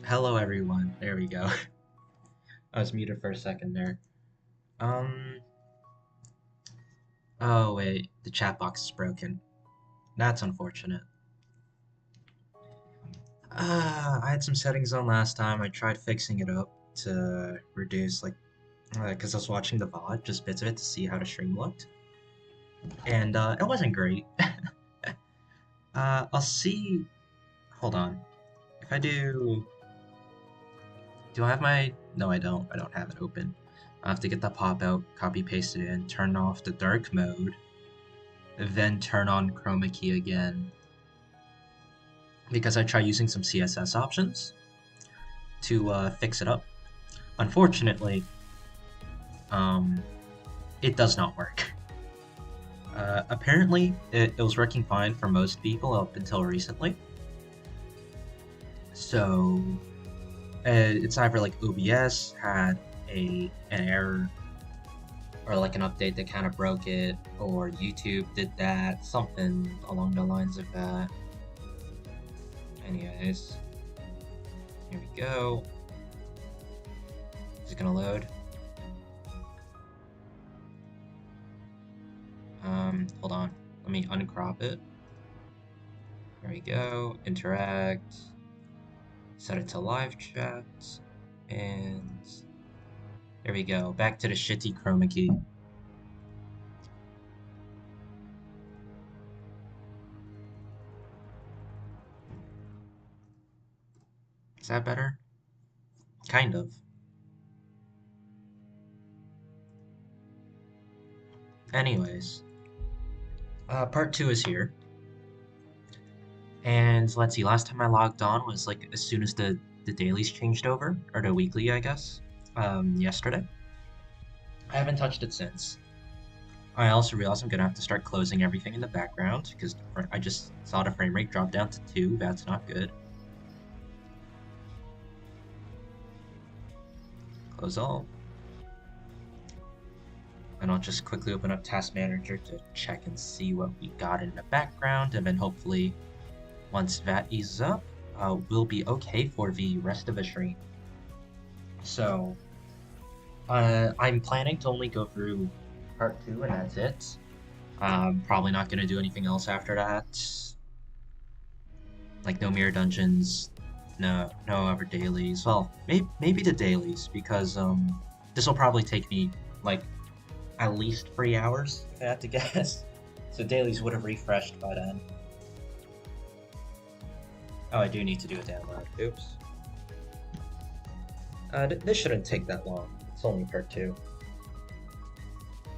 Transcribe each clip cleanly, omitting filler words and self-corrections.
Hello everyone. There we go. I was muted for a second there. Um, oh wait, the chat box is broken. That's unfortunate. I had some settings on last time. I tried fixing it up to reduce because I was watching the VOD, just bits of it to see how the stream looked. And it wasn't great. I'll see. Hold on. If I do I have my? No, I don't. I don't have it open. I have to get that pop out, copy paste it in, turn off the dark mode, then turn on chroma key again because I tried using some CSS options to fix it up. Unfortunately, um, it does not work. Apparently, it was working fine for most people up until recently. So it's either like OBS had an error or like an update that kind of broke it, or YouTube did that, something along the lines of that. Anyways, here we go. Is it gonna load? Hold on. Let me uncrop it. There we go. Interact. Set it to live chat. And there we go. Back to the shitty chroma key. Is that better? Kind of. Anyways, part 2 is here. And let's see, last time I logged on was like as soon as the dailies changed over, or the weekly, I guess, yesterday. I haven't touched it since. I also realized I'm gonna have to start closing everything in the background because I just saw the frame rate drop down to 2. That's not good. Close all. And I'll just quickly open up Task Manager to check and see what we got in the background, and then hopefully once that eases up, we'll be okay for the rest of the stream. So, I'm planning to only go through part 2 and that's it. Probably not going to do anything else after that. Like no mirror dungeons, no other dailies. Well, maybe the dailies, because this will probably take me like at least 3 hours, if I had to guess. So dailies would have refreshed by then. Oh, I do need to do a download. Oops. This shouldn't take that long. It's only part 2.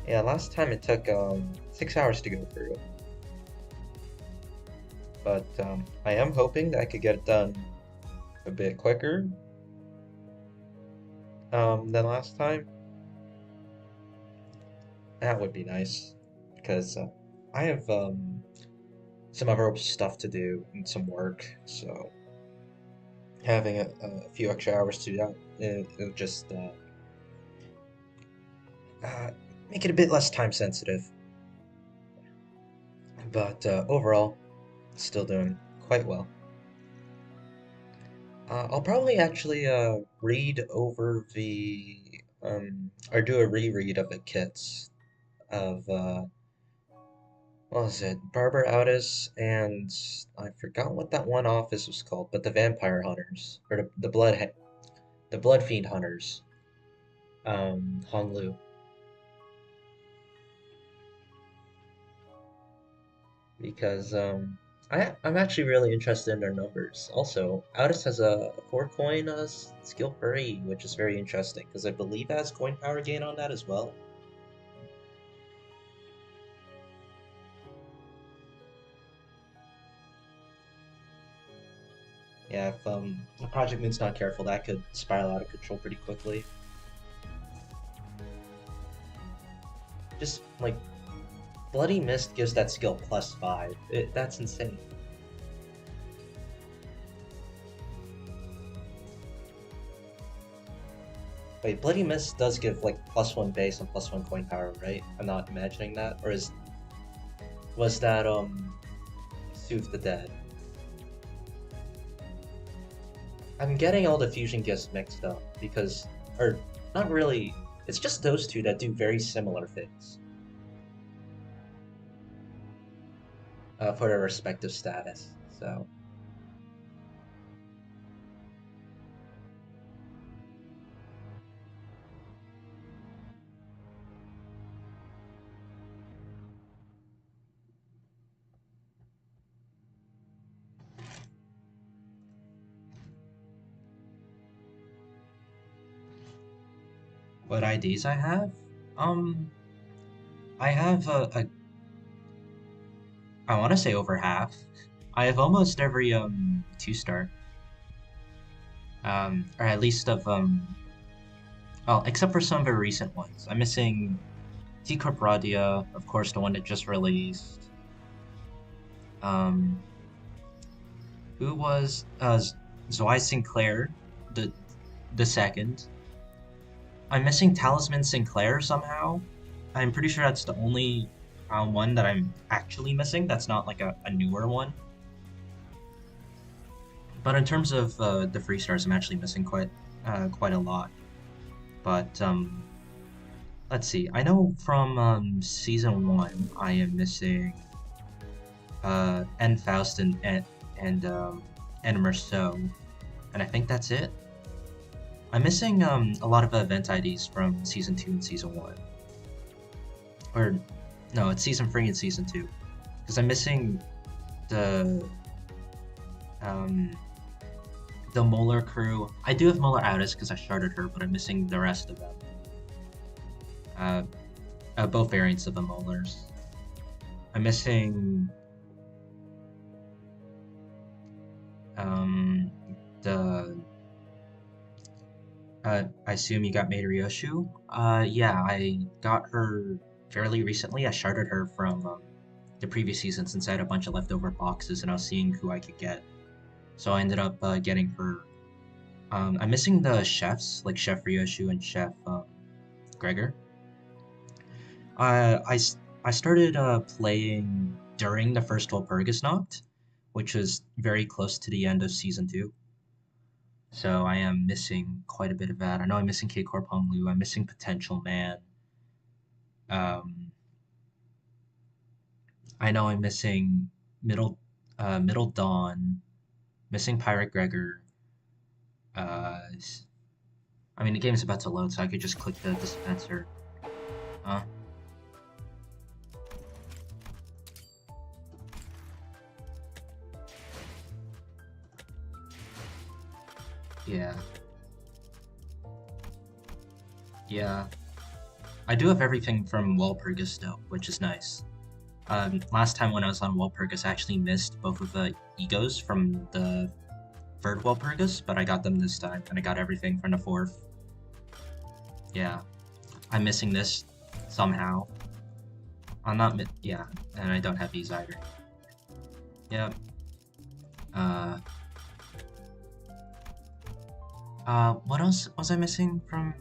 Yeah, last time it took 6 hours to go through. But I am hoping that I could get it done a bit quicker than last time. That would be nice, because I have some other stuff to do and some work, so having a few extra hours to do that, it'll just make it a bit less time sensitive. But overall, still doing quite well. I'll probably actually read over or do a reread of the kits of what was it? Barber Aldis, and I forgot what that one office was called, but the Vampire Hunters, or the Blood Fiend Hunters, Honglu. Because I'm actually really interested in their numbers. Also, Aldis has a 4 coin skill per E, which is very interesting because I believe it has coin power gain on that as well. Yeah, if the Project Moon's not careful, that could spiral out of control pretty quickly. Just like Bloody Mist gives that skill +5. That's insane. Wait, Bloody Mist does give like +1 base and +1 coin power, right? I'm not imagining that, or was that Soothe the Dead? I'm getting all the fusion gifts mixed up because, or not really. It's just those two that do very similar things for their respective status. So, what IDs I have? Um, I have I want to say over half. I have almost every 2-star, or at least of well, except for some very recent ones. I'm missing T Corp Radia, of course, the one that just released. Um, who was Zwei Sinclair, the the second. I'm missing Talisman Sinclair somehow. I'm pretty sure that's the only one that I'm actually missing. That's not like a newer one. But in terms of the free stars, I'm actually missing quite a lot. But let's see. I know from season 1, I am missing and Faust and Merceau, and I think that's it. I'm missing a lot of event IDs from season 2 and season 1, or no, it's season 3 and season 2, because I'm missing the um, the Molar crew. I do have Molar Audis because I started her, but I'm missing the rest of them. Both variants of the Molars. I'm missing the. I assume you got Maid Ryoshu? Yeah, I got her fairly recently. I sharded her from the previous season since I had a bunch of leftover boxes and I was seeing who I could get. So I ended up getting her. I'm missing the chefs, like Chef Ryoshu and Chef Gregor. I started playing during the first Walpurgis Nacht, which was very close to the end of season 2. So I am missing quite a bit of that. I know I'm missing K Corp Hong Lu. I'm missing Potential Man. Um, I know I'm missing Middle Dawn. Missing Pirate Gregor. I mean, the game's about to load, so I could just click the dispenser. Huh? Yeah. Yeah. I do have everything from Walpurgis though, which is nice. Last time when I was on Walpurgis, I actually missed both of the egos from the third Walpurgis, but I got them this time, and I got everything from the fourth. Yeah. I'm missing this somehow. I'm not yeah, and I don't have these either. Yep. Uh, what else was I missing from?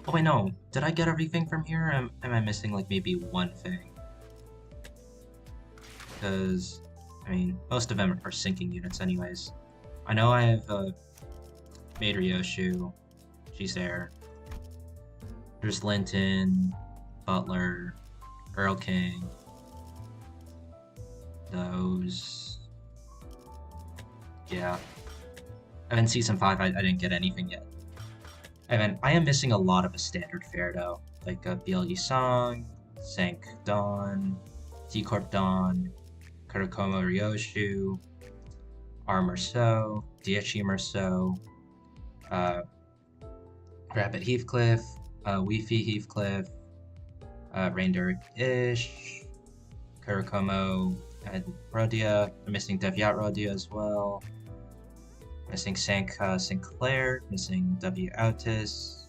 Oh wait, no. Did I get everything from here? Or am I missing like maybe one thing? Because, I mean, most of them are sinking units anyways. I know I have Maid Ryoshu. She's there. There's Linton, Butler, Earl King. Those. Yeah. And then season 5, I didn't get anything yet. And then I am missing a lot of a standard fare though, like BLE Song, Sank Dawn, T Corp Dawn, Kurokoma Ryoshu, R Merceau, DHE Merceau, Rapid Heathcliff, Wi-Fi Heathcliff, Reindeer Ish, Kurokomo and Rodia. I'm missing Deviat Rodia as well. Missing Sinclair, missing W Autis,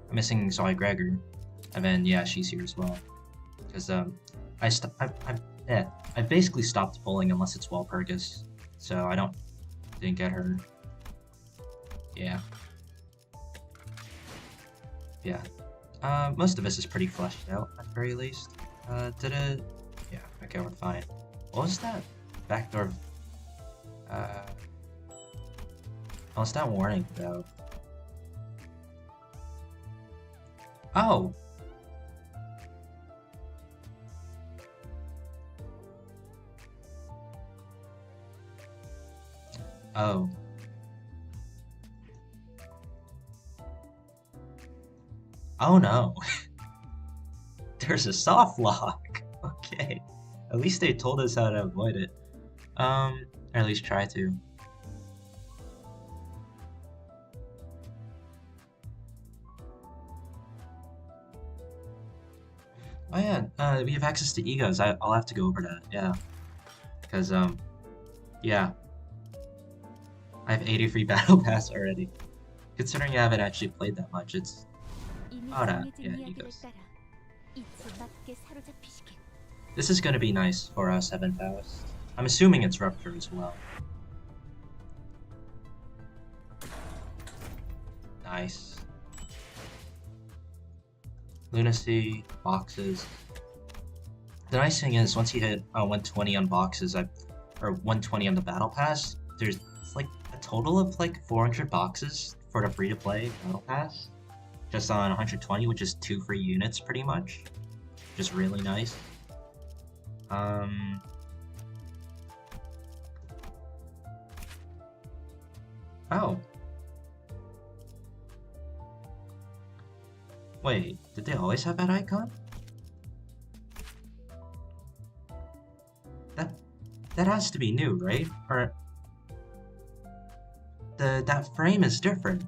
I'm missing Zoe Gregor, and then yeah, she's here as well. Because I basically stopped pulling unless it's Walpurgis, so I didn't get her. Yeah. Yeah. Most of this is pretty fleshed out at the very least. Did it? Yeah. Okay, we're fine. What was that backdoor? What's that warning though? Oh! Oh. Oh no. There's a soft lock. Okay. At least they told us how to avoid it. Or at least try to. Oh yeah, we have access to egos. I'll have to go over that, yeah. Because, yeah. I have 80 free battle pass already. Considering I haven't actually played that much, it's... Oh, that, yeah, egos. This is gonna be nice for 7th house. I'm assuming it's Rupture as well. Nice. Lunacy, boxes. The nice thing is, once you hit 120 on boxes, or 120 on the battle pass, there's like a total of like 400 boxes for the free-to-play battle pass. Just on 120, which is 2 free units pretty much. Just really nice. Oh. Wait, did they always have that icon? That has to be new, right? Or that frame is different.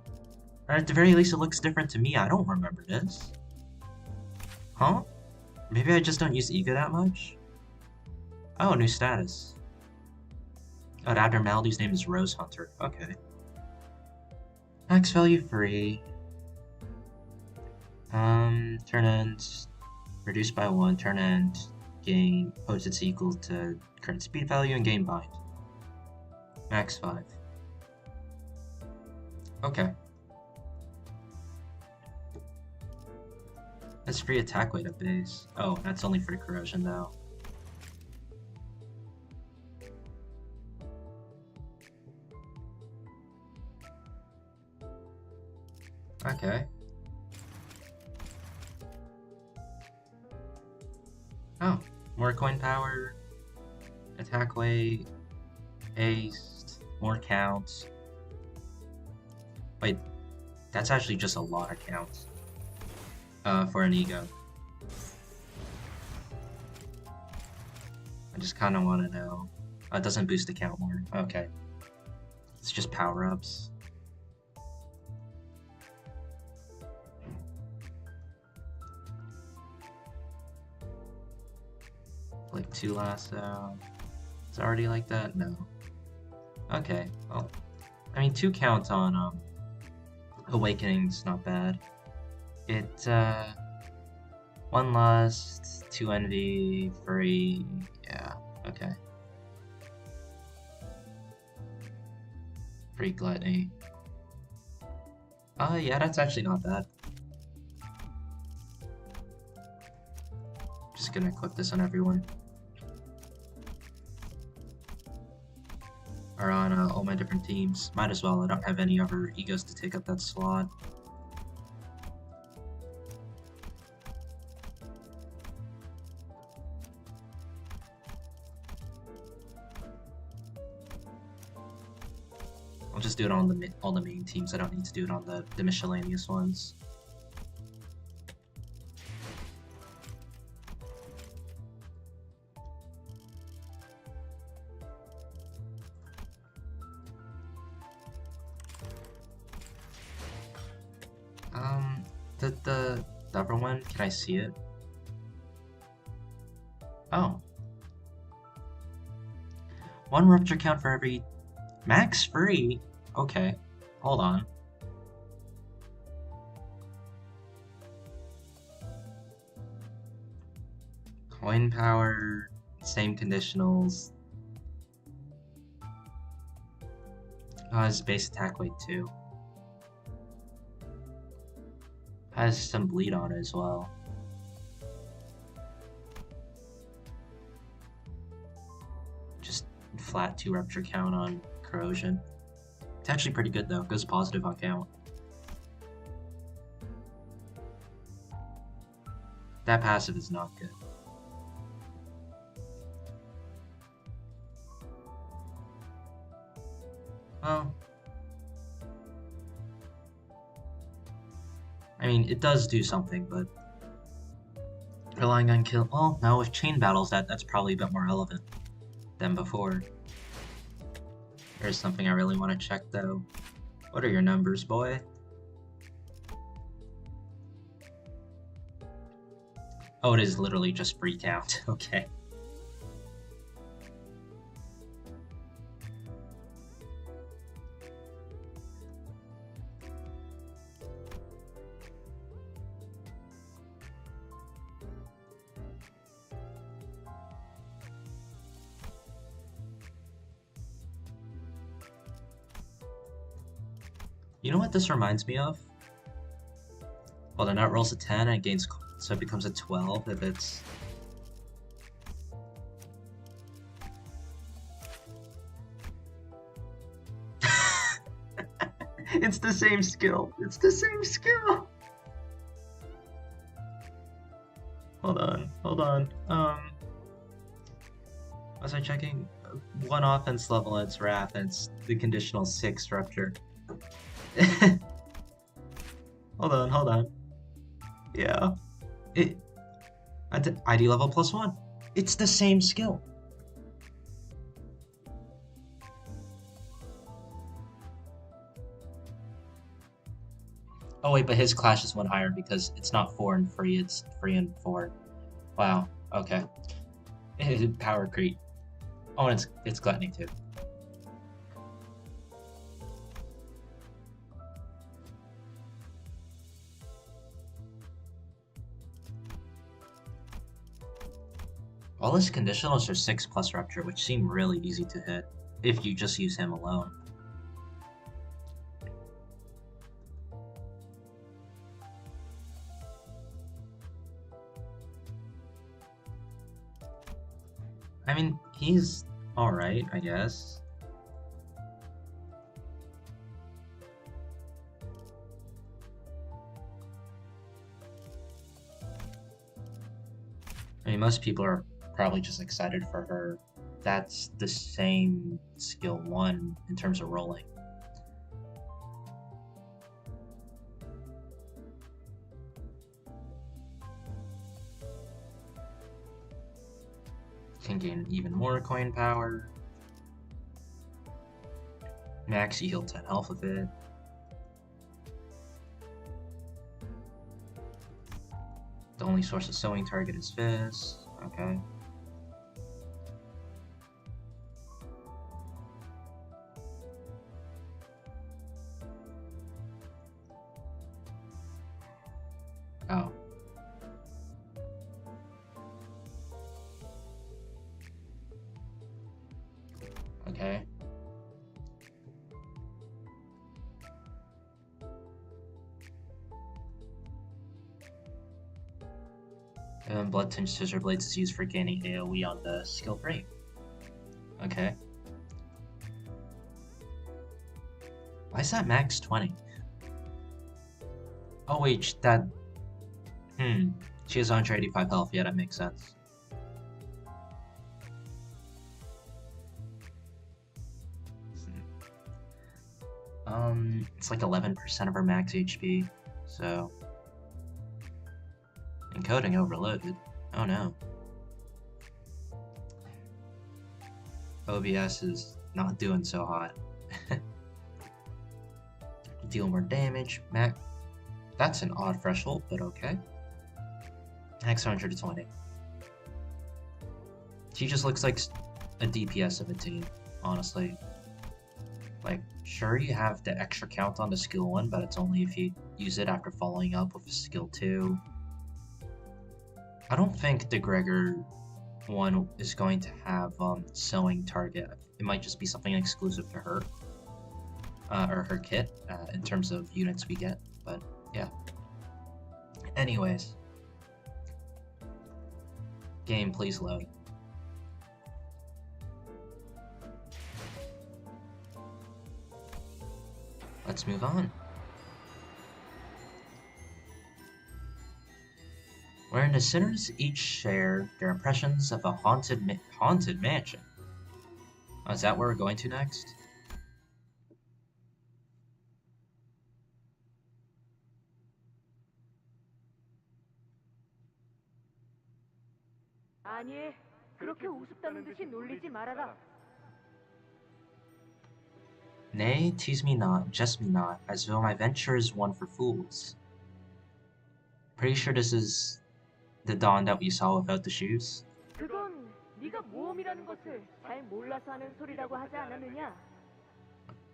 Or at the very least it looks different to me. I don't remember this. Huh? Maybe I just don't use Ego that much? Oh, new status. Oh, the abnormality's name is Rose Hunter. Okay. Max value free. Turn end reduced by 1, turn end gain it's equal to current speed value and gain bind. Max 5. Okay. That's free attack weight at base. Oh, that's only for corrosion though. Okay. Oh, more coin power, attack weight, haste, more counts. Wait, that's actually just a lot of counts for an ego. I just kind of want to know. It doesn't boost the count more. Okay. It's just power-ups. Like 2 lasso. It's already like that? No. Okay, well. I mean, 2 counts on Awakening's not bad. It 1 lust, 2 envy, free. Yeah, okay. Free gluttony. Yeah, that's actually not bad. Just gonna equip this on everyone. Or on all my different teams. Might as well, I don't have any other egos to take up that slot. I'll just do it on all the main teams. I don't need to do it on the miscellaneous ones. The other one, can I see it? Oh. 1 rupture count for every... Max free? Okay, hold on. Coin power, same conditionals. His base attack weight too. Has some bleed on it as well. Just flat 2 rupture count on corrosion. It's actually pretty good though. Goes positive on count. That passive is not good. Well, I mean, it does do something, but relying on kill. Well, now with chain battles, that's probably a bit more relevant than before. There's something I really want to check though. What are your numbers, boy? Oh, it is literally just free count. Okay. You know what this reminds me of? Well, the nut rolls a 10 and it gains, so it becomes a 12 if it's... It's the same skill. It's the same skill. Hold on. Was I checking? One offense level and it's Wrath and it's the conditional 6 rupture. Hold on. Yeah. ID level +1. It's the same skill. Oh wait, but his clash is 1 higher because it's not 4 and free, it's 3 and 4. Wow, okay. Power creep. Oh, and it's gluttony too. All his conditionals are 6 plus rupture, which seem really easy to hit if you just use him alone. I mean, he's alright, I guess. I mean, most people are probably just excited for her. That's the same skill 1 in terms of rolling. Can gain even more coin power. Max, you heal 10 health with it. The only source of sewing target is Fizz. Okay. Oh. Okay. And then Blood Tinged Scissor Blades is used for gaining AoE on the skill break. Okay. Why is that max 20? Oh wait, that... She has 185 health, yeah, that makes sense. It's like 11% of her max HP, so... Encoding overloaded. Oh no. OBS is not doing so hot. Deal more damage. Max. That's an odd threshold, but okay. Max 120. She just looks like a DPS of a team, honestly. Like, sure you have the extra count on the skill 1, but it's only if you use it after following up with a skill 2. I don't think the Gregor one is going to have sewing target. It might just be something exclusive to her. Or her kit, in terms of units we get, but yeah. Anyways. Game, please load. Let's move on. Wherein the sinners each share their impressions of a haunted mansion. Oh, is that where we're going to next? 아니, 그렇게 우습다는 듯이 놀리지 말아라. Nay, tease me not, jest me not, as though my venture is one for fools. Pretty sure this is the dawn that we saw without the shoes. 그건 네가 모험이라는 것을 잘 몰라서 하는 소리라고 하지 않았느냐?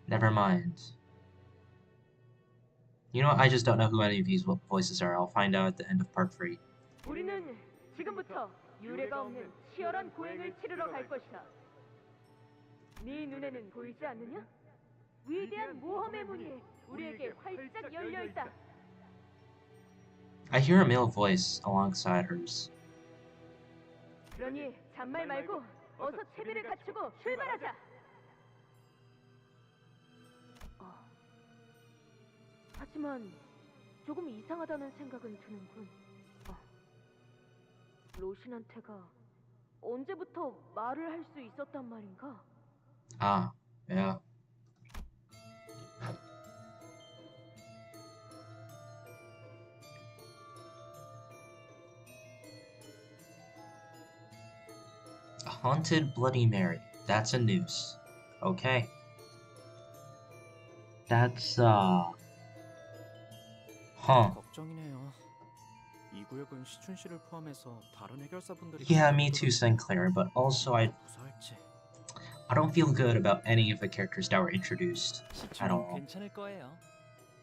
Never mind. You know what? I just don't know who any of these voices are. I'll find out at the end of part 3. 우리는 지금부터 유례가 없는 치열한 고행을 치르러 갈 것이다. 네 눈에는 보이지 않느냐? 위대한 모험의 문이 우리에게 활짝 열려 있다. I hear a male voice alongside hers. 그러니 잔말 말고 어서 채비를 갖추고 출발하자. 하지만 조금 이상하다는 생각은 드는군. 로신한테가 언제부터 말을 할 수 있었단 말인가? Ah, yeah. A haunted Bloody Mary. That's a noose. Okay. That's, 걱정이네요. 이 구역은 시춘씨를 포함해서 다른 해결사분들이 Yeah, me too, Sinclair, but also I don't feel good about any of the characters that were introduced at all. 괜찮을 거예요.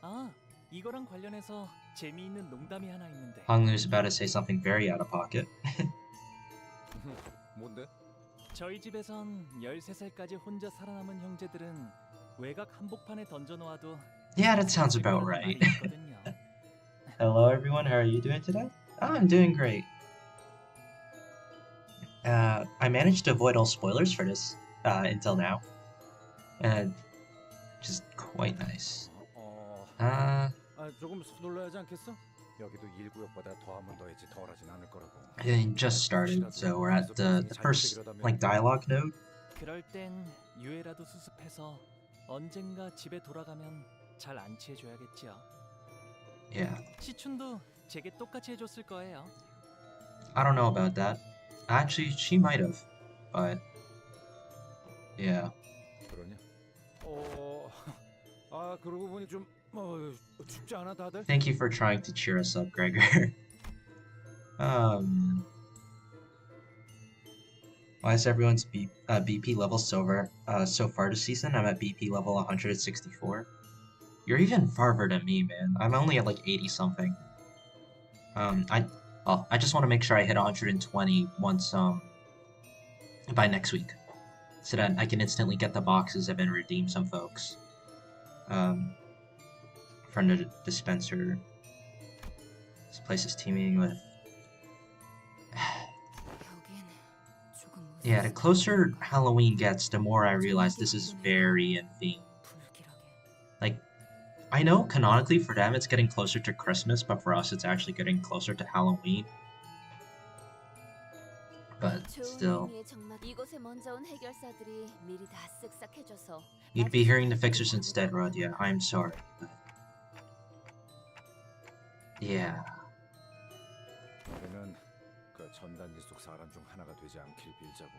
아, 이거랑 관련해서 재미있는 농담이 하나 있는데. Honglu's about to say something very out of pocket. 뭔데? 저희 집에선 13살까지 혼자 살아남은 형제들은 외곽 한복판에 던져놓아도 Yeah, that sounds about right. Hello everyone, how are you doing today? Oh, I'm doing great. I managed to avoid all spoilers for this until now. Just quite nice. 조금 서둘러야지 않겠어? 여기도 1구역보다 더하면 더했지 덜하진 않을 거라고. It just started, so we're at the first like dialogue node. 그럴 땐 유해라도 수습해서 언젠가 집에 돌아가면 잘 안치해줘야겠지요. Yeah. 시춘도 제게 똑같이 해줬을 거예요. I don't know about that. Actually, she might have, but yeah. 그러냐? 그러고 보니 좀 춥지 않아 다들? Thank you for trying to cheer us up, Gregor. Why is everyone's BP level so far this season? I'm at BP level 164. You're even farther than me, man. I'm only at like 80 something. I just want to make sure I hit 120 once by next week, so that I can instantly get the boxes and redeem some folks from the dispenser. This place is teeming with. Yeah, the closer Halloween gets, the more I realize this is very in theme. Like, I know canonically for them it's getting closer to Christmas, but for us it's actually getting closer to Halloween. But still. You'd be hearing the fixers instead, Rod. Yeah, I'm sorry. But... yeah. 우리는 그 전단지 속 사람 중 하나가 되지 않길 빌자고.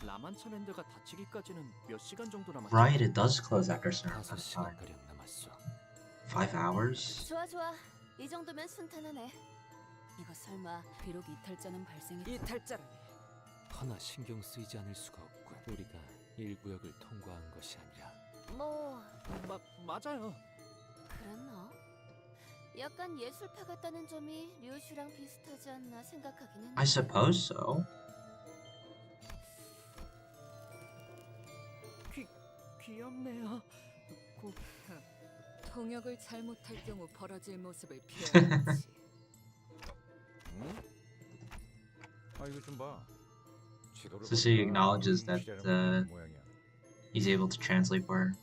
라만차랜드가 닫히기까지는 몇 시간 정도 남았죠? Right, it does close after a certain time. 5 hours? 좋아. 이 정도면 순탄하네. 이거 설마 비록 이탈자는 발생했... 이탈자라니. 하나 신경 쓰이지 않을 수가 없군. 우리가 1구역을 통과한 것이 아니라. 뭐... 맞아요. 그랬나? 약간 예술파 같다는 점이 류슈랑 비슷하지 않나 생각하긴 했는데. I suppose so. 귀엽네요. 통역을 잘못할 경우 벌어질 모습을 피해야지. 응? 이거 좀 봐. So she acknowledges that he's able to translate for her.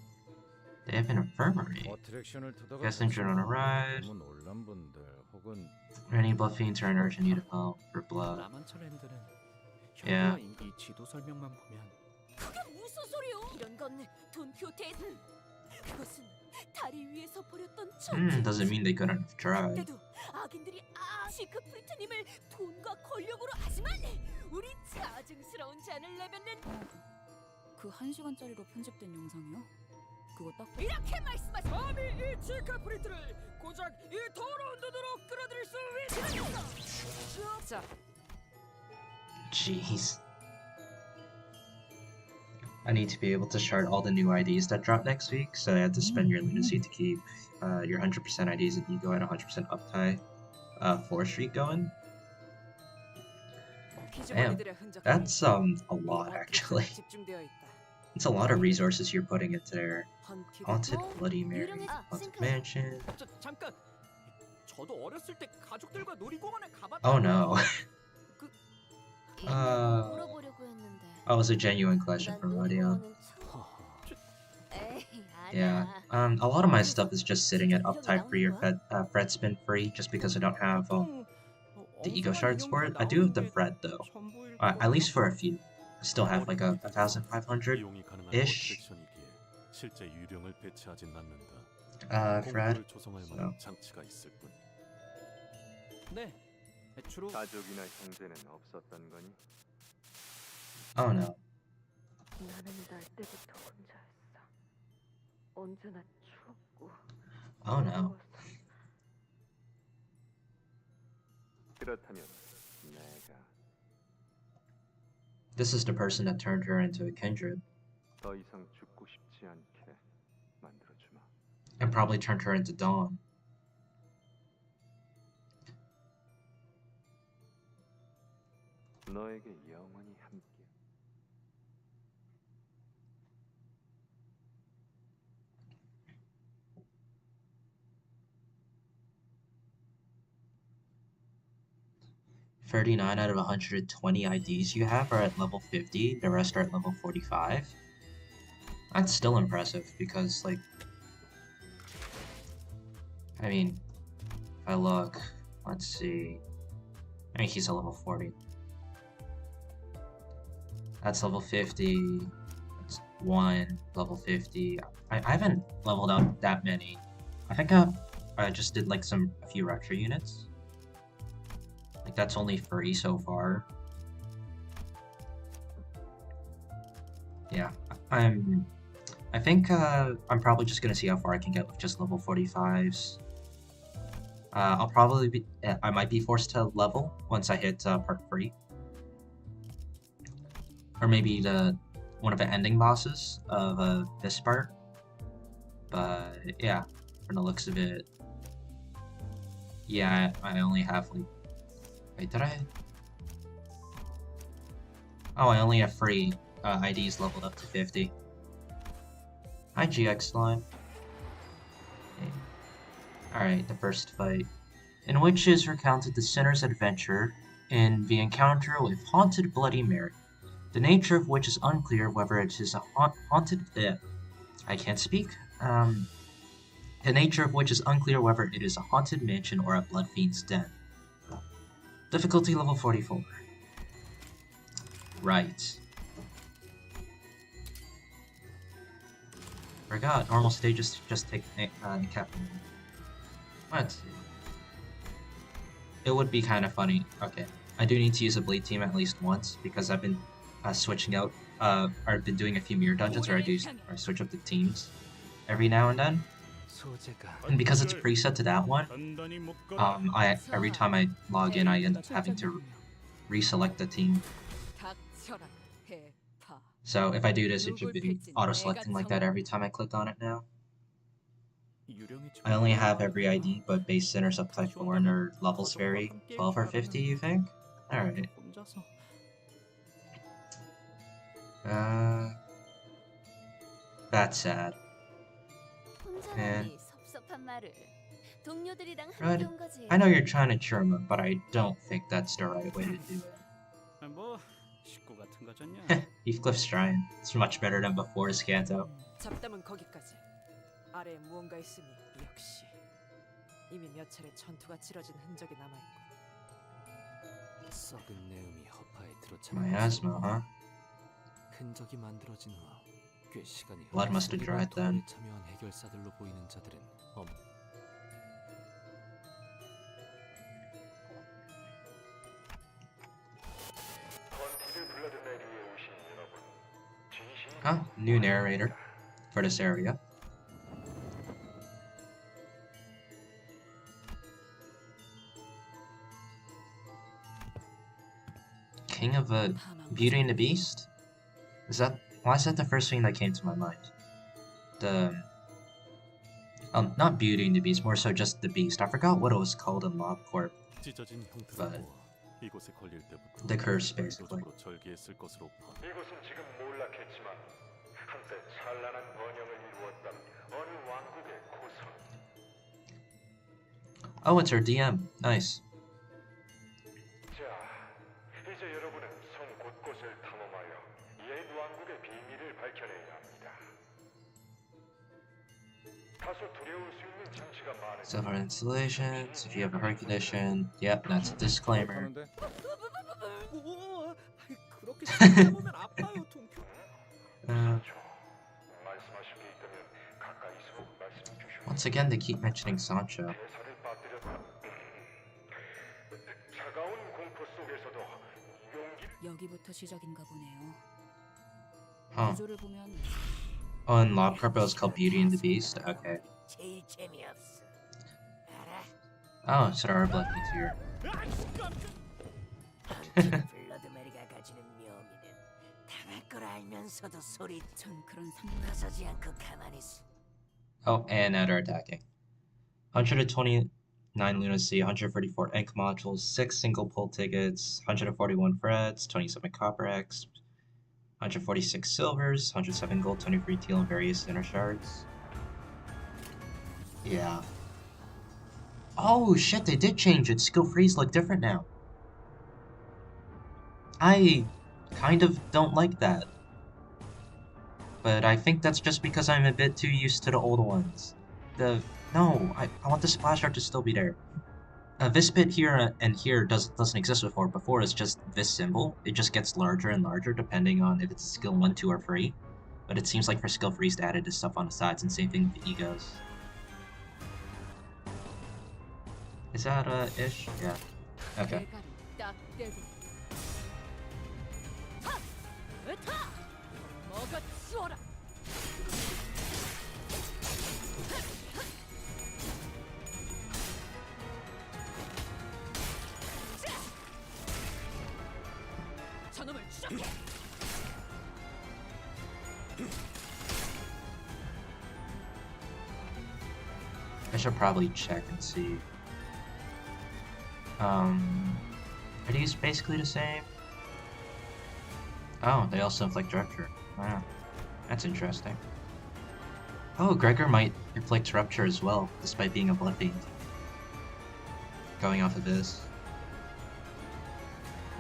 They have an infirmary. 어트랙션을 타다가 Guest injured on a ride. 너무 놀란 분들 혹은 Any blood fiends are in urgent need of help for blood. 남한철 랜드는 Yeah. 현대와 이 지도 설명만 보면 그게 무슨 소리요? 이런 건 돈키호테에서 그것은 다리 위에서 버렸던 Doesn't mean they couldn't have tried. 그때도 악인들이 시크프리트님을 돈과 권력으로 하지만 우리 자증스러운 잔을 내뱉는 그 1시간짜리로 편집된 영상이요? 그거 딱 이렇게 말씀하시. 감히 이 시크프리트를 고작 이 더러운 눈으로 끌어들일 수 있겠어. 자, Jeez. I need to be able to shard all the new IDs that drop next week, so I have to spend your lunacy to keep your 100% IDs and ego at 100% uptie floor streak going. Damn, that's a lot actually. It's a lot of resources you're putting into there. Haunted Bloody Mary, Haunted Mansion. 잠깐. 저도 어렸을 때 가족들과 놀이공원에 가봤. Oh no. 물어보려고 했는데. That was a genuine question from Audio. Yeah, a lot of my stuff is just sitting at uptype free or fret spin free just because I don't have the ego shards for it. I do have the fret though, at least for a few. I still have like a 1,500-ish. 실제 유령을 배치하진 않는다. Fred. 조성할 So. 만한 장치가 있을 뿐. 네. 주로 가족이나 형제는 없었던 거니? Oh no. 나는 날 때부터 혼자였어. 언제나 추웠고. Oh no. 그렇다면 내가 This is the person that turned her into a kindred 더 이상 죽고 싶지 않게 만들어주마. and probably turned her into Dawn. 너에게 영원히 함께. $39 out of 120 IDs you have are at level 50, the rest are at level 45. That's still impressive because, like, I mean, if I look, let's see, I mean, he's a level 40. That's level 50, that's 1, level 50. I haven't leveled up that many. I think I just did like a few retro units. Like that's only 3 so far. Yeah, I think I'm probably just gonna see how far I can get with just level 45s. I'll probably be, I might be forced to level once I hit part 3. Or maybe one of the ending bosses of this part. But yeah, from the looks of it, yeah, I only have like, wait, did I? Oh, I only have 3 IDs leveled up to 50. Hi, GX Line. Okay. Alright, the first fight, in which is recounted the sinner's adventure in the encounter with Haunted Bloody Mary, the nature of which is unclear whether it is a haunted... I can't speak. The nature of which is unclear whether it is a haunted mansion or a blood fiend's den. Difficulty level 44. Right. Forgot, normal stages just take Captain. Let's see. It would be kind of funny. Okay, I do need to use a blade team at least once because I've been switching out. I've been doing a few mirror dungeons where I switch up the teams every now and then. And because it's preset to that one, every time I log in, I end up having to reselect the team. So if I do this, it should be auto-selecting like that every time I click on it now. I only have every ID, but base centers up type 4 and their levels vary. 12 or 50, you think? Alright. That's sad. Man. Fred, I know you're trying to cheer him up, but I don't think that's the right way to do it. Heathcliff's trying. It's much better than before Scanto. 잡담은 거기까지. 아래에 무언가 있으니 역시 이미 몇 차례 전투가 치러진 흔적이 남아있고. 썩은 내음이 허파에 My 들어차면서 asthma, huh? 흔적이 만들어진 후 꽤 시간이 Blood must have dried then. 토론에 참여한 해결사들로 보이는 자들은 Oh, new narrator for this area. King of Beauty and the Beast? Why is that the first thing that came to my mind? Not Beauty and the Beast, more so just the Beast. I forgot what it was called in LobCorp. But the curse, basically. Oh, it's her DM. Nice. Several installations. If you have a heart condition, yep, that's a disclaimer. Once again, they keep mentioning Sancho. 여기부터 시작인가 보네요. Huh. 구조를 보면 Oh, and LobCorp was called Beauty and the Beast? Okay. Oh, so there are blood things here. Oh, and now they're attacking. 129 lunacy, 144 ink modules, 6 single pull tickets, 141 freds, 27 copper X, 146 silvers, 107 gold, 23 teal, and various inner shards. Yeah. Oh shit, they did change it. Skill freeze look different now. I kind of don't like that. But I think that's just because I'm a bit too used to the old ones. No, I want the splash art to still be there. This bit here and here doesn't exist before. Before it's just this symbol. It just gets larger and larger depending on if it's skill 1, 2, or 3. But it seems like for skill freeze, they added this stuff on the sides, and same thing with the egos. Is that ish? Yeah. Okay. I should probably check and see. Are these basically the same? Oh, they also inflict rupture. Wow, that's interesting. Oh, Gregor might inflict rupture as well, despite being a blood fiend. Going off of this.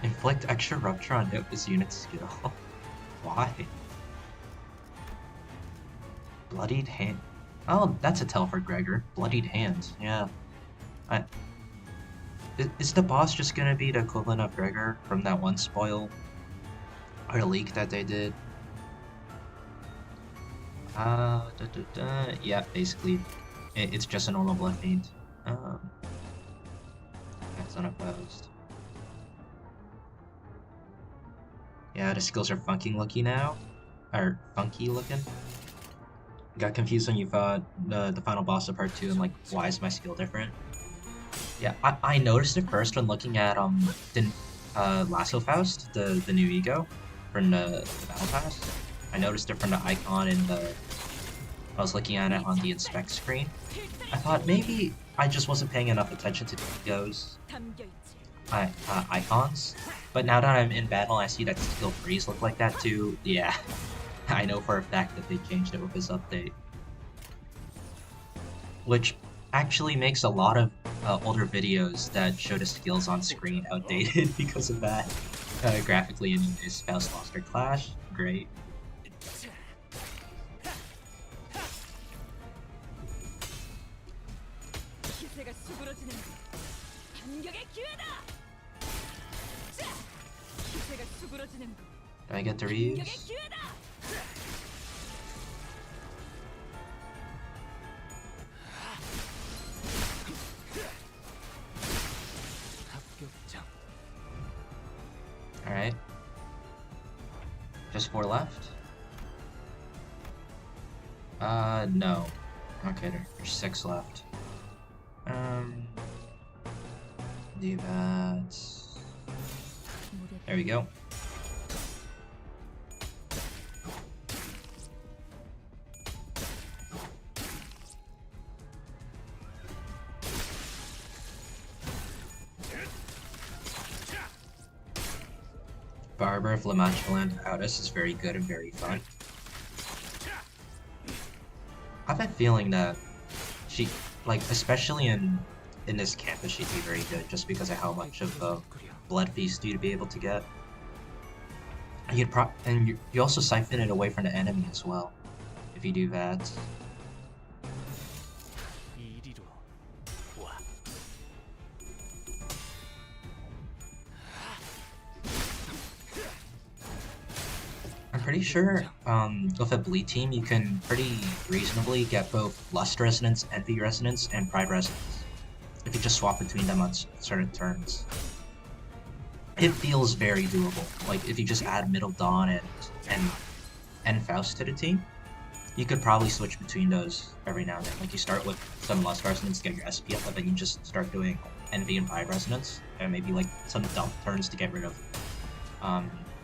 Inflict extra rupture on hit this unit skill. Why? Bloodied hand. Oh, that's a tell for Gregor. Bloodied hands. Yeah. Is the boss just gonna be the equivalent of Gregor from that one spoil or leak that they did? Yeah, basically, it's just a normal blood fiend. That's unopposed. Yeah, the skills are funky looking now. Or funky looking. Got confused when you fought the final boss of part 2 and like, why is my skill different? Yeah, I noticed it first when looking at the Lasso Faust, the new ego from the Battle Pass. I noticed it from the icon and I was looking at it on the inspect screen. I thought maybe I just wasn't paying enough attention to the egos icons. But now that I'm in battle, I see that skill freeze look like that too. Yeah, I know for a fact that they changed it with this update, which actually makes a lot of older videos that show the skills on screen outdated because of that. Graphically, anyways, Faust lost her clash. Great. 수그러지는 반격의 기회다. 자, 기세가 수그러지는 Do I get to 반격의 reuse? 기회다. 합격장. Alright. Just 4 left? No. Okay, there's 6 left. Do that. There we go. Barber of Lamacheland Outis is very good and very fun. I have a feeling that she, like, especially in this campus, she'd be very good just because of how much of the blood feast you'd be able to get. And you also siphon it away from the enemy as well if you do that. 이리로 와. I'm pretty sure with a bleed team you can pretty reasonably get both Lust Resonance, Envy Resonance, and Pride Resonance if you just swap between them on certain turns. It feels very doable. Like if you just add Middle Dawn and Faust to the team, you could probably switch between those every now and then. Like you start with some Lust Resonance to get your SP up, but then you just start doing Envy and Pride Resonance, and maybe like some dump turns to get rid of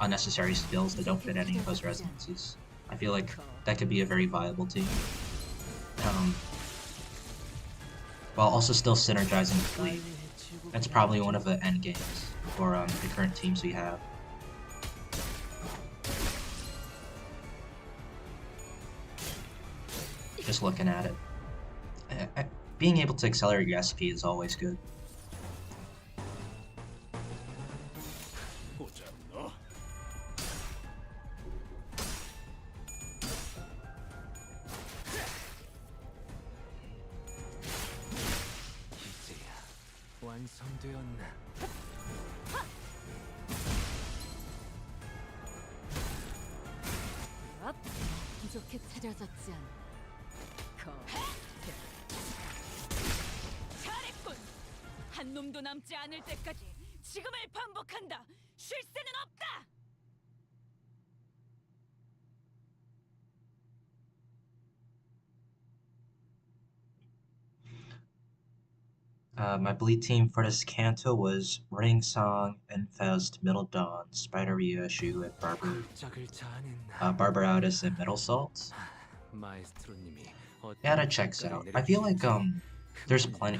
unnecessary skills that don't fit any of those resonances. I feel like that could be a very viable team. While also still synergizing with Bleed. That's probably one of the end games for the current teams we have. Just looking at it. Being able to accelerate your SP is always good. 완성되었나? 부족해 차려졌지 않아. 잘했군. 한 놈도 남지 않을 때까지 지금을 반복한다. 쉴 새는 없다. My bleed team for this canto was Ring Song, Enfest, Middle Dawn, Spider Ryushu, and Barber Outis, and Middle Salt. 마에스트로님이 Yeah, that checks out. I feel like there's plenty.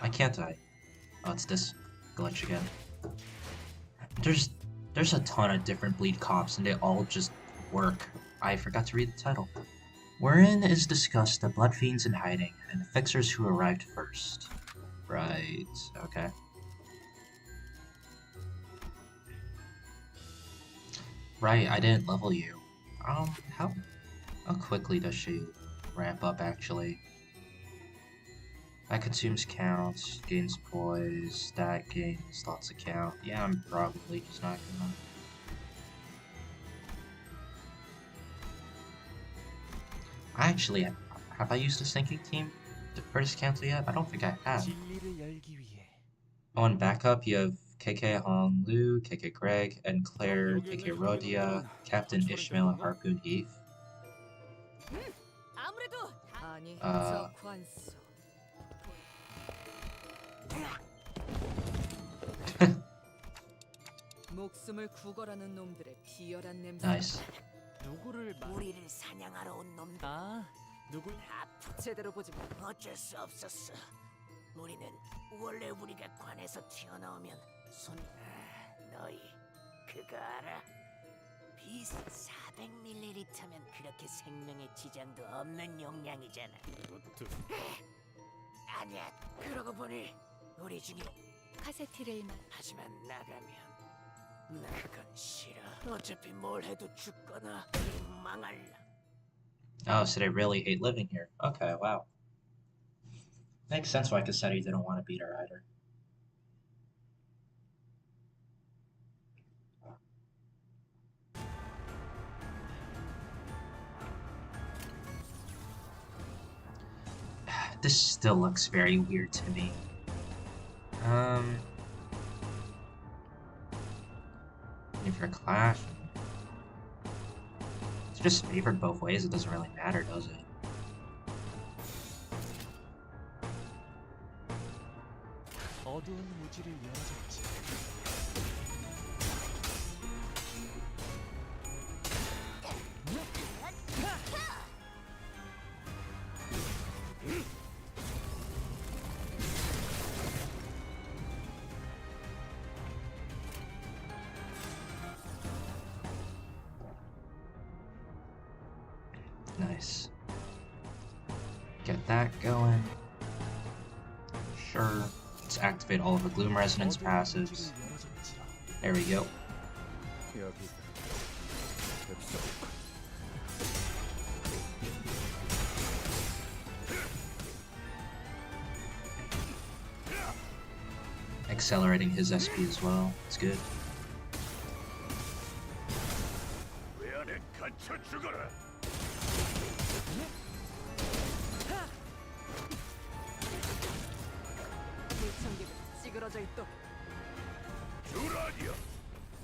I can't die. Oh, it's this glitch again. There's a ton of different bleed comps, and they all just work. I forgot to read the title. Wherein is discussed the blood fiends in hiding and the fixers who arrived first. Right, okay. Right, I didn't level you. How quickly does she ramp up actually? That consumes counts, gains poise, stat gains, lots of count. Yeah, I'm probably just not gonna. Have I used a sinking team for this cancel yet? I don't think I have. On backup, you have KK Hong Lu, KK Greg, and Claire, KK Rodia, Captain Ishmael, and Harpoon Eve. 목숨을 구걸하는 놈들의 비열한 냄새. Nice. 우리를 사냥하러 온 놈들. 누굴? 제대로 보지 못. 어쩔 수 없었어. 우리는 원래 우리가 관에서 튀어나오면 너희 그거 알아? 비스 400ml면 그렇게 생명의 지장도 없는 용량이잖아. 아니야. 그러고 보니 우리 중에 카세티를 하지만 나가면 나 그건 싫어. 어차피 뭘 해도 죽거나 망할라. Oh, so they really hate living here. Okay, wow. Makes sense why Cassetti didn't want to beat her either. This still looks very weird to me. If you're clash, it's just favored both ways. It doesn't really matter, does it? 어두운 무지를 열어줬지. Nice. Get that going. Sure. Let's activate all of the Gloom Resonance passives. There we go. 여기 엽서. Accelerating his SP as well. It's good. 왜 안에 갇혀 죽어라. 불청객은 찌그러져 있도. 주라니야.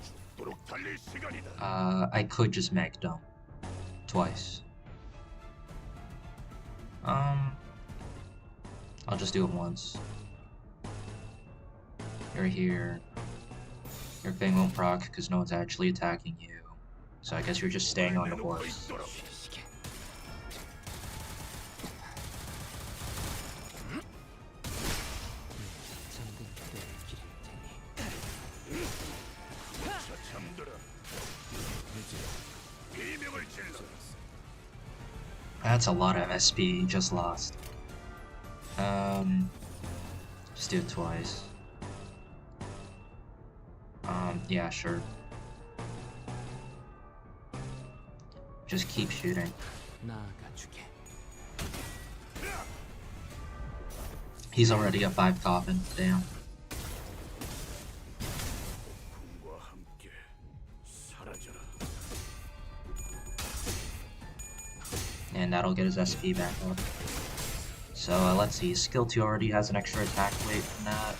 죽도록 달릴 시간이다. I could just mag Dome. Twice. I'll just do it once. You're here. Your thing won't proc because no one's actually attacking you. So I guess you're just staying on the horse. That's a lot of SP you just lost. Just do it twice. Yeah, sure. Just keep shooting. 나아가주게. He's already a 5 coffin. Damn. 꿈과 함께 사라져라. And that'll get his SP back up. So let's see, skill 2 already has an extra attack weight from that.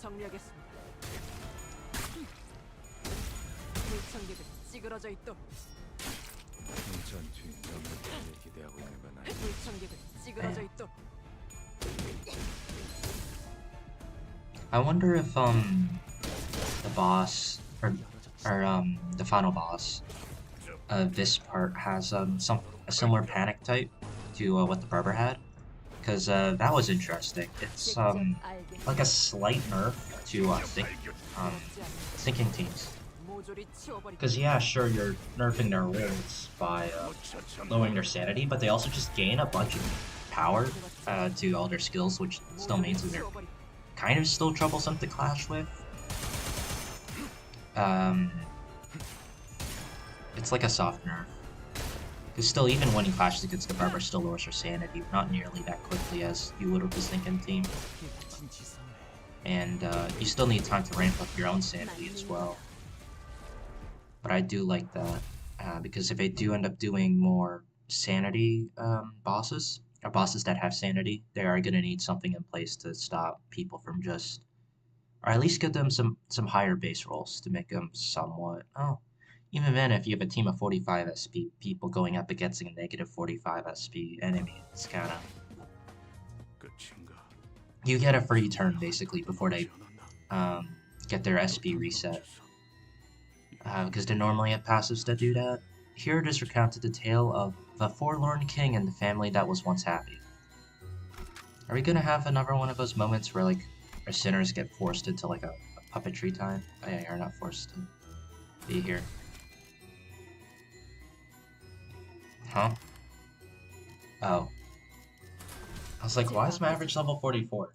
정리하겠습니다. 불청객은 찌그러져 있도. 전투 너무 기대하고 있는 건 아니야. 불청객은 찌그러져 있도. I wonder if the boss or the final boss of this part has a similar panic type to what the Barber had, because that was interesting. It's like a slight nerf to thinking teams. Because yeah, sure, you're nerfing their rolls by lowering their sanity, but they also just gain a bunch of power to all their skills, which still means that they're kind of still troublesome to clash with. It's like a soft nerf. Because still, even when he clashes against the Barber, still lowers your sanity, not nearly that quickly as you would with the Thinking team. And you still need time to ramp up your own sanity as well. But I do like that, because if they do end up doing more sanity bosses, or bosses that have sanity, they are going to need something in place to stop people from just, or at least give them some higher base rolls to make them somewhat, even then, if you have a team of 45 SP, people going up against a negative 45 SP enemy, it's kind of, you get a free turn basically before they get their SP reset. Because they normally have passives that do that. Here it is recounted the tale of the forlorn king and the family that was once happy. Are we gonna have another one of those moments where like our sinners get forced into like a puppetry time? Oh yeah, you're not forced to be here. Huh? Oh. I was like, why is my average level 44?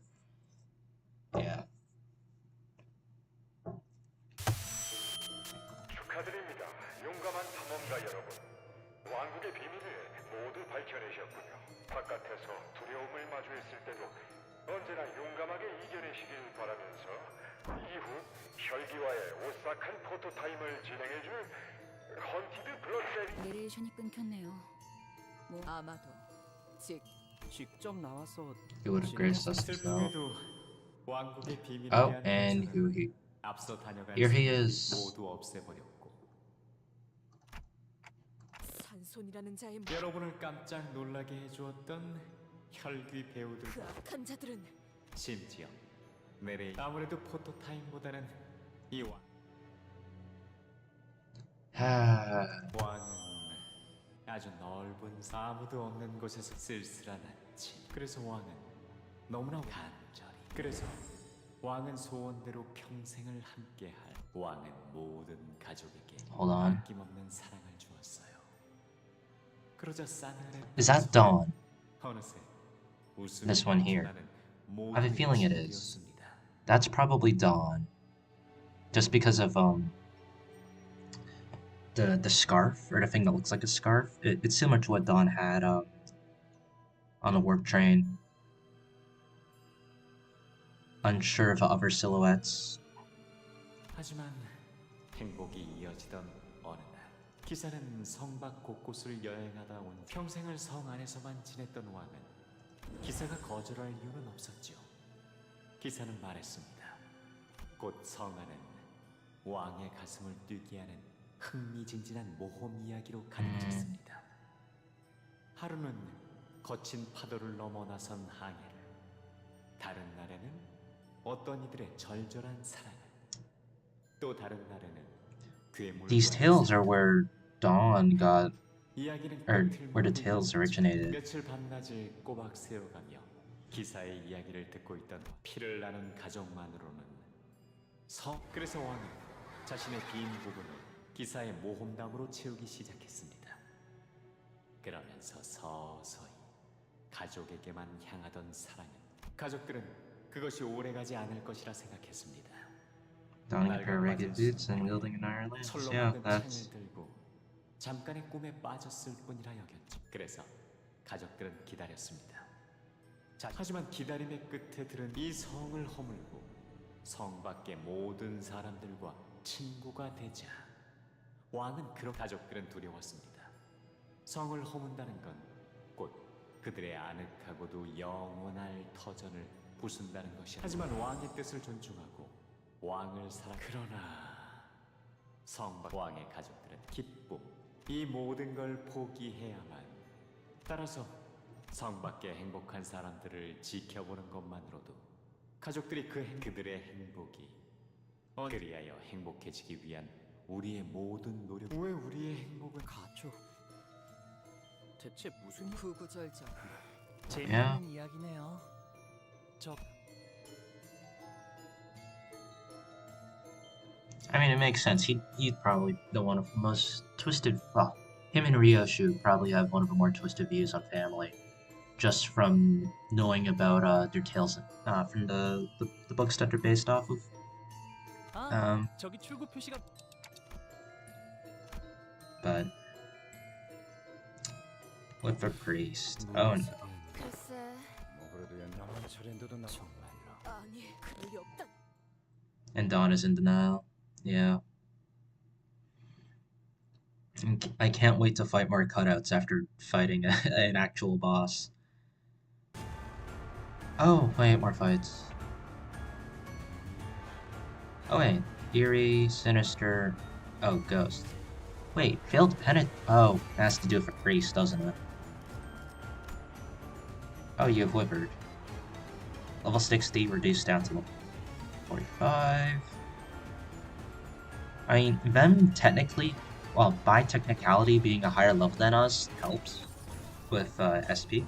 Yeah. 축하드립니다. 용감한 탐험가 여러분. 왕국의 비밀을 모두 밝혀내셨군요. 바깥에서 두려움을 마주했을 때도 언제나 용감하게 이겨내시길 바라면서 이후 혈기와의 오싹한 포토타임을 진행해줄 헌티드 블러드셀 내레이션이 끊겼네요. 뭐 아마도 직접 나와서 He would have graced us as well. 슬프게도 왕국의 비밀에 Oh, 대한 and 단서는 who he? 앞서 다녀간 Here he 사람들이 is. 모두 없애버렸고 산손이라는 자의 여러분을 깜짝 놀라게 해주었던 혈귀 배우들 그 악한 자들은 심지어 내래 아무래도 포토타임보다는 이 왕은 아주 넓은 아무도 없는 곳에서 쓸쓸한 아침. 그래서 왕은 너무나 간절히. 그래서 왕은 소원대로 평생을 함께할. 왕은 모든 가족에게 Hold on. 아낌없는 사랑을 주었어요. 그러자 싸늘한 Is that Dawn? 어느새 This one here. I have a feeling it is. 되었습니다. That's probably Dawn. Just because of the scarf, or the thing that looks like a scarf. It's similar to what Dawn had on the warp train. Unsure of other silhouettes. 하지만 행복이 이어지던 어느 날 기사는 성 밖 곳곳을 여행하다 온 평생을 성 안에서만 지냈던 왕은 기사가 거절할 이유는 없었죠. 기사는 말했습니다. 곧 성 안은 왕의 가슴을 뛰게 하는 흥미진진한 모험 이야기로 가득 찼습니다. 하루는 거친 파도를 넘어 나선 항해를, 다른 날에는 어떤 이들의 절절한 사랑을, 또 다른 날에는 괴물. These tales are where Dawn got, 이야기는 or 끝을 where the 못 tales 잇었죠. originated. 며칠 밤낮을 꼬박 세워가며 기사의 이야기를 듣고 있던 피를 나눈 가족만으로는 그래서 왕은 자신의 빈 부분을 기사의 모험담으로 채우기 시작했습니다. 그러면서 서서히 가족에게만 향하던 사랑은 가족들은 그것이 오래가지 않을 것이라 생각했습니다. Donning a pair of ragged boots and wielding an iron lance. 철로 Yeah, 만든 that's... 창을 들고 잠깐의 꿈에 빠졌을 뿐이라 여겼죠. 그래서 가족들은 기다렸습니다. 하지만 기다림의 끝에 들은 이 성을 허물고 성 밖의 모든 사람들과 친구가 되자 왕은 그런 가족들은 두려웠습니다. 성을 허문다는 건 곧 그들의 아늑하고도 영원할 터전을 부순다는 것이었습니다. 하지만 왕의 뜻을 존중하고 왕을 그러나 성 밖 왕의 가족들은 기쁨, 이 모든 걸 포기해야만. 따라서 성 밖의 행복한 사람들을 지켜보는 것만으로도 가족들이 그들의 행복이 그리하여 행복해지기 위한 우리의 모든 노력. 왜 우리의 행복은 가족 대체 무슨 구구절절 재미있는 이야기네요. I mean, it makes sense. He'd probably the one of the most twisted. Well, him and Ryoshu probably have one of the more twisted views on family, just from knowing about their tales from the books that they're based off of. 저기 출구 표시가. But with the priest, oh no. 글쎄, 뭐 그래도 옛날만 차린데도 나 아니 그럴 리 없다. And Dawn is in denial. Yeah. I can't wait to fight more cutouts after fighting an actual boss. Oh, wait, more fights. Oh wait, eerie, sinister. Oh, ghost. Wait, failed penance. Oh, it has to do with a priest, doesn't it? Oh, you have whippered. Level 60 reduced down to level 45. I mean, them technically, well, by technicality, being a higher level than us helps with SP.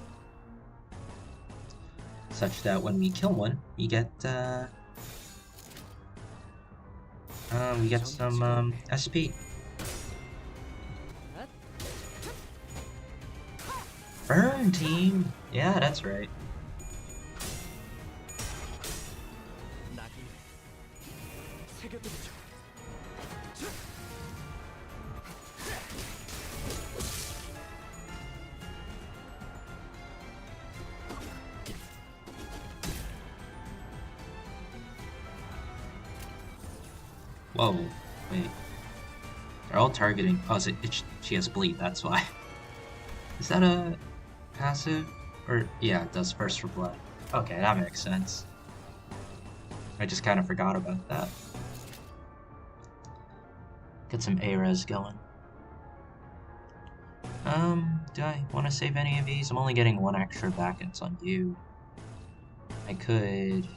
Such that when we kill one, we get some SP. Burn team! Yeah, that's right. Whoa, wait. They're all targeting. Oh, she has bleed, that's why. Is that a passive? Or, yeah, it does first for blood. Okay, that makes sense. I just kind of forgot about that. Get some A-res going. Do I want to save any of these? I'm only getting one extra back and it's on you. I could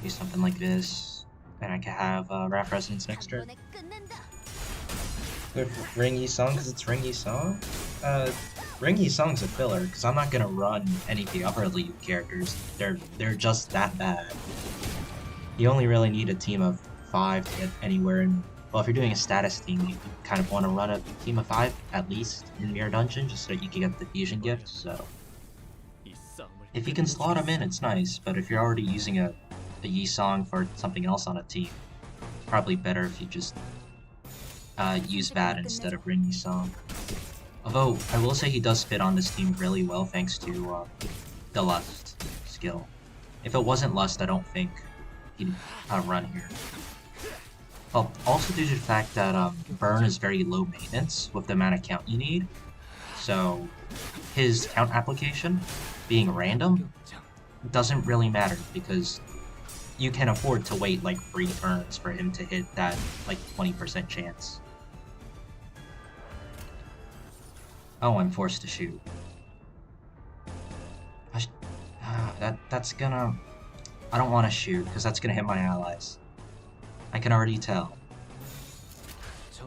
do something like this, and I could have Wrath Resonance next turn. Good Ring Yi Song because it's Ring Yi Song? Ring Yi Song's a filler because I'm not gonna run any of the other Liu characters. They're just that bad. You only really need a team of 5 to get anywhere in. Well, if you're doing a status team, you kind of want to run a team of 5, at least, in Mirror Dungeon, just so you can get the fusion gift, so... If you can slot them in, it's nice, but if you're already using a Yi Song for something else on a team, probably better if you just use that instead of Ring Yi Song. Although, I will say he does fit on this team really well thanks to the Lust skill. If it wasn't Lust, I don't think he'd run here. Well, also due to the fact that Burn is very low maintenance with the amount of count you need, so his count application, being random, doesn't really matter because you can afford to wait like 3 turns for him to hit that like 20% chance. Oh, I'm forced to shoot. That's gonna... I don't want to shoot because that's gonna hit my allies. I can already tell.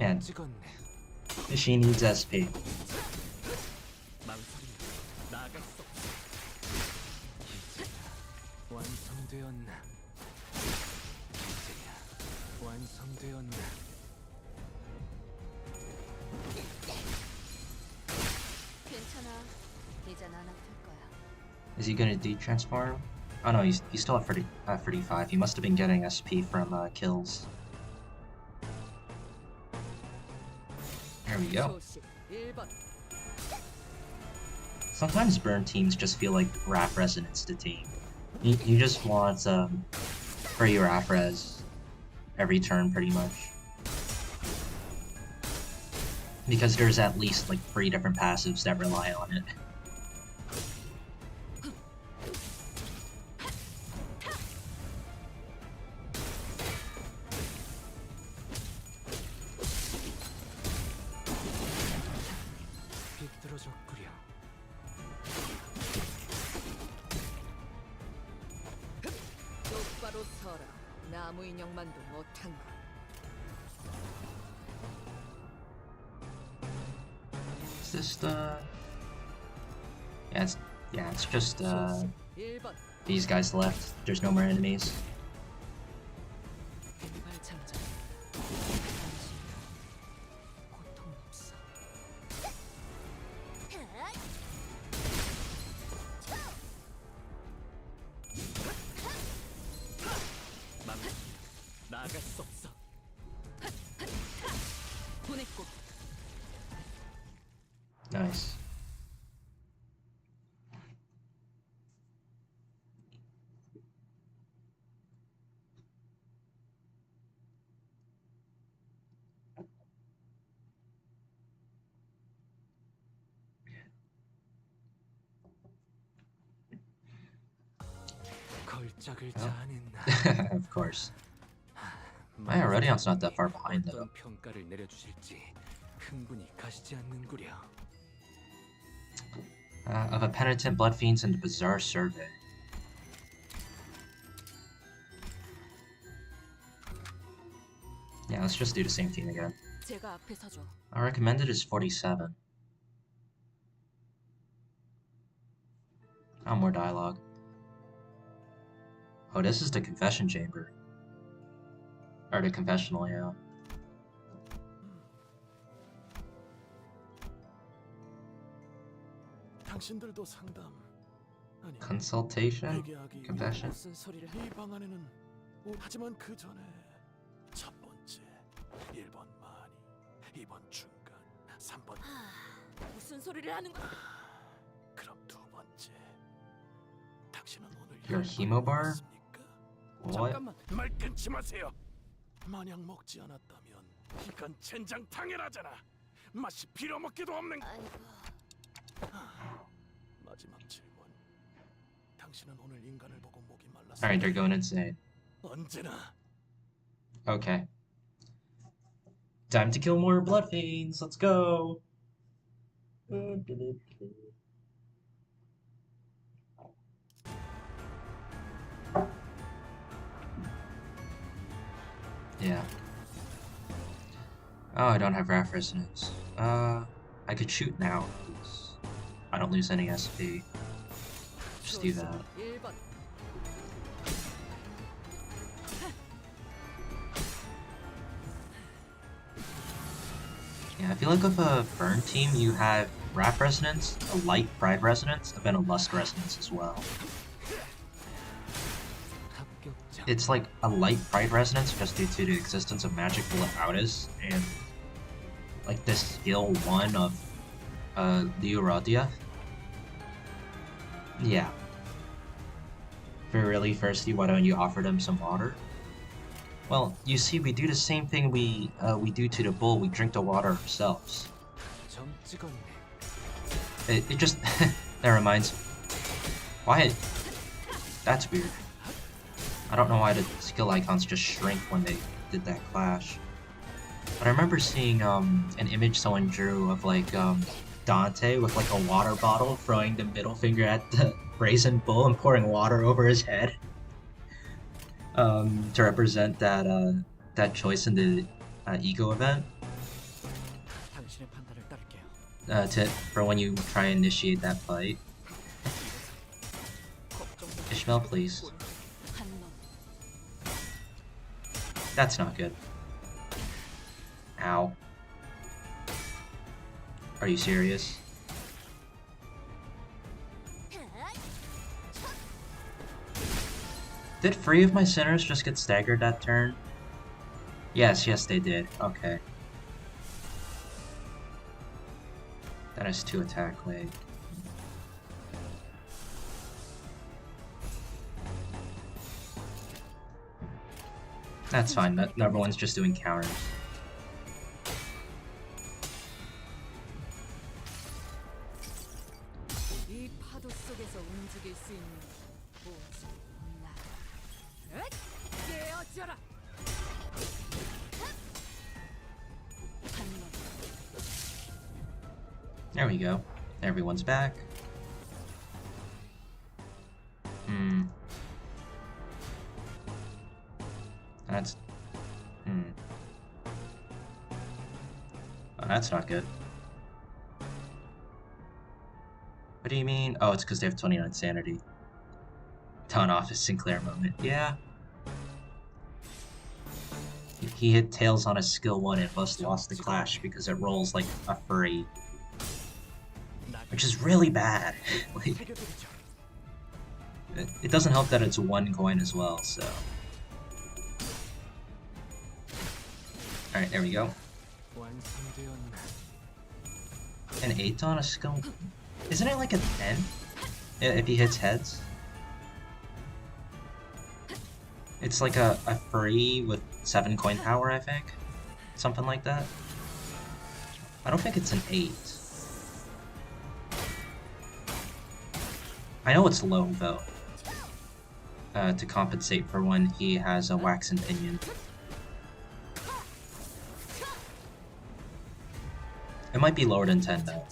And she needs SP. Is he gonna de-transform? Oh no, he's still at 35. He must have been getting SP from kills. There we go. Sometimes burn teams just feel like Wrath Resonance to team. You just want free Wrath Res every turn pretty much. Because there's at least like 3 different passives that rely on it. Is this the... Yeah, it's just these guys left. There's no more enemies. Nice. Of course. My Aurelion's not that far behind though. Of a penitent, blood fiends, and a bizarre survey. Yeah, let's just do the same thing again. Our recommended is 47. Oh, more dialogue. Oh, this is the confession chamber. Or the confessional, yeah. Consultation? Confession? 하지만 그 전에 첫 번째 1번 많이, 2번 중간, 3번 무슨 소리를 하는 거야? 그럼 두 번째 당신은 오늘 Your Hemobar? What? 잠깐만 말 끊지 마세요. 만약 먹지 않았다면 이건 젠장 당연하잖아. 맛이 빌어먹기도 없는. 아이고, 마지막 질문. 당신은 오늘 인간을 보고 목이 말랐어. Alright, they're going insane. 언제나. Okay. Time to kill more blood fiends. Let's go. Yeah. Oh, I don't have Wrath Resonance. I could shoot now, please. I don't lose any SP. Just do that. 1번. Yeah, I feel like with a burn team, you have Wrath Resonance, a light Pride Resonance, and then a Lust Resonance as well. It's like a light Pride Resonance just due to the existence of Magic Bullet Autis, and like this skill 1 of Leoradia. Yeah. If you're really thirsty, why don't you offer them some water? Well, you see, we do the same thing we do to the bull. We drink the water ourselves. It just that reminds. Why? That's weird. I don't know why the skill icons just shrink when they did that clash. But I remember seeing an image someone drew of like Dante with like a water bottle throwing the middle finger at the brazen bull and pouring water over his head. To represent that that choice in the ego event. For when you try and initiate that fight. Ishmael, please. That's not good. Ow. Are you serious? Did 3 of my sinners just get staggered that turn? Yes, they did. Okay. That is 2 attack weight. That's fine, that number one's just doing counters. 이 파도 속에서 움직일 수 있는 오직 나. 깨어져라. There we go. Everyone's back. That's... Oh, that's not good. What do you mean? Oh, it's because they have 29 sanity. Ton off his Sinclair moment. Yeah. He hit Tails on a skill 1 and thus lost the clash because it rolls like a furry. Which is really bad. Like, it doesn't help that it's 1 coin as well, so... Alright, there we go. An 8 on a skill... Isn't it like a 10? If he hits heads? It's like a free with 7 coin power, I think? Something like that? I don't think it's an 8. I know it's low, though. To compensate for when he has a wax and pinion. It might be lower than 10, though.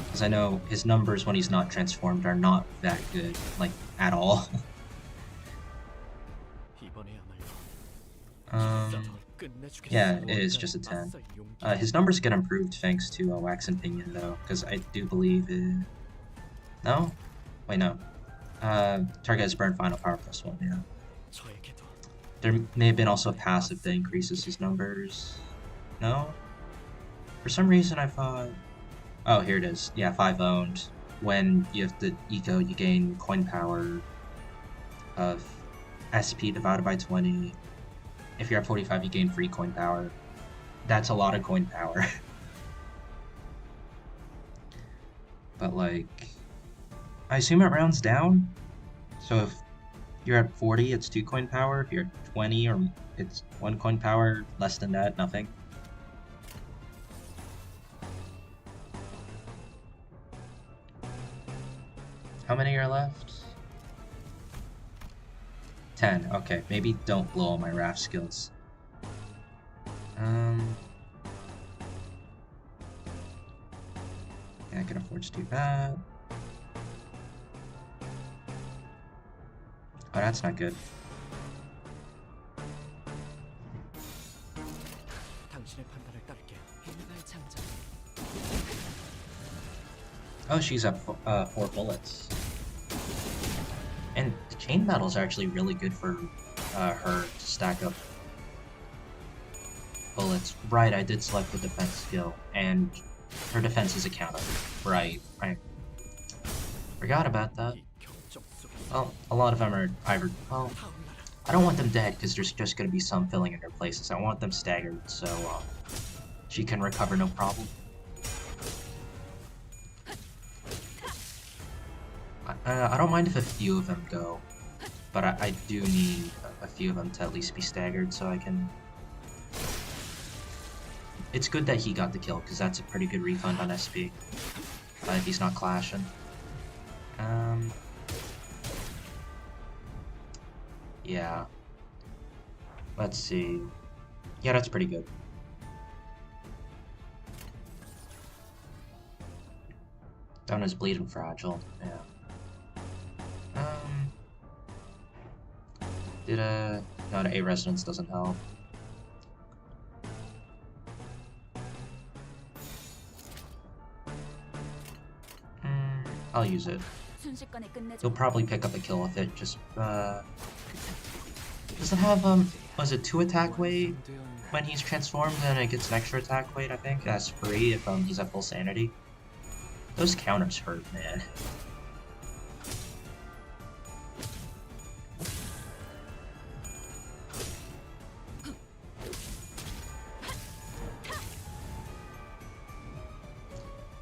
Because I know his numbers when he's not transformed are not that good, like, at all. Yeah, it is just a 10. His numbers get improved thanks to Wax and Pinion, though, because I do believe it... No? Wait, no. Target has Burn Final Power +1, yeah. There may have been also a passive that increases his numbers. No? For some reason I thought... Oh, here it is. Yeah, 5 owned. When you have the eco, you gain coin power of SP divided by 20. If you're at 45, you gain free coin power. That's a lot of coin power. But like... I assume it rounds down? So if you're at 40, it's 2 coin power. If you're at 20 or It's 1 coin power, less than that, nothing. How many are left? 10. Okay, maybe don't blow all my raft skills. Yeah, I can afford to do that. Oh, that's not good. Oh, she's at 4 bullets. And the chain battles are actually really good for her to stack up bullets. Right, I did select the defense skill, and her defense is a counter. Right, I forgot about that. Well, a lot of them are either, well, I don't want them dead because there's just going to be some filling in their places. I want them staggered so she can recover no problem. I don't mind if a few of them go, but I do need a few of them to at least be staggered so I can... It's good that he got the kill, because that's a pretty good refund on SP, if he's not clashing. Yeah. Let's see. Yeah, that's pretty good. Down is bleeding fragile, yeah. No, the 8 resonance doesn't help. I'll use it. You'll probably pick up a kill with it, just, does it have, was it 2 attack weight when he's transformed, and it gets an extra attack weight, I think? That's free if, he's at full sanity. Those counters hurt, man.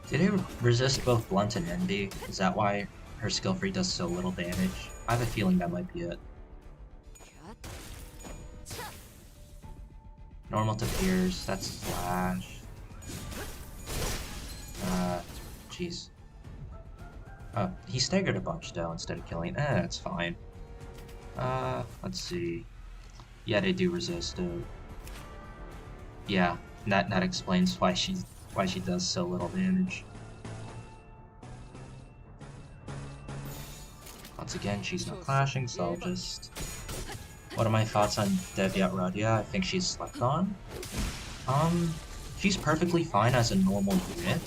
Did it resist both Blunt and Envy? Is that why her skill free does so little damage? I have a feeling that might be it. Normal to Pierce, that's Slash. Jeez. He staggered a bunch though instead of killing. That's fine. Let's see. Yeah, they do resist it. Yeah, that explains why she does so little damage. Once again, she's not clashing, so I'll just... What are my thoughts on Deviat Radia? I think she's slept on. She's perfectly fine as a normal unit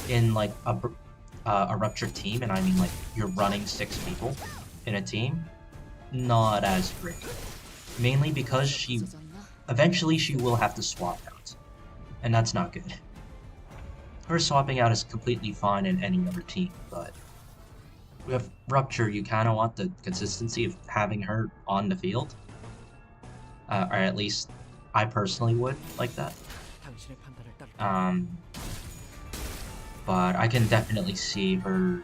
in like a ruptured team, and I mean like you're running 6 people in a team. Not as great. Mainly because eventually she will have to swap out, and that's not good. Her swapping out is completely fine in any other team, but with Rupture, you kind of want the consistency of having her on the field. Or at least, I personally would like that. But I can definitely see her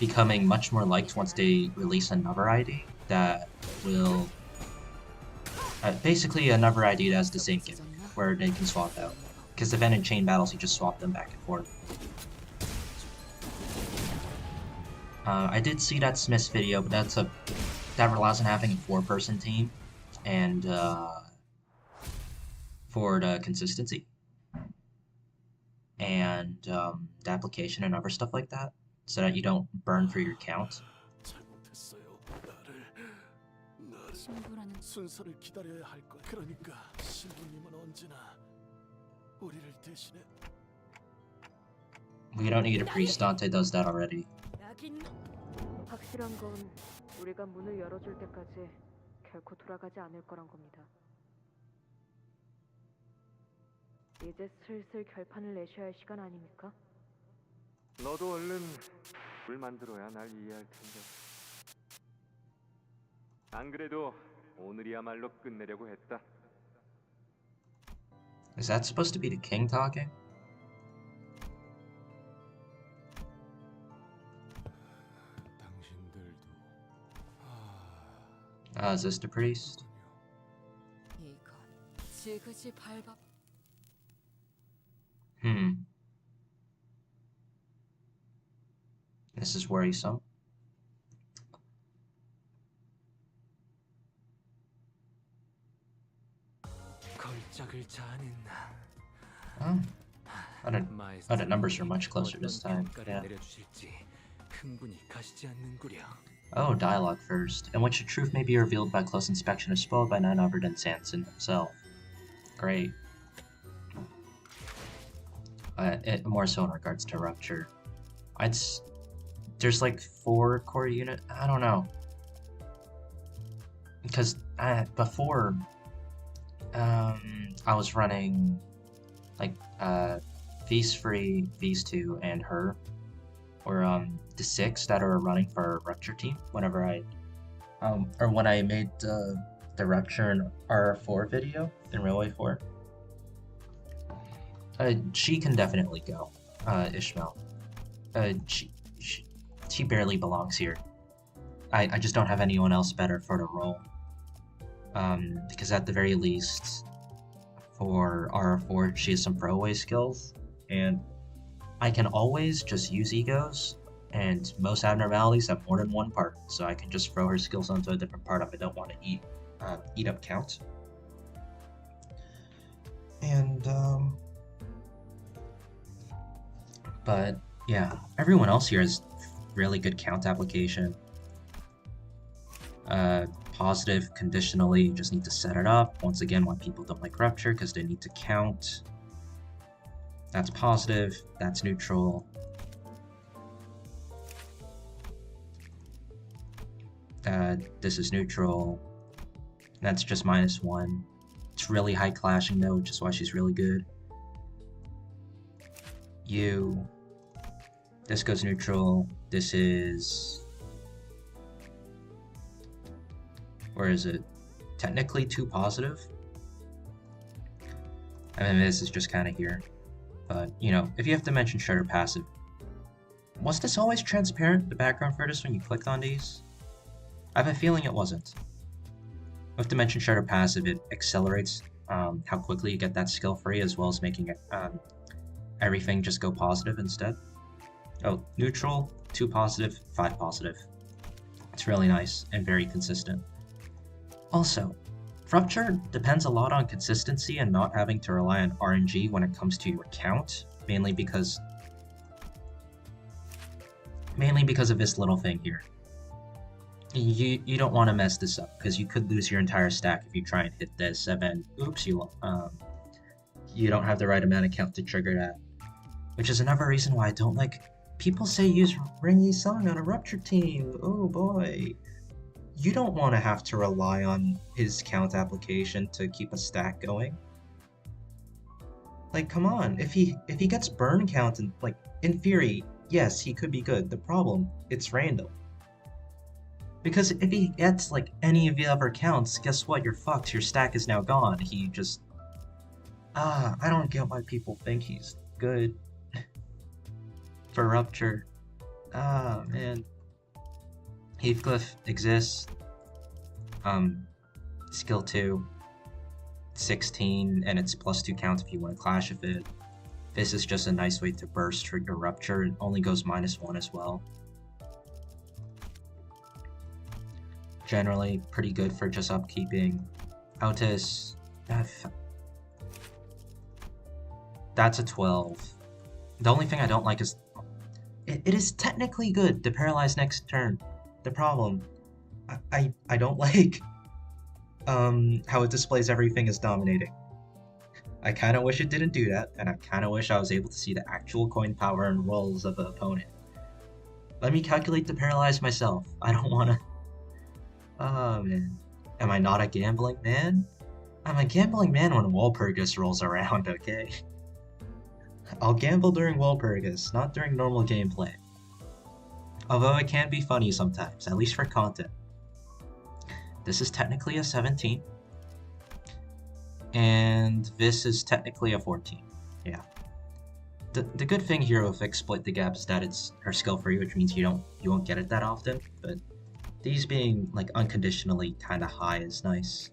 becoming much more liked once they release another ID that will... basically another ID that has the same gimmick, where they can swap out. Because the in chain battles, you just swap them back and forth. I did see that Smith's video, but that relies on having a 4-person team, and for the consistency, and the application and other stuff like that, so that you don't burn through your count. 순서를 기다려야 할 것. 그러니까 신부님은 언제나 우리를 대신해. We don't need a priest. Dante does that already. 확실한 건 우리가 문을 열어줄 때까지 결코 돌아가지 않을 거란 겁니다. 이제 슬슬 결판을 내셔야 할 시간 아닙니까? 너도 얼른 물 만들어야 날 이해할 텐데. 안 그래도 오늘이야말로 끝내려고 했다. Is that supposed to be the king talking? Is this the priest? 이건 지그시 밟아. This is worrisome. Oh. Oh, the numbers are much closer this time. Yeah. Oh, dialogue first, in which the truth may be revealed by close inspection is spoiled by none other than Sanson himself. Great. More so in regards to Rupture. There's like 4 core unit. I don't know. Because before, I was running like V's Free, V's 2, and her, or the 6 that are running for our Rupture team. Whenever I, or when I made the Rupture and R4 video in Railway 4. She can definitely go, Ishmael. She barely belongs here. I just don't have anyone else better for the role. Because at the very least, for R4, she has some throwaway skills, and I can always just use egos, and most abnormalities have more than one part, so I can just throw her skills onto a different part if I don't want to eat up count. And, but yeah, everyone else here has really good count application. Positive, conditionally, you just need to set it up. Once again, why people don't like Rupture, because they need to count. That's positive, that's neutral. This is neutral. That's just -1. It's really high clashing though, which is why she's really good. This goes neutral. This is... Where is it? Technically 2 positive. I mean, this is just kind of here. But, you know, if you have to mention Shredder passive... Was this always transparent, the background for this, when you clicked on these? I have a feeling it wasn't. With Dimension Shredder passive, it accelerates how quickly you get that skill free, as well as making it, everything just go positive instead. Oh, neutral, 2 positive, 5 positive. It's really nice and very consistent. Also, Rupture depends a lot on consistency and not having to rely on RNG when it comes to your count, mainly because of this little thing here. You don't want to mess this up, because you could lose your entire stack if you try and hit this, and then oops, you don't have the right amount of count to trigger that. Which is another reason why I don't like... People say use Ring Yi Sung on a Rupture team, oh boy. You don't want to have to rely on his count application to keep a stack going. Like, come on, if he gets burn count, and like, in theory, yes, he could be good. The problem, it's random. Because if he gets like any of the other counts, guess what? You're fucked. Your stack is now gone. He just... I don't get why people think he's good for Rupture. Man. Heathcliff exists. Skill 2. 16, and it's +2 count if you want to clash with it. This is just a nice way to burst trigger Rupture. It only goes -1 as well. Generally pretty good for just upkeeping. Otis, that's a 12. The only thing I don't like is it is technically good to paralyze next turn. The problem, I don't like how it displays everything as dominating. I kind of wish it didn't do that, and I kind of wish I was able to see the actual coin power and rolls of the opponent. Let me calculate the paralyze myself. I don't want to... Oh man. Am I not a gambling man? I'm a gambling man when Walpurgis rolls around, okay? I'll gamble during Walpurgis, not during normal gameplay. Although it can be funny sometimes, at least for content. This is technically a 17. And this is technically a 14. Yeah. The good thing here with Exploit the Gap is that it's her skill free, which means you won't get it that often, but These being like unconditionally kind of high is nice.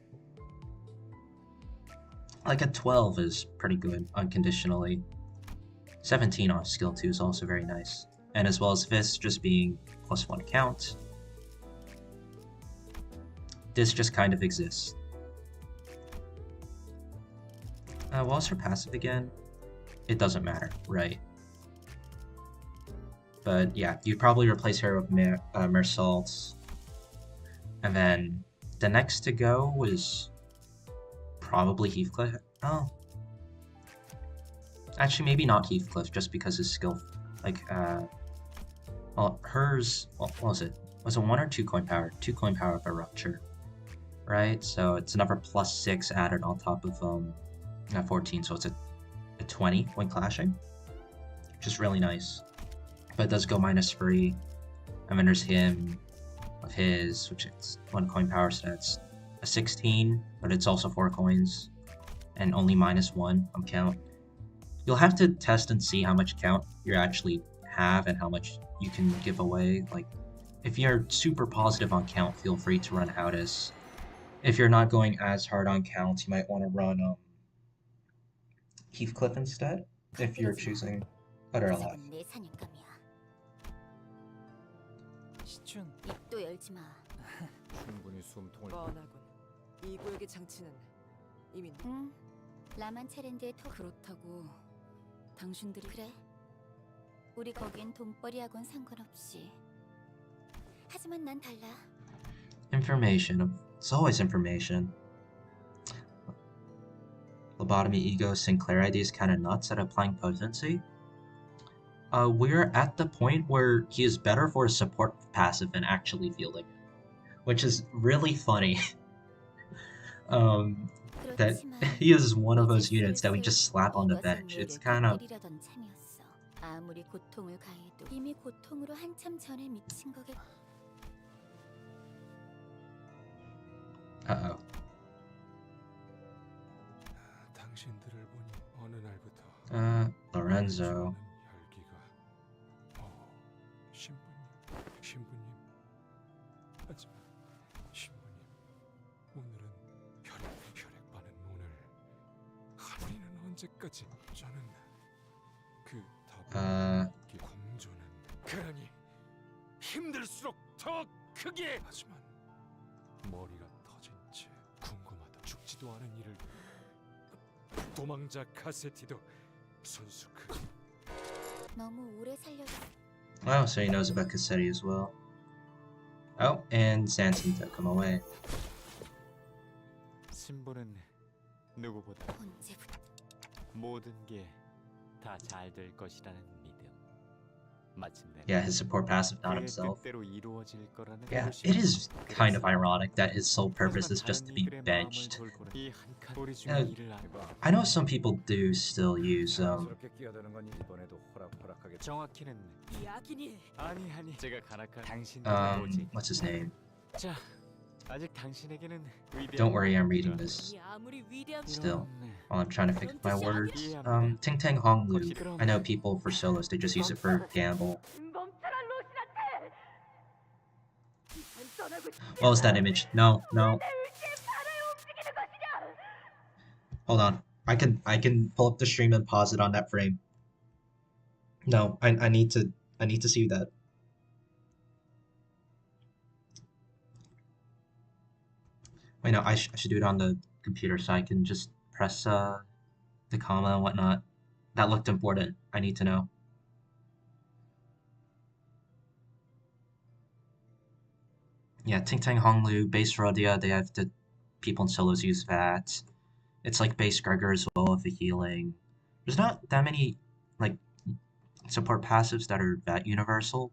Like a 12 is pretty good unconditionally. 17 on skill 2 is also very nice. And as well as this just being +1 count. This just kind of exists. What was her passive again? It doesn't matter, right? But yeah, you'd probably replace her with Mersault. And then the next to go was probably Heathcliff. Oh. Actually, maybe not Heathcliff, just because his skill, like, well, hers, what was it? Was it 1 or 2 coin power? 2 coin power by Rupture, right? So it's another +6 added on top of 14, so it's a 20 when clashing, which is really nice. But it does go -3, and then there's him with his, which is 1 coin power, so that's a 16, but it's also 4 coins, and only -1 on count. You'll have to test and see how much count you actually have and how much you can give away. Like, if you're super positive on count, feel free to run Howdis. If you're not going as hard on count, you might want to run Heathcliff instead, if you're choosing Utter Alive. 내 사냥감이야. 시춘 입도 열지 마. 충분히 숨통을 뻔하군. 이 구역의 장치는 이미 응. 라만 체렌드의 그렇다고 당신들이 그래. 우리 거긴 돈벌이하고는 상관없이. 하지만 난 달라. Information. It's always information. Lobotomy Ego Sinclair ID is kind of nuts at applying potency. We're at the point where he is better for a support passive than actually fielding, which is really funny. That he is one of those units that we just slap on the bench. It's kind of... 아무리 고통을 가해도 이미 고통으로 한참 전에 미친 거겠. Uh-oh. 당신들을 보니 어느 날부터 Lorenzo. 혈기가 신부님 하지만 신부님 오늘은 혈액 바는 오늘 하루는 언제까지 저는 그 공조는 그러니 힘들수록 더 크게 하지만 머리가 터진 채 궁금하다 죽지도 않은 이를 도망자 카세티도 선수 그 너무 오래 살려. Oh, so he knows about Cassetti as well. Oh, and Sanson took him away. 신부는 누구보다 언제부터? 모든 게 다 잘 될 것이라는 믿음. 마침내 Yeah, his support passive, not 그의 himself. 뜻대로 이루어질 거라는 Yeah, 결심을 it is kind of 그래서 ironic that his sole purpose is 하지만 just to 다른 be 이들의 마음을 benched. 돌보는 이 한 칸 우리 중에 Uh, 일을 안 봐. I know some people do still use 자연스럽게 끼어드는 건 이번에도 호락호락하게 정확히는 야긴이 아니 제가 간악한 당신들의 오직 what's his name? 자 아직 당신에게는 위대한 Don't worry, I'm reading this 이 아무리 위대한 still 이런, while I'm trying to fix my words. Ting Tang Hong Lu. I know people for solos, they just use it for gamble. 멈춰라 로신한테. 이젠 떠나고 What was that image? No. 내 의지에 반하여 움직이는 것이냐? Hold on. I can pull up the stream and pause it on that frame. No, I need to see that. Wait, no, I should do it on the computer so I can just press the comma and whatnot. That looked important. I need to know. Yeah, Ting Tang Hong Lu, base Rodia, they have the people in solos use that. It's like base Gregor as well with the healing. There's not that many like support passives that are that universal.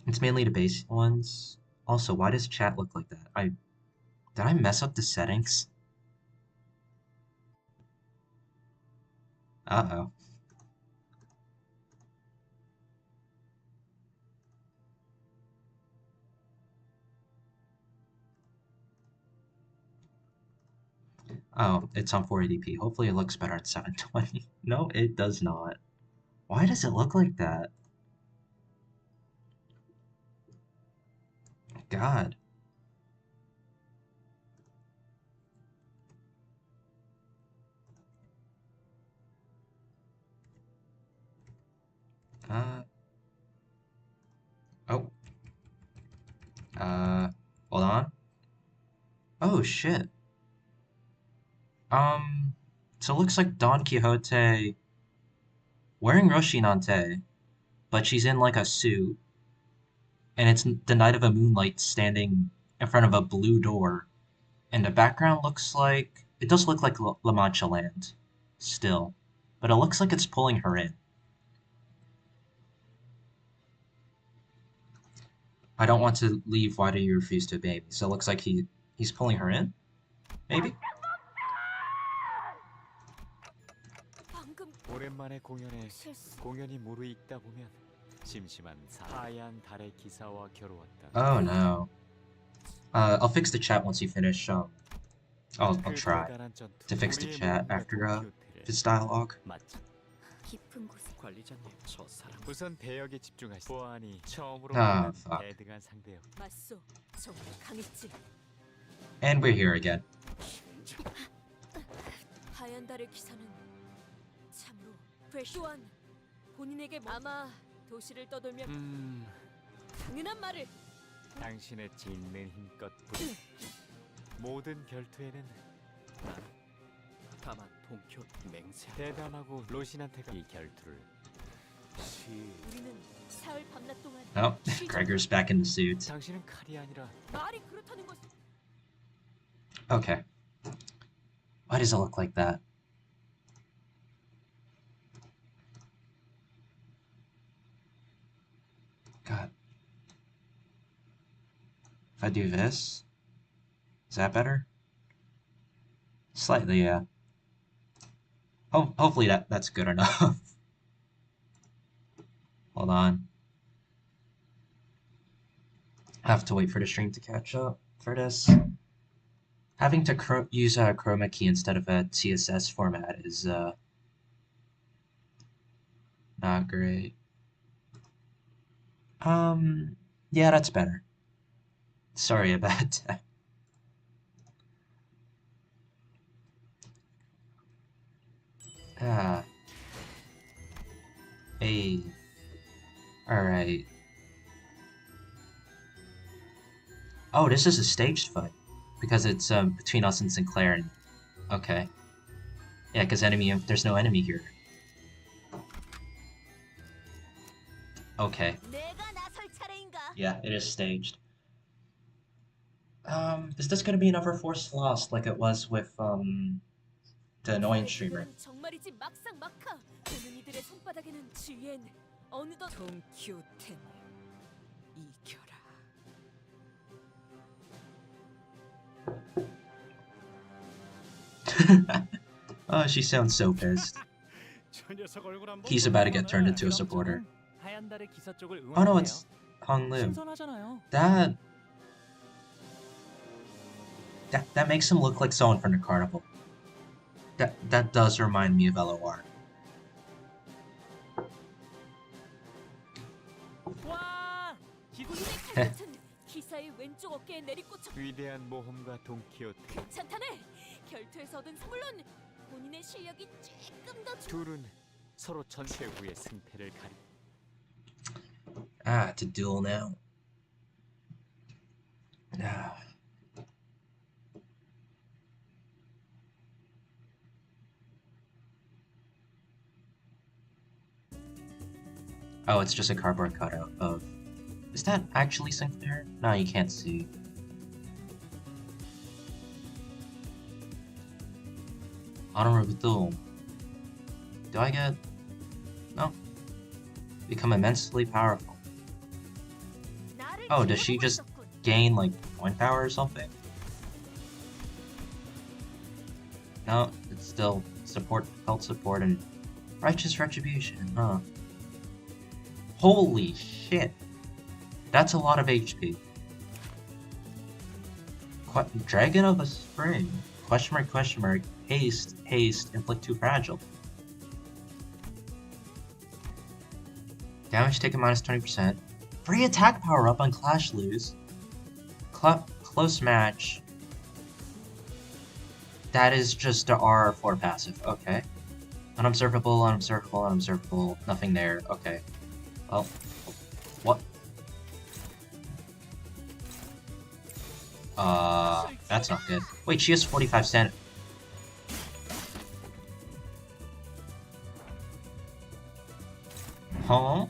It's mainly the base ones. Also, why does chat look like that? Did I mess up the settings? Uh-oh. Oh, it's on 480p. Hopefully it looks better at 720. No, it does not. Why does it look like that? God. Oh. Hold on. Oh, shit. So it looks like Don Quixote wearing Roshinante, but she's in like a suit, and it's the night of a moonlight standing in front of a blue door, and the background looks like it does look like La Mancha Land still, but it looks like it's pulling her in. I don't want to leave. Why do you refuse to obey me? So it looks like he's pulling her in? Maybe? 방금 오랜만에 공연에 실수. 공연이 무르익다 보면 심심한 하얀 달의 기사와 겨루었다. Oh no. I'll fix the chat once you finish. I'll try to fix the chat after this dialogue. 맞죠? 깊은 곳에 관리자님, 저 사람 우선 대역에 집중하시죠. 보안이 처음으로 Ah, 보는 fuck. 대등한 상대역. 맞소. 정말 강했지. And we're here again. 하얀 달의 기사는 참으로 또한 본인에게 아마 도시를 떠돌면 당연한 말을 당신의 짓는 힘껏 부리. 모든 결투에는 다만 동표 맹세. 대담하고 로신한테가 이 결투를 우리는 사흘 밤낮 동안 Oh, Gregor's back in the suit. 당신은 칼이 아니라 말이 그렇다는 것. Okay. Why does it look like that? God. If I do this, is that better? Slightly, yeah. Oh, hopefully that's good enough. Hold on. I have to wait for the stream to catch up for this. Having to use a chroma key instead of a TSS format is not great. Yeah, that's better. Sorry about that. Hey. Alright. Oh, this is a staged fight. Because it's between us and Sinclair. And... Okay. Yeah, because there's no enemy here. Okay. Yeah, it is staged. Is this gonna be another Force Lost like it was with the annoying streamer? 정말이지 막상막하. 보는 이들의 손바닥에는 지혜는 어느덧 동키호테를 이겨라. Oh, she sounds so pissed. He's about to get turned into a supporter. Oh no, it's Hong Lu. That makes him look like someone from the carnival. That does remind me of LOR. 기사의 왼쪽 어깨에 내리꽂혀. 위대한 모험가 동키호테. 괜찮다네. 결투에서 얻은 물론 본인의 실력이 조금 더. 둘은 서로 전체후의 승패를 가리. Ah, to duel now. Ah. Oh, it's just a cardboard cutout of... Is that actually Sinclair? No, you can't see. Honorable duel. Do I get... No. Become immensely powerful. Oh, does she just gain, like, point power or something? No, it's still support, health support, and righteous retribution, huh? Holy shit! That's a lot of HP. Dragon of a Spring. Question mark, haste, inflict 2 fragile. Damage taken minus 20%. Free attack power up on Clash Lose. Close match. That is just a R4 passive. Okay. Unobservable, unobservable, unobservable. Nothing there. Okay. Well, what? That's not good. Wait, she has 45 standard. Huh?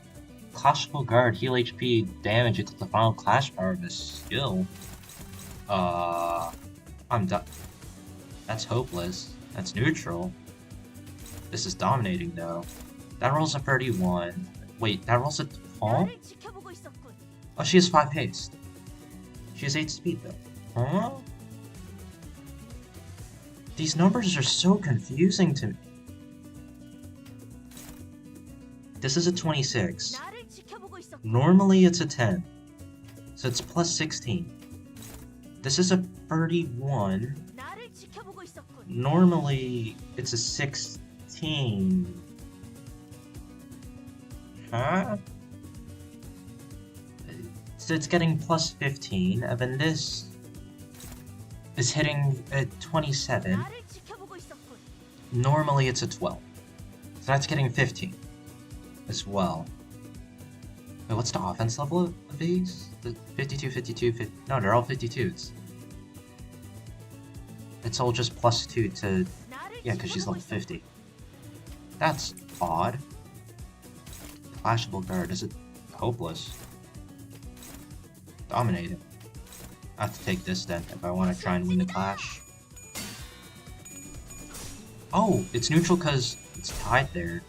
Classical Guard, heal HP, damage until the final clash power of this skill. I'm done. That's hopeless. That's neutral. This is dominating though. That rolls a 31. Wait, that rolls a... Huh? Oh, she has 5 haste. She has 8 speed though. Huh? These numbers are so confusing to me. This is a 26. Normally it's a 10. So it's plus 16. This is a 31. Normally it's a 16. Huh? So it's getting plus 15, and then this is hitting at 27. Normally it's a 12. So that's getting 15 as well. Wait, what's the offense level of these? The 52, 52, 50... No, they're all 52s. It's all just plus 2 to... Yeah, because she's level 50. That's odd. Flashable Guard, is it hopeless? Dominating. I have to take this then if I want to try and win the clash. Oh, it's neutral because it's tied there.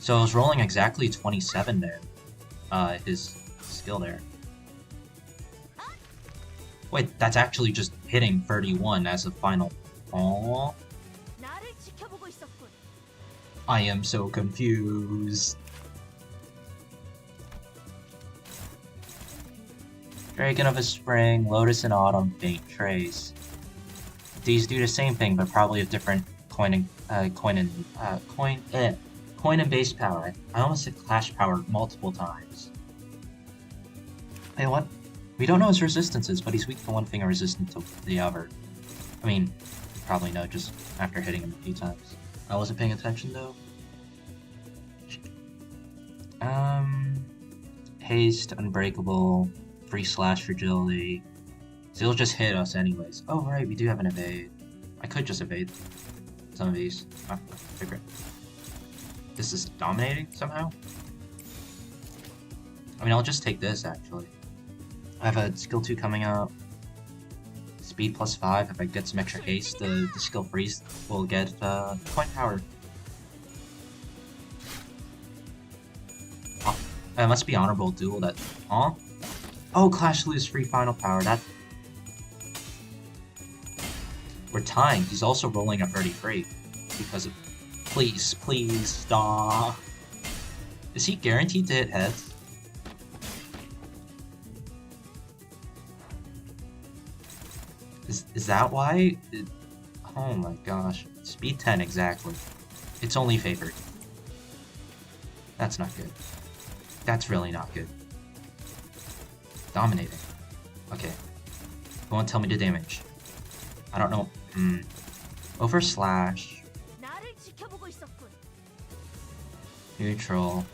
So I was rolling exactly 27 there. His skill there. Wait, that's actually just hitting 31 as a final. Aww. I am so confused. Dragon of a Spring, Lotus in Autumn, Faint Trace. These do the same thing, but probably a different coin and base power. I almost said clash power multiple times. Hey, what? We don't know his resistances, but he's weak to one thing and resistant to the other. I mean, you probably know just after hitting him a few times. I wasn't paying attention though. Haste, Unbreakable, Free Slash, Fragility. So he'll just hit us anyways. Oh right, we do have an evade. I could just evade some of these. Ah, figure it. This is dominating somehow? I mean, I'll just take this actually. I have a skill 2 coming up. Speed plus 5. If I get some extra haste, the skill freeze will get point power. Oh, it must be honorable duel that. Huh? Oh, Clash lose free final power. That. We're tying. He's also rolling a 33 because of. Please, please stop. Is he guaranteed to hit heads? Is that why? Oh my gosh. Speed 10 exactly. It's only favored. That's not good. That's really not good. Dominating. Okay. Go on, tell me the damage. I don't know. Over slash. Neutral.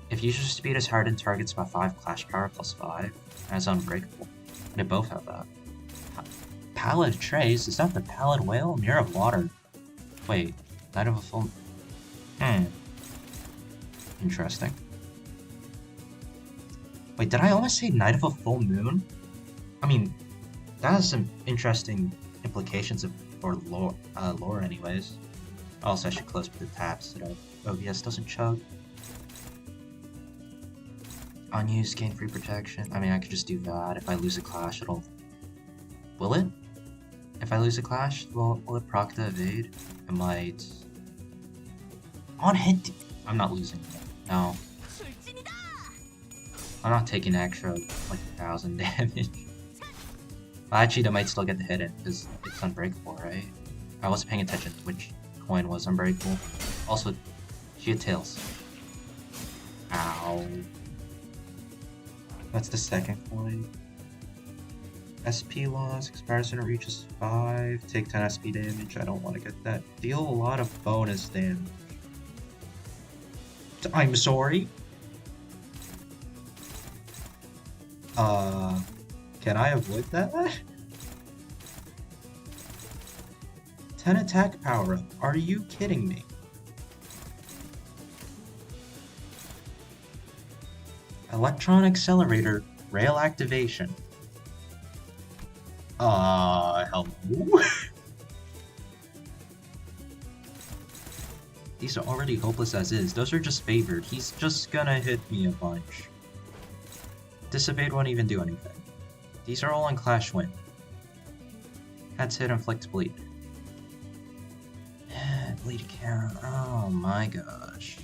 If user speed is hardened, targets by 5 clash power plus 5. As unbreakable. They both have that. Pallid Trace? Is that the Pallid Whale? Mirror of Water. Wait. Night of a Full... Interesting. Wait, did I almost say Night of a Full Moon? I mean, that has some interesting implications for lore anyways. Also, I should close the tabs so that OBS doesn't chug. Unused, gain free protection. I mean, I could just do that. If I lose a clash, it'll... Will it? If I lose a clash, will it proc the evade? It might... On hit... I'm not losing it. No. I'm not taking extra, like, 1,000 damage. Well, actually, that might still get the hit in, because it's unbreakable, right? I wasn't paying attention to which coin was unbreakable. Also, she had tails. Ow. That's the second coin. SP loss, expires when it reaches 5. Take 10 SP damage. I don't want to get that. Deal a lot of bonus damage. I'm sorry? Can I avoid that? 10 attack power up. Are you kidding me? Electron accelerator, rail activation. Hello? These are already hopeless as is. Those are just favored. He's just gonna hit me a bunch. Dissipate won't even do anything. These are all on Clash Win. Heads hit, inflict bleed. Bleed count. Oh my gosh.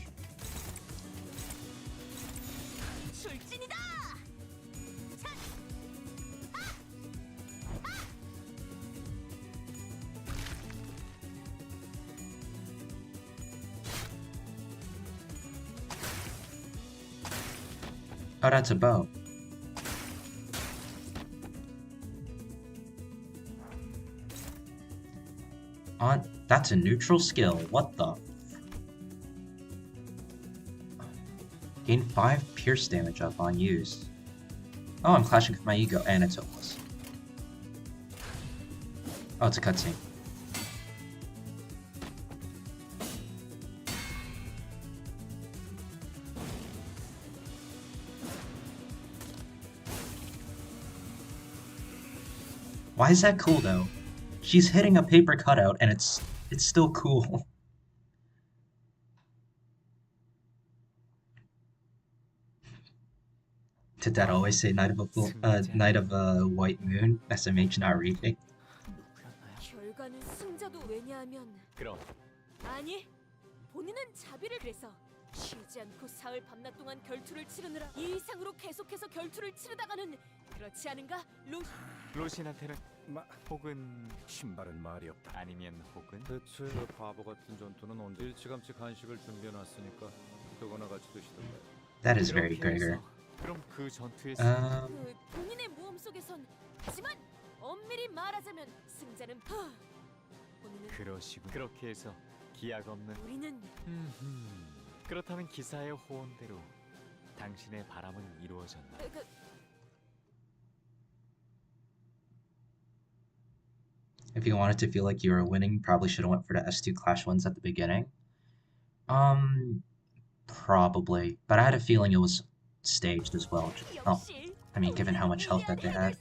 Oh, that's a bow. That's a neutral skill. What the? Gain 5 pierce damage up on use. Oh, I'm clashing with my ego, and it's hopeless. Oh, it's a cutscene. Why is that cool though? She's hitting a paper cutout and it's still cool. Did that always say Night of a White Moon? SMH not reading. 결과는 승자도 왜냐하면 그럼 아니 본인은 자비를 그래서 쉬지 않고 사흘 밤낮 동안 결투를 치르느라 이 이상으로 계속해서 결투를 치르다가는 그렇지 않은가? 로신한테는 혹은 신발은 말이 없다. 아니면 혹은 대체 그 바보 같은 전투는 언제 일찌감치 간식을 준비해놨으니까 그거나 같이 드시던가요? That is very Gregor. 그럼 그 전투에서 그 본인의 모험 속에선 하지만 엄밀히 말하자면 승자는 본인은 그러시군. 그렇게 해서 기약 없는 우리는 그렇다면 기사의 호언대로 당신의 바람은 이루어졌나? If you wanted to feel like you were winning, probably should have went for the S2 Clash ones at the beginning. Probably. But I had a feeling it was staged as well. Oh, I mean, given how much health that they had.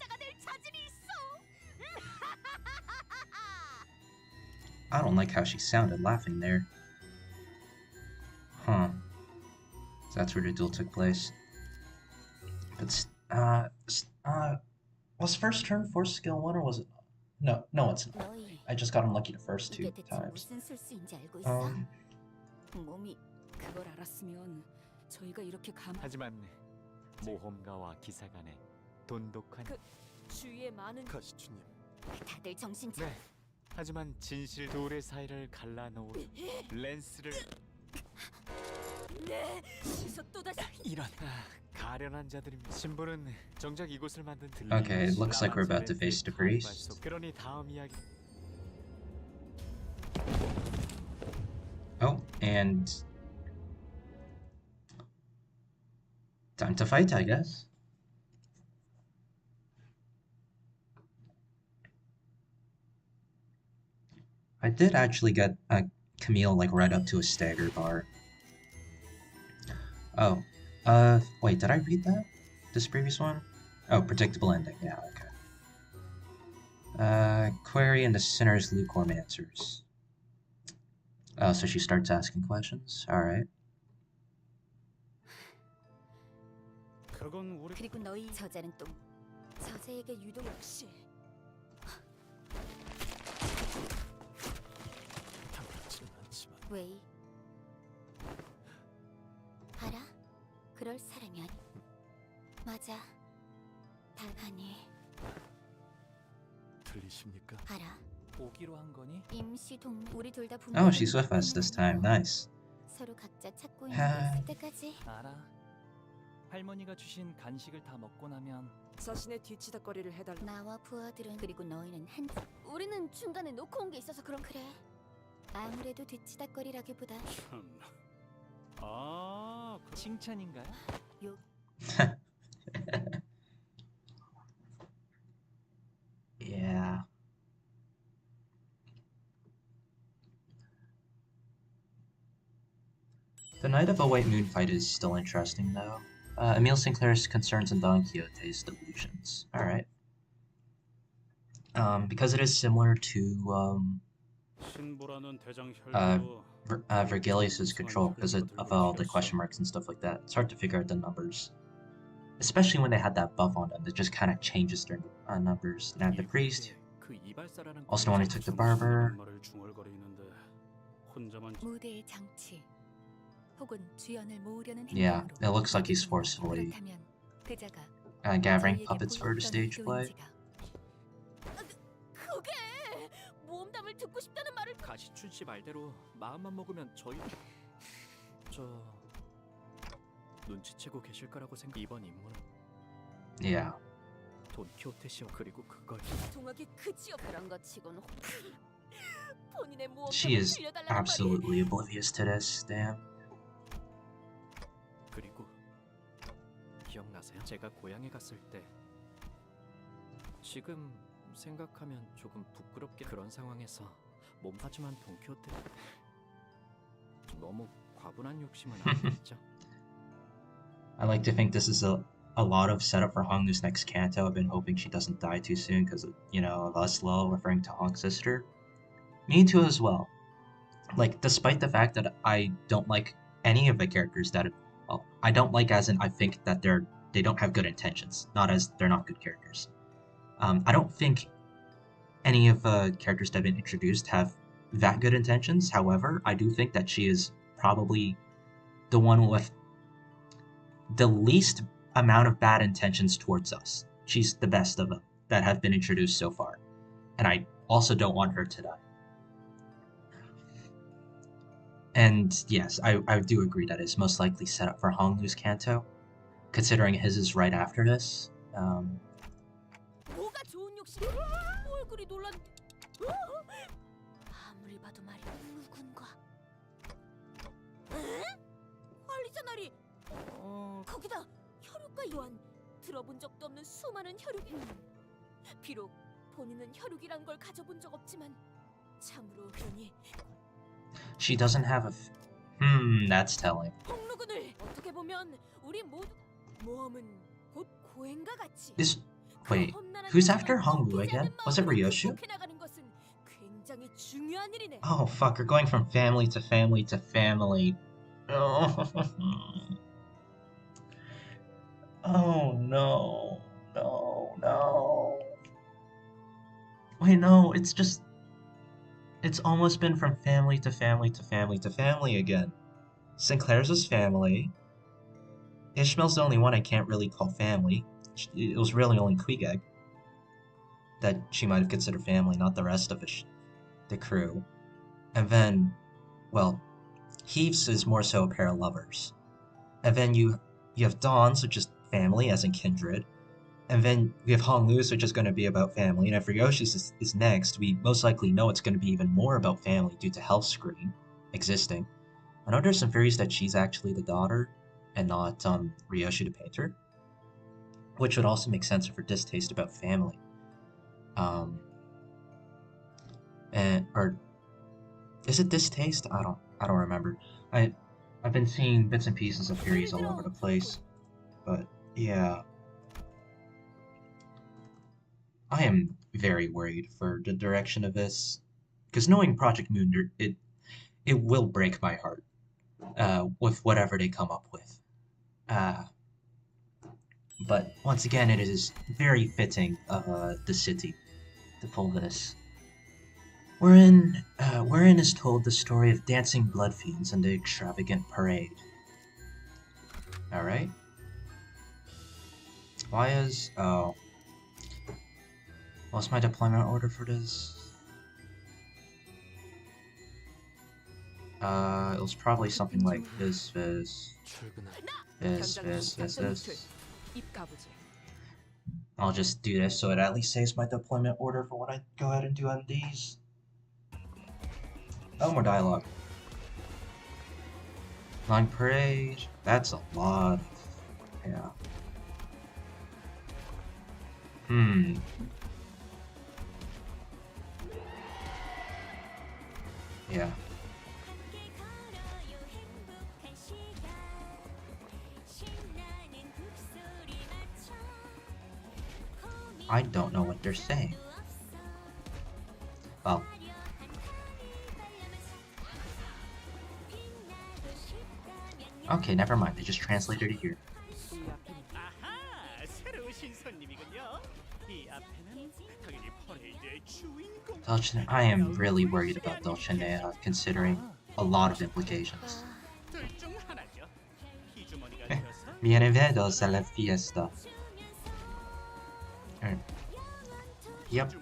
I don't like how she sounded laughing there. Huh. So that's where the duel took place. But, was first turn force skill 1 or was it? No, it's not. I just got unlucky the first 2 times. 몸이 그걸 알았으면 저희가 이렇게 하지만 모험가와 기사 간의 돈독한 주위에 많은 가시주님. 다들 정신 네. 하지만 진실 둘의 사이를 갈라놓은 랜스를 그래서 또다시 이런 가련한 자들입니다. 신부는 정작 이곳을 만든 Okay, it looks like we're about to face the priest. 그러니 다음 이야기. Oh, and time to fight, I guess. I did actually get Camille like right up to a stagger bar. Oh, wait, did I read that? This previous one? Oh, predictable ending. Yeah, okay. Query and the sinner's lukewarm answers. Oh, so she starts asking questions. All right. 그리고 너희 저자는 또 저자에게 유독 역시 왜? 알아? 그럴 사람이 아니. 맞아. 아니. 들리십니까? 알아. 오기로 한 거니? 임시 동맹. 우리 둘 다 Oh, she's with us this time. Nice. 서로 각자 찾고 있는 게 있을 때까지. 알아. 할머니가 주신 간식을 다 먹고 나면 자신의 뒤치다거리를 해달라. 나와 부하들은 그리고 너희는 한 우리는 중간에 놓고 온 게 있어서 그럼 그래. 아무래도 뒤치다거리라기보다 칭찬인가요? Yeah. The Night of a White Moon fight is still interesting, though. Emile Sinclair's concerns in Don Quixote's delusions. Alright. Because it is similar to Vergilius's control because of all the question marks and stuff like that. It's hard to figure out the numbers. Especially when they had that buff on them, that just kind of changes their numbers. Now the priest, also the one who took the barber. 무대의 장치 혹은 주연을 모으려는 Yeah, 행동으로 it looks like he's forcefully 그렇다면 그자가 gathering 저희에게 puppets for the 보였던 stage play. 의도인지가. 그게 모험담을 듣고 싶다는 말을 가시춘 씨 말대로 마음만 먹으면 저희 눈치채고 계실 거라고 생각. 이번 임무는 Yeah. 돈키호테 씨와 그리고 그걸 동하게 그지요. 그런 것 치곤 본인의 She 모험담을 is 빌려달라는 말이. absolutely oblivious to this, damn. 그리고 기억나세요? 제가 고향에 갔을 때 지금 생각하면 조금 부끄럽게 그런 상황에서 하지만 돈키호테 너무 과분한 욕심은 아니겠죠? I like to think this is a lot of setup for Hongnu's next canto. I've been hoping she doesn't die too soon because, you know, of us lol referring to Hong's sister. Me too as well. Like, despite the fact that I don't like any of the characters that, well, I don't like as in I think that they don't have good intentions, not as they're not good characters. I don't think any of the characters that have been introduced have that good intentions. However, I do think that she is probably the one with the least amount of bad intentions towards us. She's the best of them that have been introduced so far. And I also don't want her to die. And yes, I do agree that it's most likely set up for Hongnu's canto, considering his is right after this. 뭐가 좋은 욕심? 뭘 그리 놀란? 아무리 봐도 말이야 누군가. 관리자날이. 거기다 혈육과 요한 들어본 적도 없는 수많은 혈육. 비록 본인은 혈육이란 걸 가져본 적 없지만 참으로 그러니. She doesn't have a. That's telling. 홍루군을 어떻게 보면 우리 모두 모험은 곧 고행과 같이. Wait, who's after Hongwu again? Was it Ryoshu? Oh fuck, we're going from family to family to family. Oh, oh no, no. Wait, no, it's almost been from family to family to family to family again. Sinclair's was family. Ishmael's the only one I can't really call family. It was really only Queegag that she might have considered family, not the rest of the crew. And then, well, Heaves is more so a pair of lovers. And then you have Dawn's, which is family, as in kindred. And then we have Honglu's, which is going to be about family. And if Ryoshi's is next, we most likely know it's going to be even more about family due to Health Screen existing. I know there's some theories that she's actually the daughter and not Ryoshi the painter, which would also make sense of her distaste about family. Or is it distaste? I don't remember. I've been seeing bits and pieces of theories all over the place, but yeah. I am very worried for the direction of this, because knowing Project Moon, it will break my heart with whatever they come up with. But once again, it is very fitting of the city to pull this. Wherein is told the story of dancing blood fiends and the extravagant parade. Alright. Why is... oh. What's my deployment order for this? It was probably something like this. This. I'll just do this so it at least saves my deployment order for when I go ahead and do MDs. Oh, more dialogue. Line parade. That's a lot. Yeah. Yeah. I don't know what they're saying. Well. Okay, never mind. They just translated it here. Dulcinea, I am really worried about Dulcinea, considering a lot of implications. Bienvenidos a la fiesta. Yep.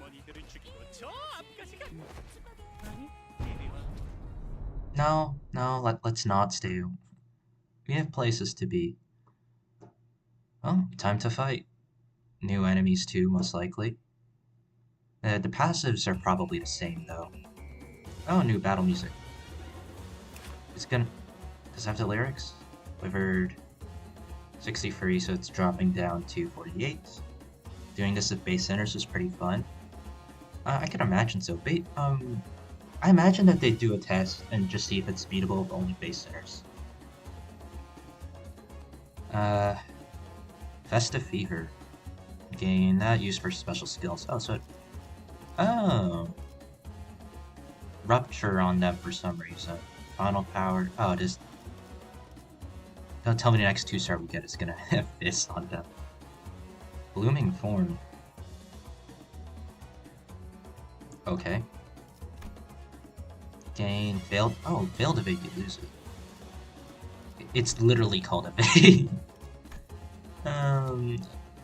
No, let's not stay. We have places to be. Well, time to fight. New enemies too, most likely. The passives are probably the same, though. Oh, new battle music. Does it have the lyrics? Delivered 63, so it's dropping down to 48. Doing this with base centers is pretty fun. I can imagine so. I imagine that they do a test and just see if it's beatable with only base centers. Festive Fever. Gain that used for special skills. Oh. Rupture on them for some reason. Final power. Oh, it is. Don't tell me the next 2-star we get is gonna have this on them. Blooming Thorn. Okay. Gain failed. Oh, failed evade, you lose it. It's literally called evade.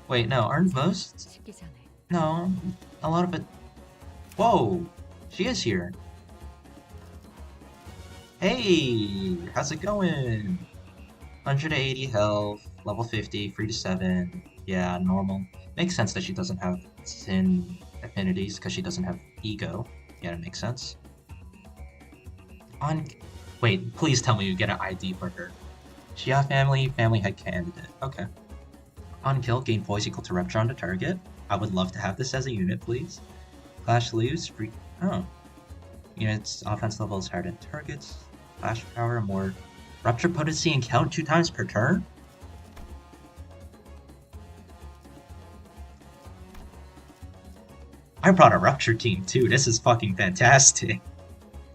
Wait, no, aren't most? No, a lot of it. Whoa, she is here. Hey, how's it going? 180 health, level 50, free to 7. Yeah, normal. Makes sense that she doesn't have sin affinities because she doesn't have ego. Yeah, that makes sense. Wait, please tell me you get an ID for her. Shia family head candidate. Okay. On kill, gain poise equal to rupture on the target. I would love to have this as a unit, please. Clash leaves, free. Oh. Units, offense level is higher than targets. Clash power, more. Rupture potency and count 2 times per turn? I brought a Rupture team too. This is fucking fantastic.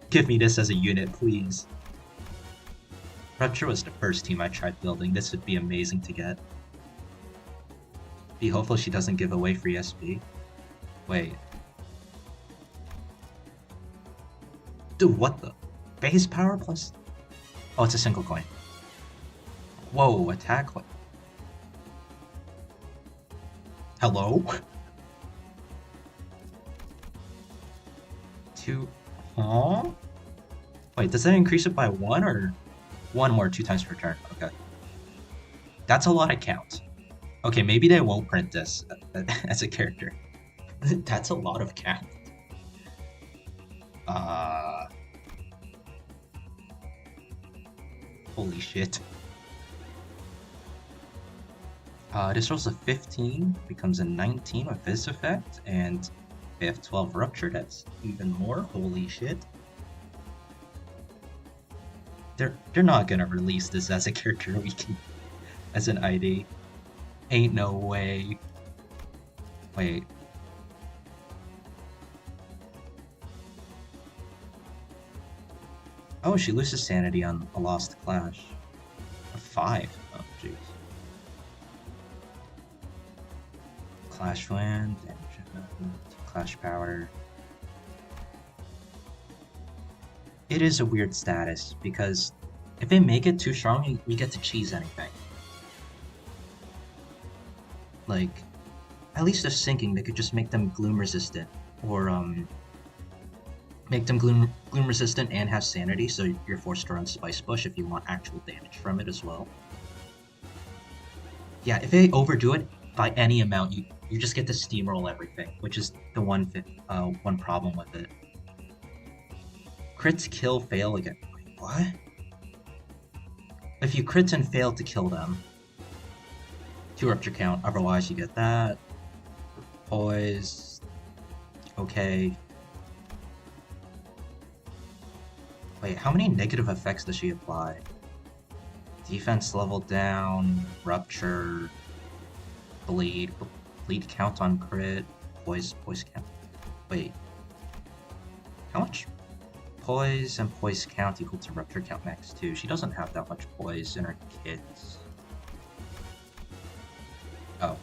Give me this as a unit, please. Rupture was the first team I tried building. This would be amazing to get. Be hopeful she doesn't give away free SP. Wait. Dude, what the? Base power plus... Oh, it's a single coin. Whoa, attack... Hello? 2... Huh? Wait, does that increase it by 1 or... 1 more 2 times per turn? Okay. That's a lot of count. Okay, maybe they won't print this as a character. That's a lot of count. Holy shit. This rolls a 15, becomes a 19 with this effect, and they have 12 rupture, that's even more. Holy shit. They're not gonna release this as a character we can as an ID. Ain't no way. Wait. Oh, she loses sanity on a lost clash. A 5. Oh, jeez. Clash wind, clash power. It is a weird status because if they make it too strong, you get to cheese anything. Like, at least if sinking, they could just make them gloom resistant, or make them gloom resistant and have sanity, so you're forced to run Spice Bush if you want actual damage from it as well. Yeah, if they overdo it by any amount, you just get to steamroll everything, which is the one problem with it. Crits kill fail again. Wait, what? If you crit and fail to kill them, 2 rupture count. Otherwise, you get that. Poise. Okay. Wait, how many negative effects does she apply? Defense level down, rupture, bleed count on crit, poise count. Wait. How much poise and poise count equal to rupture count max 2? She doesn't have that much poise in her kits. Oh.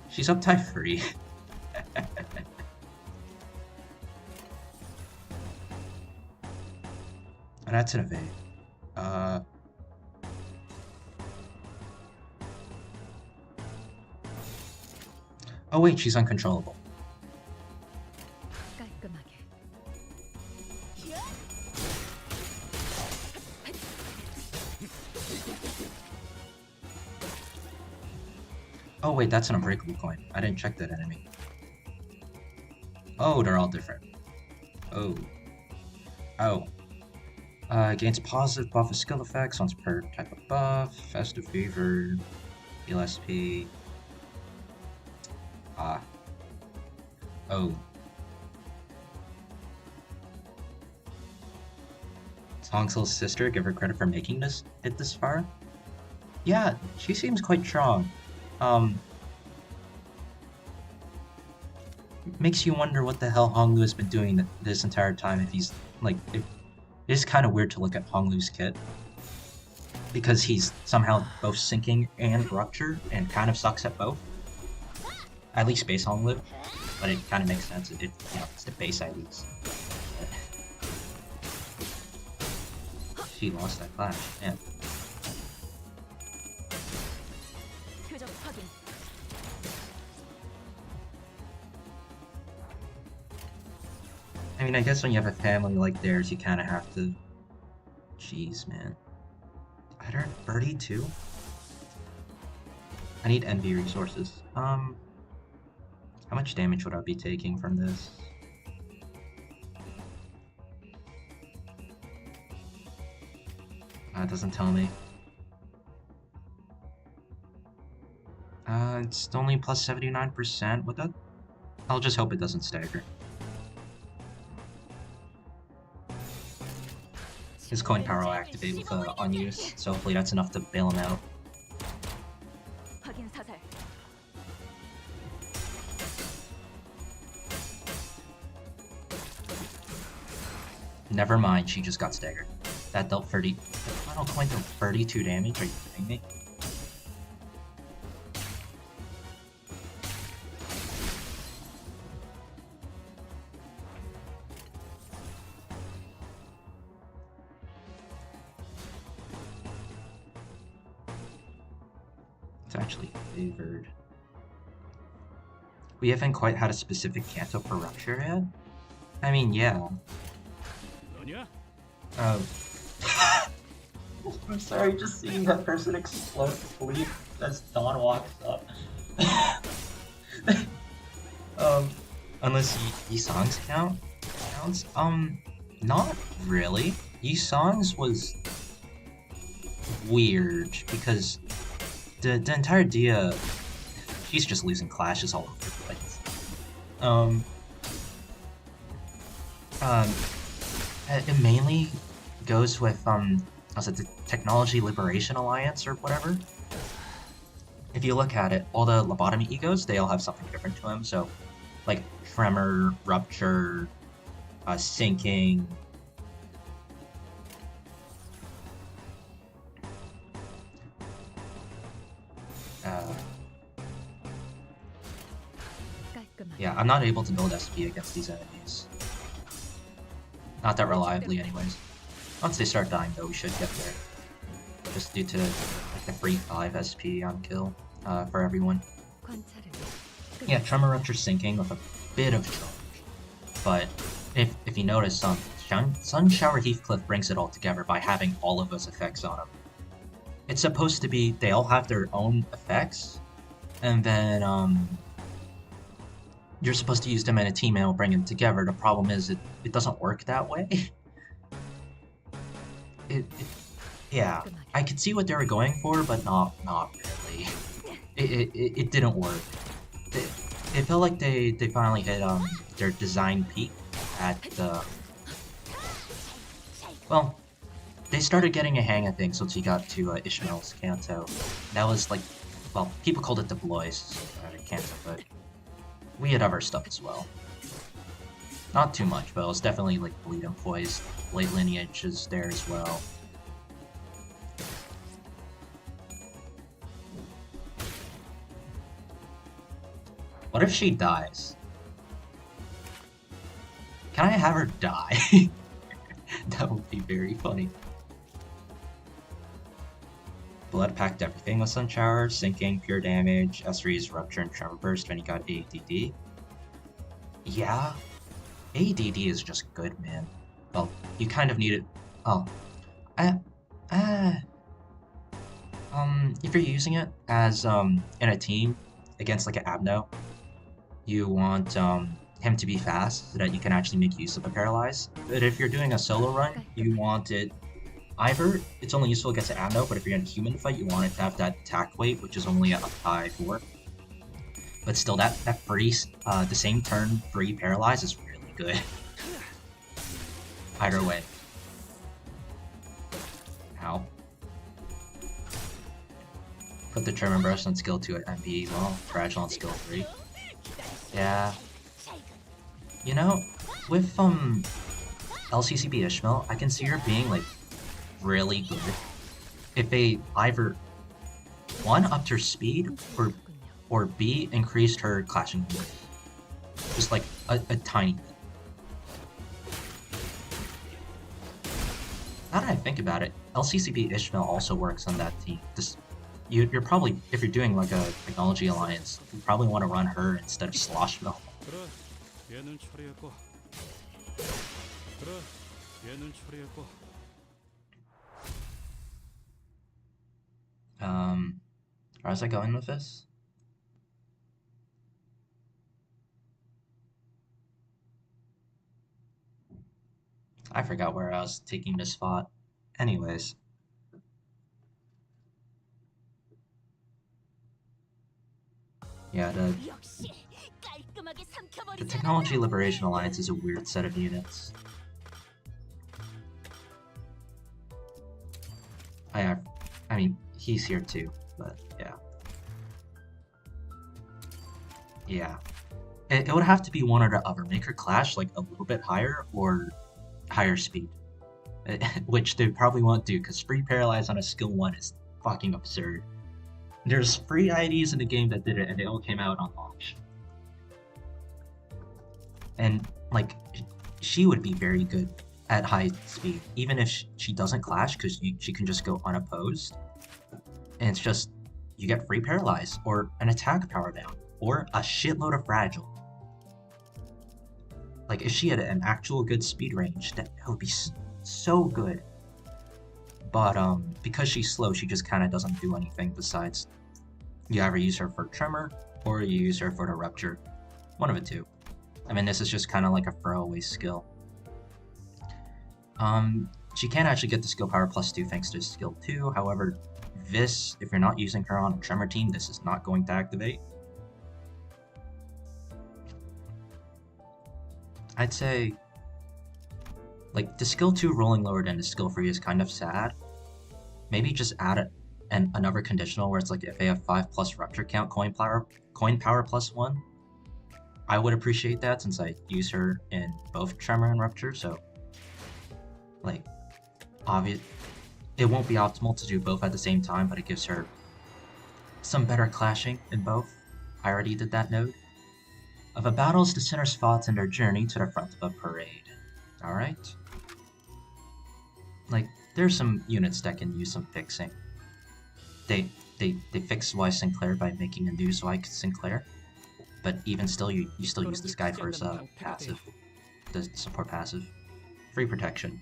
She's up type 3. And that's an evade. Oh wait, she's uncontrollable. Oh wait, that's an unbreakable coin. I didn't check that enemy. Oh, they're all different. Oh. Oh. Gains positive buff of skill effects once per type of buff. Festive Fever. LSP. Oh. Songsil's sister, give her credit for making it this far? Yeah, she seems quite strong. Makes you wonder what the hell Honglu has been doing this entire time. If he's like, it is kind of weird to look at Honglu's kit because he's somehow both sinking and rupture and kind of sucks at both. At least base Honglu, but it kind of makes sense. It's the base IDs. She lost that clash. Yeah. I mean, I guess when you have a family like theirs, you kind of have to... Jeez, man. I don't... 32? I need envy resources. How much damage would I be taking from this? It doesn't tell me. It's only plus 79%. What that? I'll just hope it doesn't stagger. His coin power will activate with unused, so hopefully that's enough to bail him out. Never mind, she just got staggered. That dealt 30. The final coin dealt 32 damage? Are you kidding me? It's actually favored. We haven't quite had a specific canto for rupture yet? I mean, yeah. Oh. I'm sorry, just seeing that person explode sleep as Dawn walks up. Unless Yi-Sang's counts? Not really. Yi-Sang's was weird because the entire Dia, she's just losing clashes all over the place. It mainly goes with was it the Technology Liberation Alliance or whatever? If you look at it, all the lobotomy egos, they all have something different to them. So, like Tremor, Rupture, Sinking. Yeah, I'm not able to build SP against these enemies. Not that reliably, anyways. Once they start dying, though, we should get there. Just due to like the free 5 SP on kill for everyone. Yeah, Tremor Rupture sinking with a bit of charge. But if you notice, Sun Shower Heathcliff brings it all together by having all of those effects on him. it's supposed to be, they all have their own effects, and then you're supposed to use them in a team and it'll bring them together. The problem is it doesn't work that way. Yeah, I could see what they were going for, but not really. It didn't work. It felt like they finally hit their design peak at the, well, they started getting a hang of things once you got to Ishmael's Canto. That was like, well, people called it the Blois Canto, but we had other stuff as well. Not too much, but it was definitely like Bleed and Poised. Late Lineage is there as well. What if she dies? Can I have her die? That would be very funny. Blood packed everything with Sun Shower, Sinking, Pure Damage, S3's Rupture and Tremor Burst when you got ADD. Yeah, ADD is just good, man. Well, you kind of need it. Oh. If you're using it as, in a team against like an Abno, you want, him to be fast so that you can actually make use of a Paralyze. But if you're doing a solo run, you want it either it's only useful against an Abno, but if you're in a human fight, you want it to have that attack weight, which is only a high 4. But still, that free, the same turn free Paralyze is really good. Either way. Ow. Put the Tremor Burst on skill 2 at MP, well, Fragile on skill 3. Yeah. You know, with LCCB Ishmael, I can see her being like really good if they either one upped her speed or B increased her clashing rate. Just like a tiny bit. Now that I think about it, LCCB Ishmael also works on that team. You're probably, if you're doing like a technology alliance, you probably want to run her instead of Sloshmill. Where was I going with this? I forgot where I was taking this thought. Anyways. Yeah, the Technology Liberation Alliance is a weird set of units. I mean, he's here too, but yeah. Yeah. It would have to be one or the other. Make her clash like a little bit higher or higher speed. Which they probably won't do, because free Paralyze on a skill 1 is fucking absurd. There's free IDs in the game that did it, and they all came out on launch. And, like, she would be very good at high speed, even if she doesn't clash, because she can just go unopposed. And it's just, you get free Paralyze, or an attack power down, or a shitload of Fragile. Like, if she had an actual good speed range, that would be so good. But because she's slow, she just kind of doesn't do anything besides you either use her for Tremor or you use her for the Rupture. One of the two. I mean, this is just kind of like a throwaway skill. She can actually get the skill power +2 thanks to skill 2. However, this, if you're not using her on a Tremor team, this is not going to activate. I'd say, like, the skill 2 rolling lower than the skill 3 is kind of sad. Maybe just add another conditional where it's like if they have 5+ Rupture count coin power +1. I would appreciate that since I use her in both Tremor and Rupture, so like it won't be optimal to do both at the same time, but it gives her some better clashing in both. I already did that node. Of a battles, the sinners fought in their journey to the front of a parade. Alright. Like, there's some units that can use some fixing. They fixed Y Sinclair by making a new Y Sinclair, but even still, you still use this guy for his passive, the support passive. Free protection.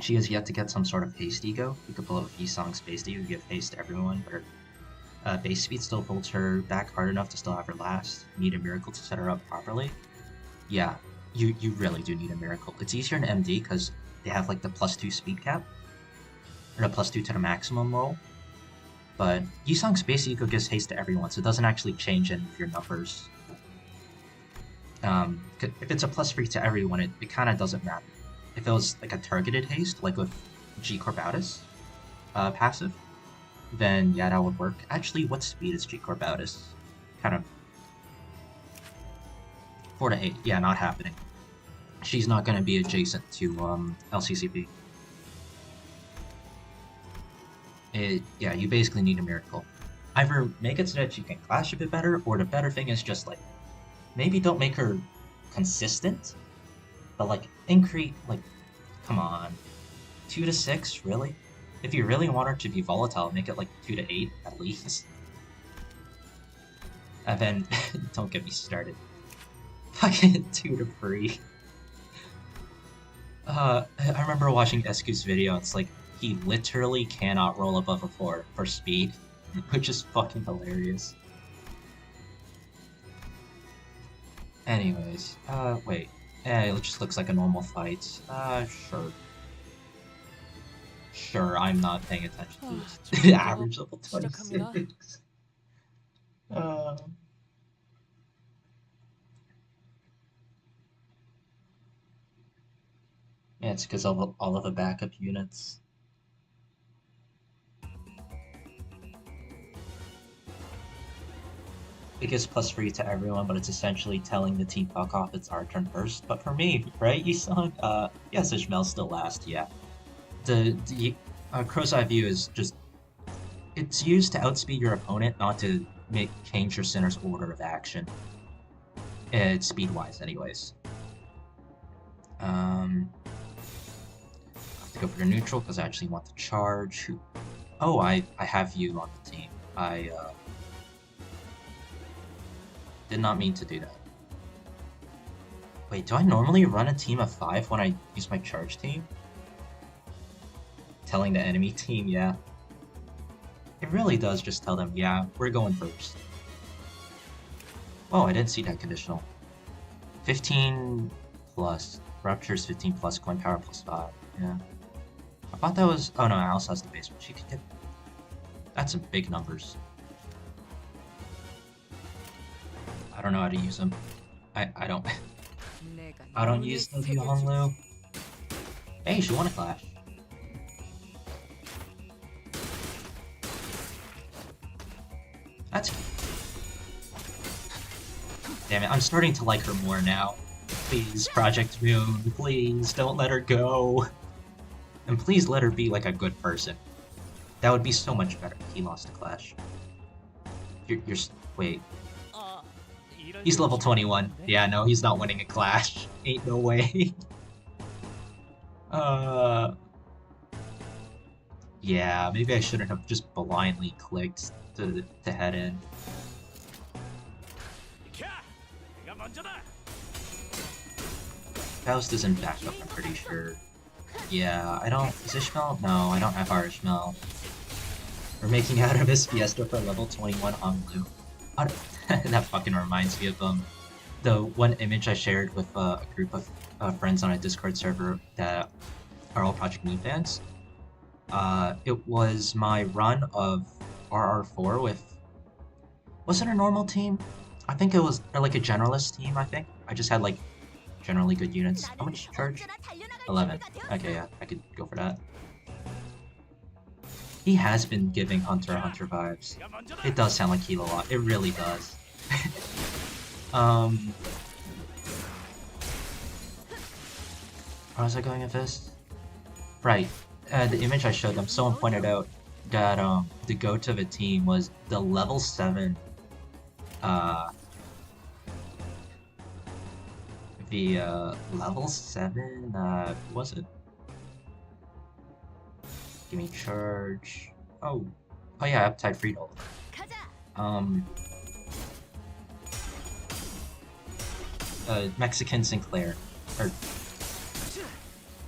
She has yet to get some sort of haste ego. You could pull up a Yisong's base ego, give haste to everyone, but her base speed still holds her back hard enough to still have her last. Need a miracle to set her up properly. Yeah, you really do need a miracle. It's easier in MD because they have like the +2 speed cap, or the +2 to the maximum roll. But Yisong's base ego gives haste to everyone, so it doesn't actually change any of your numbers. If it's a +3 to everyone, it kind of doesn't matter. If it was like a targeted haste, like with G Corbautis passive, then yeah, that would work. Actually, what speed is G Corbautis? Kind of 4 to 8. Yeah, not happening. She's not going to be adjacent to LCCP. Yeah, you basically need a miracle. Either make it so that she can clash a bit better, or the better thing is just like maybe don't make her consistent, but like increase, like, come on, 2 to 6, really? If you really want her to be volatile, make it like 2 to 8 at least. And then don't get me started. Fucking 2 to 3. I remember watching Esku's video. It's like he literally cannot roll above a 4 for speed, which is fucking hilarious. Anyways, wait. It just looks like a normal fight. Sure. Sure, I'm not paying attention to this. Average level 26. Yeah, it's because of all of the backup units. It gives +3 to everyone, but it's essentially telling the team fuck off, it's our turn first. But for me, right, Yisong? Yes, Ishmael still last, yeah. The Crow's Eye View is just... It's used to outspeed your opponent, not to change your center's order of action. It's speed-wise, anyways. I have to go for the neutral, because I actually want to charge. Oh, I have you on the team. I did not mean to do that. Wait, do I normally run a team of 5 when I use my charge team? Telling the enemy team, yeah. It really does just tell them, yeah, we're going first. Oh, I didn't see that conditional. 15 plus. Ruptures 15 plus, coin power plus 5. Yeah. I thought that was... Oh no, Alice has the base, but she could get... That's some big numbers. I don't know how to use them. I don't... I don't use them to Honlu. Hey, she won a clash. That's... Damn it, I'm starting to like her more now. Please, Project Moon, please, don't let her go. And please let her be like a good person. That would be so much better if he lost a clash. You're wait. He's level 21. Yeah, no, he's not winning a clash. Ain't no way. Yeah, maybe I shouldn't have just blindly clicked to head in. Faust is in backup, I'm pretty sure. Yeah, I don't... Is Ishmael? No, I don't have our Ishmael. We're making out of his Fiesta for level 21 Honglu. That fucking reminds me of the one image I shared with a group of friends on a Discord server that are all Project Moon fans. It was my run of RR4 with... Was it a normal team? I think it was like a generalist team, I think. I just had like generally good units. How much charge? 11. Okay, yeah, I could go for that. He has been giving Hunter x Hunter vibes. It does sound like Heal a lot. It really does. How was I going with this? Right. The image I showed them, someone pointed out that the go-to of a team was the level 7 level 7 what was it? Give me charge. Oh yeah, Uptide Friedel. Mexican Sinclair. Or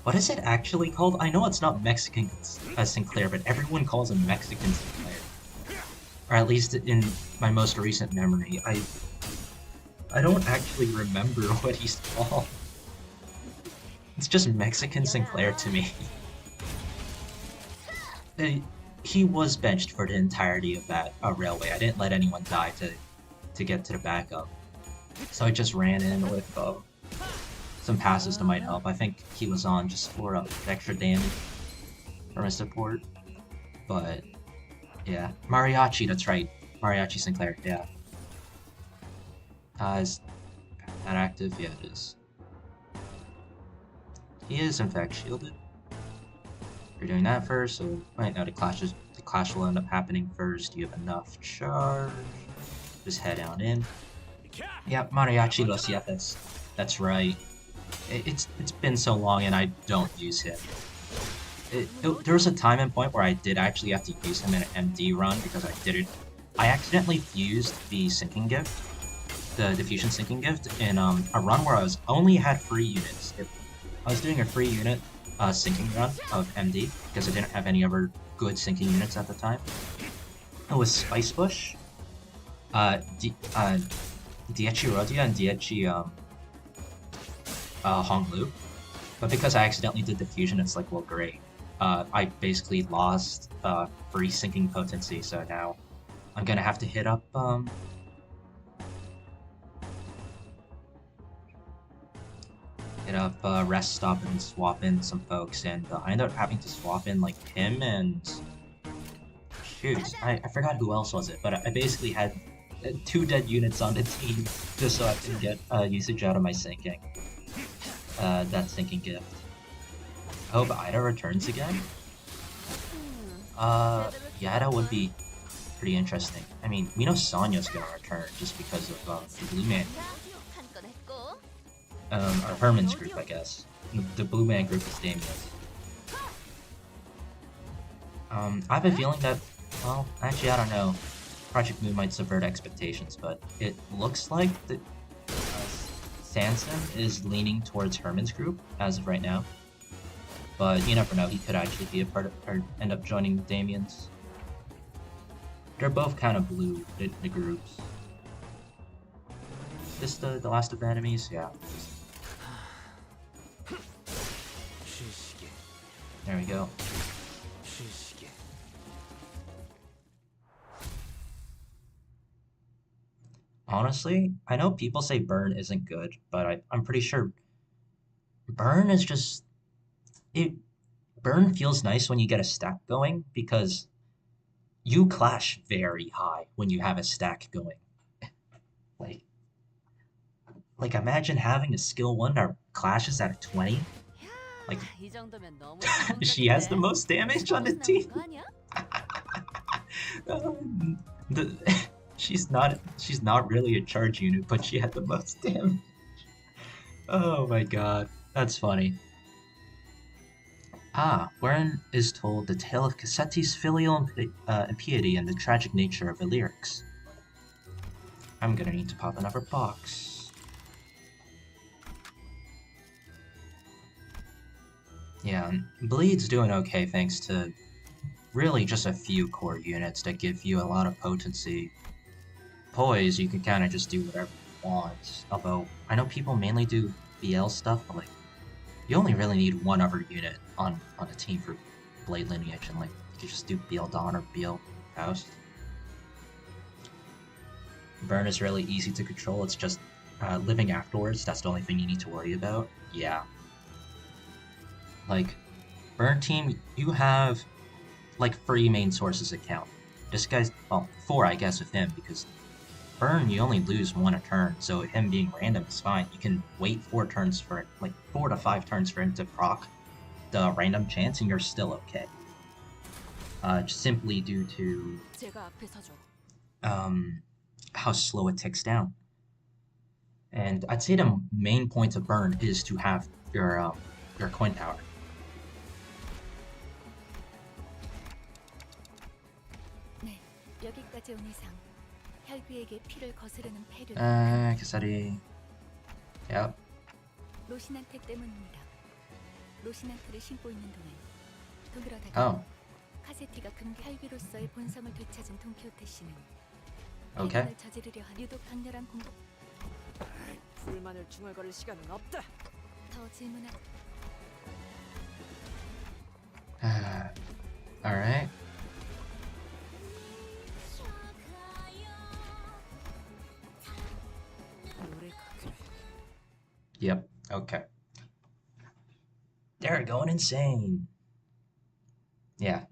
What is it actually called? I know it's not Mexican Sinclair, but everyone calls him Mexican Sinclair. Or at least in my most recent memory. I don't actually remember what he's called. It's just Mexican Sinclair to me. He was benched for the entirety of that railway. I didn't let anyone die to get to the backup. So I just ran in with some passes that might help. I think he was on just for extra damage from his support. But yeah, Mariachi, that's right. Mariachi Sinclair, yeah. Is that active? Yeah, it is. He is in fact shielded. You're doing that first, so right now the clash will end up happening first. You have enough charge. Just head on in. Yep, Mariachi Los Yepes. That's right. It's been so long and I don't use him. There was a time and point where I did actually have to use him in an MD run because I accidentally fused the sinking gift, the diffusion sinking gift, in a run where I only had free units. I was doing a free unit sinking run of MD because I didn't have any other good sinking units at the time. It was Spice Bush, Diechi Rodia, and Diechi Honglu. But because I accidentally did diffusion, it's like, well, great. I basically lost free sinking potency, so now I'm gonna have to hit up rest stop and swap in some folks, and I ended up having to swap in like him and shoot, I forgot who else was it, but I basically had 2 dead units on the team just so I can get usage out of my sinking. That sinking gift. I hope Ida returns again. Yeah, that would be pretty interesting. I mean, we know Sonya's gonna return just because of the Blue Man. Or Herman's group, I guess. The Blue Man group is Damien's. I have a feeling that, well, actually I don't know. Project Moon might subvert expectations, but it looks like the Sanson is leaning towards Herman's group as of right now. But you never know, he could actually be a part of, or end up joining Damien's. They're both kind of blue, the groups. Is this the last of the enemies? Yeah. There we go. Honestly, I know people say burn isn't good, but I'm pretty sure burn is just... Burn feels nice when you get a stack going, because you clash very high when you have a stack going. Like imagine having a skill 1 that clashes at a 20. Like, she has the most damage on the team. She's not really a charge unit, but she had the most damage. Oh my god, that's funny. Wherein is told the tale of Cassetti's filial impiety and the tragic nature of Illyrics. I'm gonna need to pop another box. Yeah, Bleed's doing okay thanks to really just a few core units that give you a lot of potency. Poise, you can kind of just do whatever you want. Although, I know people mainly do BL stuff, but like, you only really need one other unit on a team for Blade Lineage, and like, you can just do BL Dawn or BL Faust. Burn is really easy to control, it's just living afterwards, that's the only thing you need to worry about. Yeah. Like, Burn team, you have like 3 main sources account. This guy's, well, 4 I guess with him, because Burn you only lose 1 a turn, so him being random is fine. You can wait 4 turns for it, like 4 to 5 turns for him to proc the random chance and you're still okay. Just simply due to how slow it ticks down. And I'd say the main point of Burn is to have your coin tower. Cassetti. Yep. 로시난트를 신고 있는 동안 동그라다. Oh, 카세티가 금괴 할비로서의 본성을 되찾은 돈키호테 씨는 okay. 대란을 저지르려 한 유독 강렬한 공격. 불만을 중얼거릴 시간은 없다. 더 질문할. Alright. 노래가 그래. Yep, okay. They're going insane. Yeah,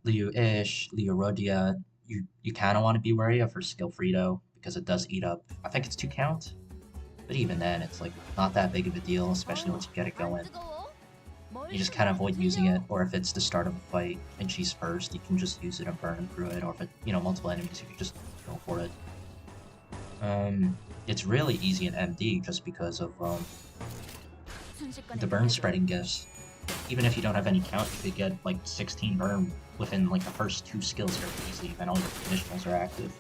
Liu Ish, Liu Rodia, you kind of want to be wary of her skill Frito because it does eat up. I think it's 2 count, but even then, it's like not that big of a deal, especially once you get it going. You just kind of avoid using it, or if it's the start of a fight and she's first, you can just use it and burn through it, or if it, multiple enemies, you can just go for it. It's really easy in MD just because of the burn spreading gifts. Even if you don't have any count, you could get like 16 burn within like the first 2 skills very easily, and all your conditionals are active.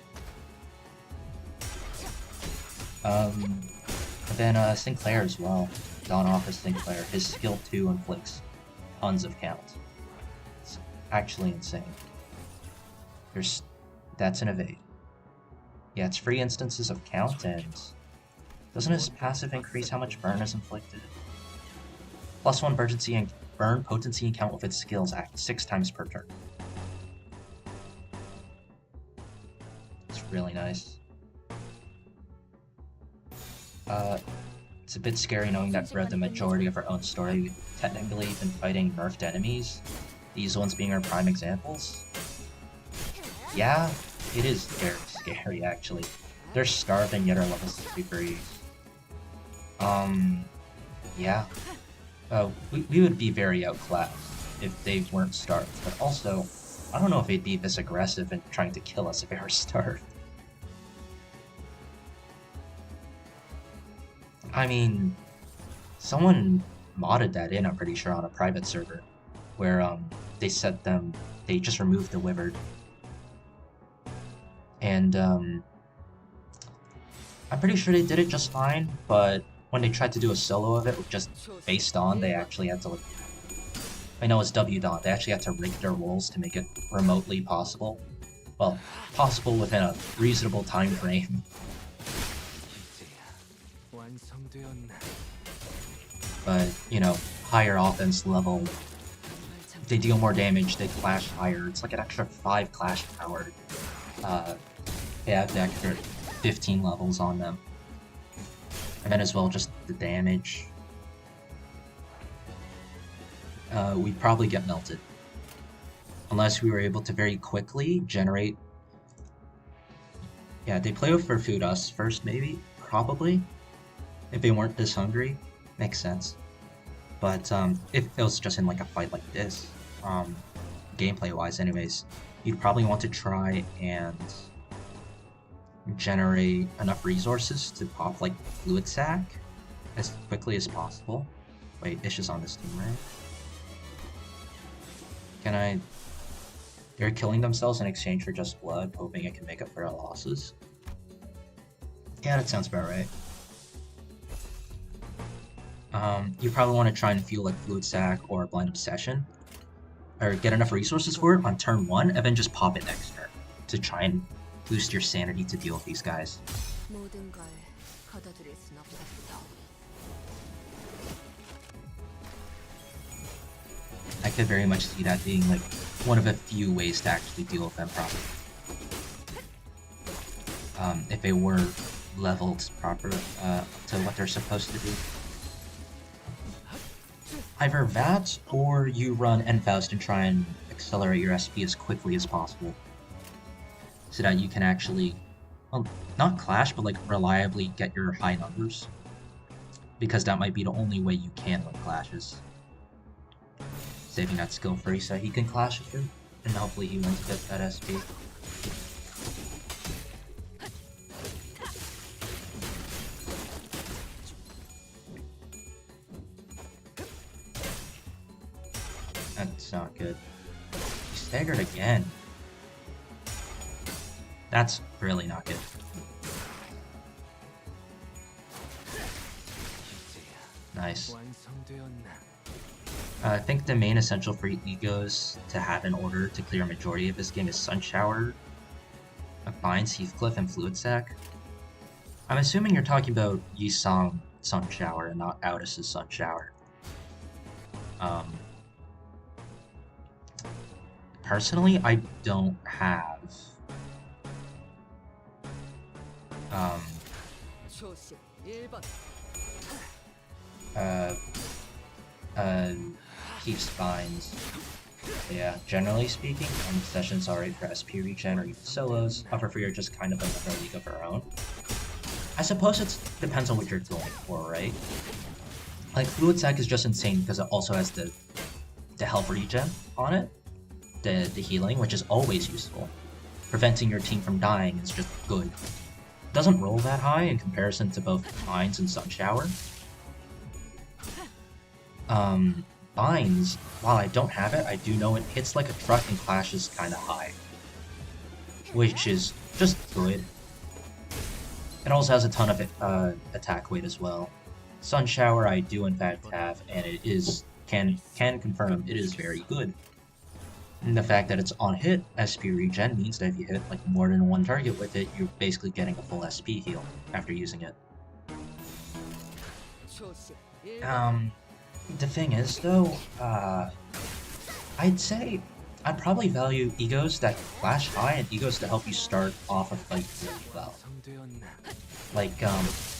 And then Sinclair as well. Dawn Office Sinclair. His skill 2 inflicts tons of count. It's actually insane. That's an evade. Yeah, it's free instances of count, and doesn't his passive increase how much burn is inflicted? +1 burn potency and count with its skills act 6 times per turn. It's really nice. It's a bit scary knowing that throughout the majority of our own story, we've technically been fighting nerfed enemies, these ones being our prime examples. Yeah, it is very scary actually. They're starved and yet are level 63. Yeah. We would be very outclassed if they weren't starved, but also, I don't know if they'd be this aggressive in trying to kill us if they were starved. I mean, someone modded that in, I'm pretty sure, on a private server, where they just removed the Wyvern. And I'm pretty sure they did it just fine, but when they tried to do a solo of it with just based on, they actually had to, like, I know it's W-Dot, they actually had to rig their rolls to make it remotely possible. Well, possible within a reasonable time frame. But, higher offense level, they deal more damage, they clash higher, it's like an extra 5 clash power. They have the extra 15 levels on them. And then as well, just the damage. We'd probably get melted. Unless we were able to very quickly generate... Yeah, they play for food us first, maybe? Probably. If they weren't this hungry. Makes sense. But if it was just in like a fight like this, gameplay-wise anyways, you'd probably want to try and generate enough resources to pop like Fluid Sac as quickly as possible. Wait, Ish is on this team, right? Can I... They're killing themselves in exchange for just blood, hoping it can make up for our losses. Yeah, that sounds about right. You probably want to try and fuel like Fluid Sac or Blind Obsession, or get enough resources for it on turn 1, and then just pop it next turn to try and boost your sanity to deal with these guys. I could very much see that being like one of a few ways to actually deal with them properly. If they were leveled properly to what they're supposed to do. Either that, or you run Enfaust and try and accelerate your SP as quickly as possible. So that you can actually, well, not clash, but like reliably get your high numbers. Because that might be the only way you can win clashes. Saving that skill free so he can clash with him, and hopefully he wins with that SP. That's not good. He staggered again. That's really not good. Nice. I think the main essential for egos to have in order to clear a majority of this game is Sun Shower, Binds, Heathcliff, and Fluid Sac. I'm assuming you're talking about Yisong Sun Shower and not Aldous' Sun Shower. Personally, I don't have 초심 1번 Keeps Binds. Yeah, generally speaking, sessions alright for SP regen or even solos. I prefer you're just kind of another league of our own. I suppose it depends on what you're going for, right? Like, Fluid Sac is just insane because it also has the health regen on it. The healing, which is always useful. Preventing your team from dying is just good. Doesn't roll that high in comparison to both Binds and Sun Shower. Binds, while I don't have it, I do know it hits like a truck and clashes kinda high. Which is just good. It also has a ton of attack weight as well. Sun Shower I do in fact have, and it is can confirm it is very good. And the fact that it's on hit SP regen means that if you hit like more than one target with it, you're basically getting a full SP heal after using it. The thing is though, I'd say I'd probably value egos that flash high and egos that help you start off a fight really well. Like,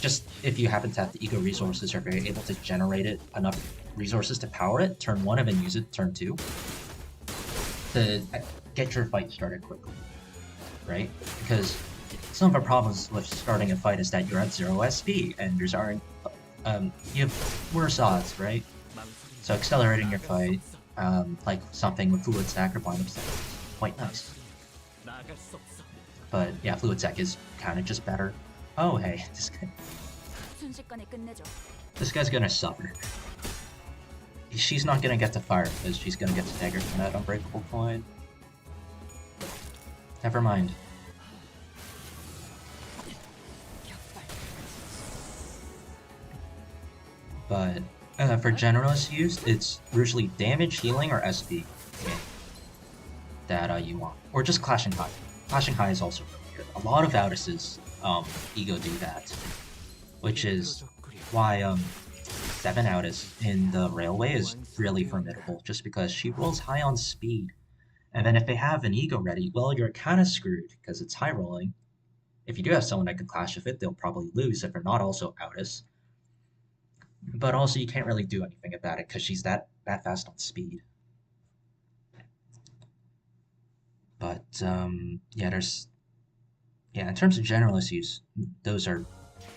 just if you happen to have the ego resources or if you're able to generate it enough resources to power it, turn 1 and then use it turn 2. To get your fight started quickly, right? Because some of the problems with starting a fight is that you're at 0 SP and yours aren't, you have worse odds, right? So accelerating your fight, like something with Fluid Sac or Blind Obsession, is quite nice. But yeah, Fluid Sac is kind of just better. Oh hey, this guy's gonna suffer. She's not gonna get to fire because she's gonna get staggered from that unbreakable coin. Never mind. But for generalist use, it's usually damage, healing, or SP that you want, or just Clashing High. Clashing High is also really good. A lot of Aldous' ego do that, which is why 7 Aldous in the Railway is really formidable, just because she rolls high on speed. And then if they have an ego ready, well, you're kind of screwed, because it's high rolling. If you do have someone that can clash with it, they'll probably lose if they're not also Aldous. But also, you can't really do anything about it, because she's that fast on speed. But, yeah, in terms of generalist use, those are,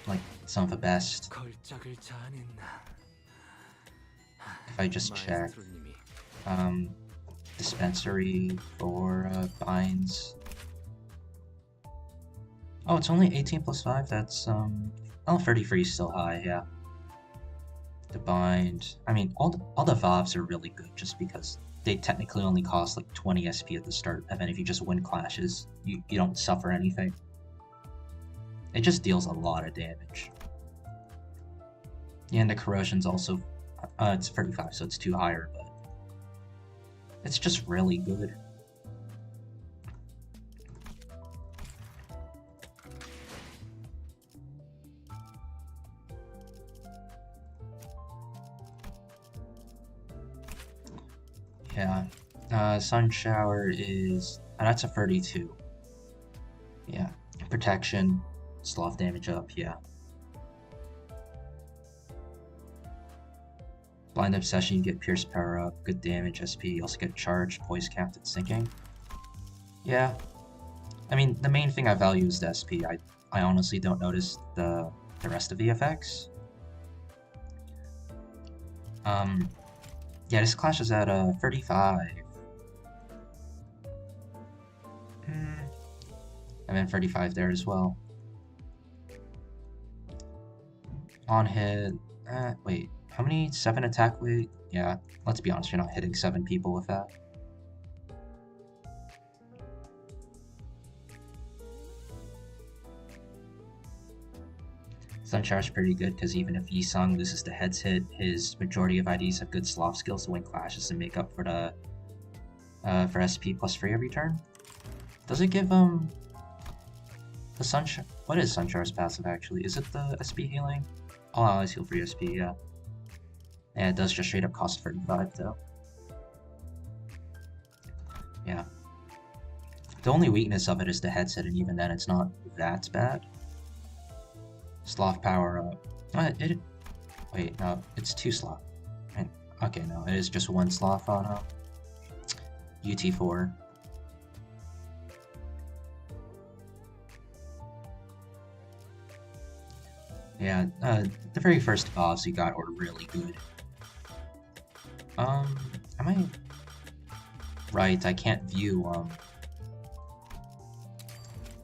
like, some of the best. If I just check, dispensary for Binds. Oh, it's only 18 plus 5, that's, oh, 33 is still high, yeah. The Bind, I mean, all the VOVs are really good, just because they technically only cost like 20 SP at the start, and then if you just win clashes, you don't suffer anything. It just deals a lot of damage. Yeah, and the corrosion's also, it's 35, so it's 2 higher, but it's just really good. Yeah, Sun Shower is, that's a 32. Yeah, protection, sloth damage up, yeah. Blind Obsession, you get Pierce power up, good damage, SP, you also get charged, poise capped, and sinking. Yeah, I mean, the main thing I value is the SP. I honestly don't notice the rest of the effects. Yeah, this clashes at 35. And then 35 there as well. On hit, wait, how many? 7 attack weight? Yeah, let's be honest, you're not hitting 7 people with that. Sunshower's pretty good because even if Yisung loses the heads hit, his majority of IDs have good sloth skills to win clashes and make up for the for SP plus 3 every turn. Does it give the Sunshine? What is Sunshower's passive actually? Is it the SP healing? All allies heal for SP, yeah. Yeah, it does just straight up cost 35 though. Yeah. The only weakness of it is the headset, and even then it's not that bad. Sloth power up. Wait, no, it's 2 sloth. Okay, no, it is just 1 sloth on UT4. Yeah, the very first buffs you got were really good. Am I right? I can't view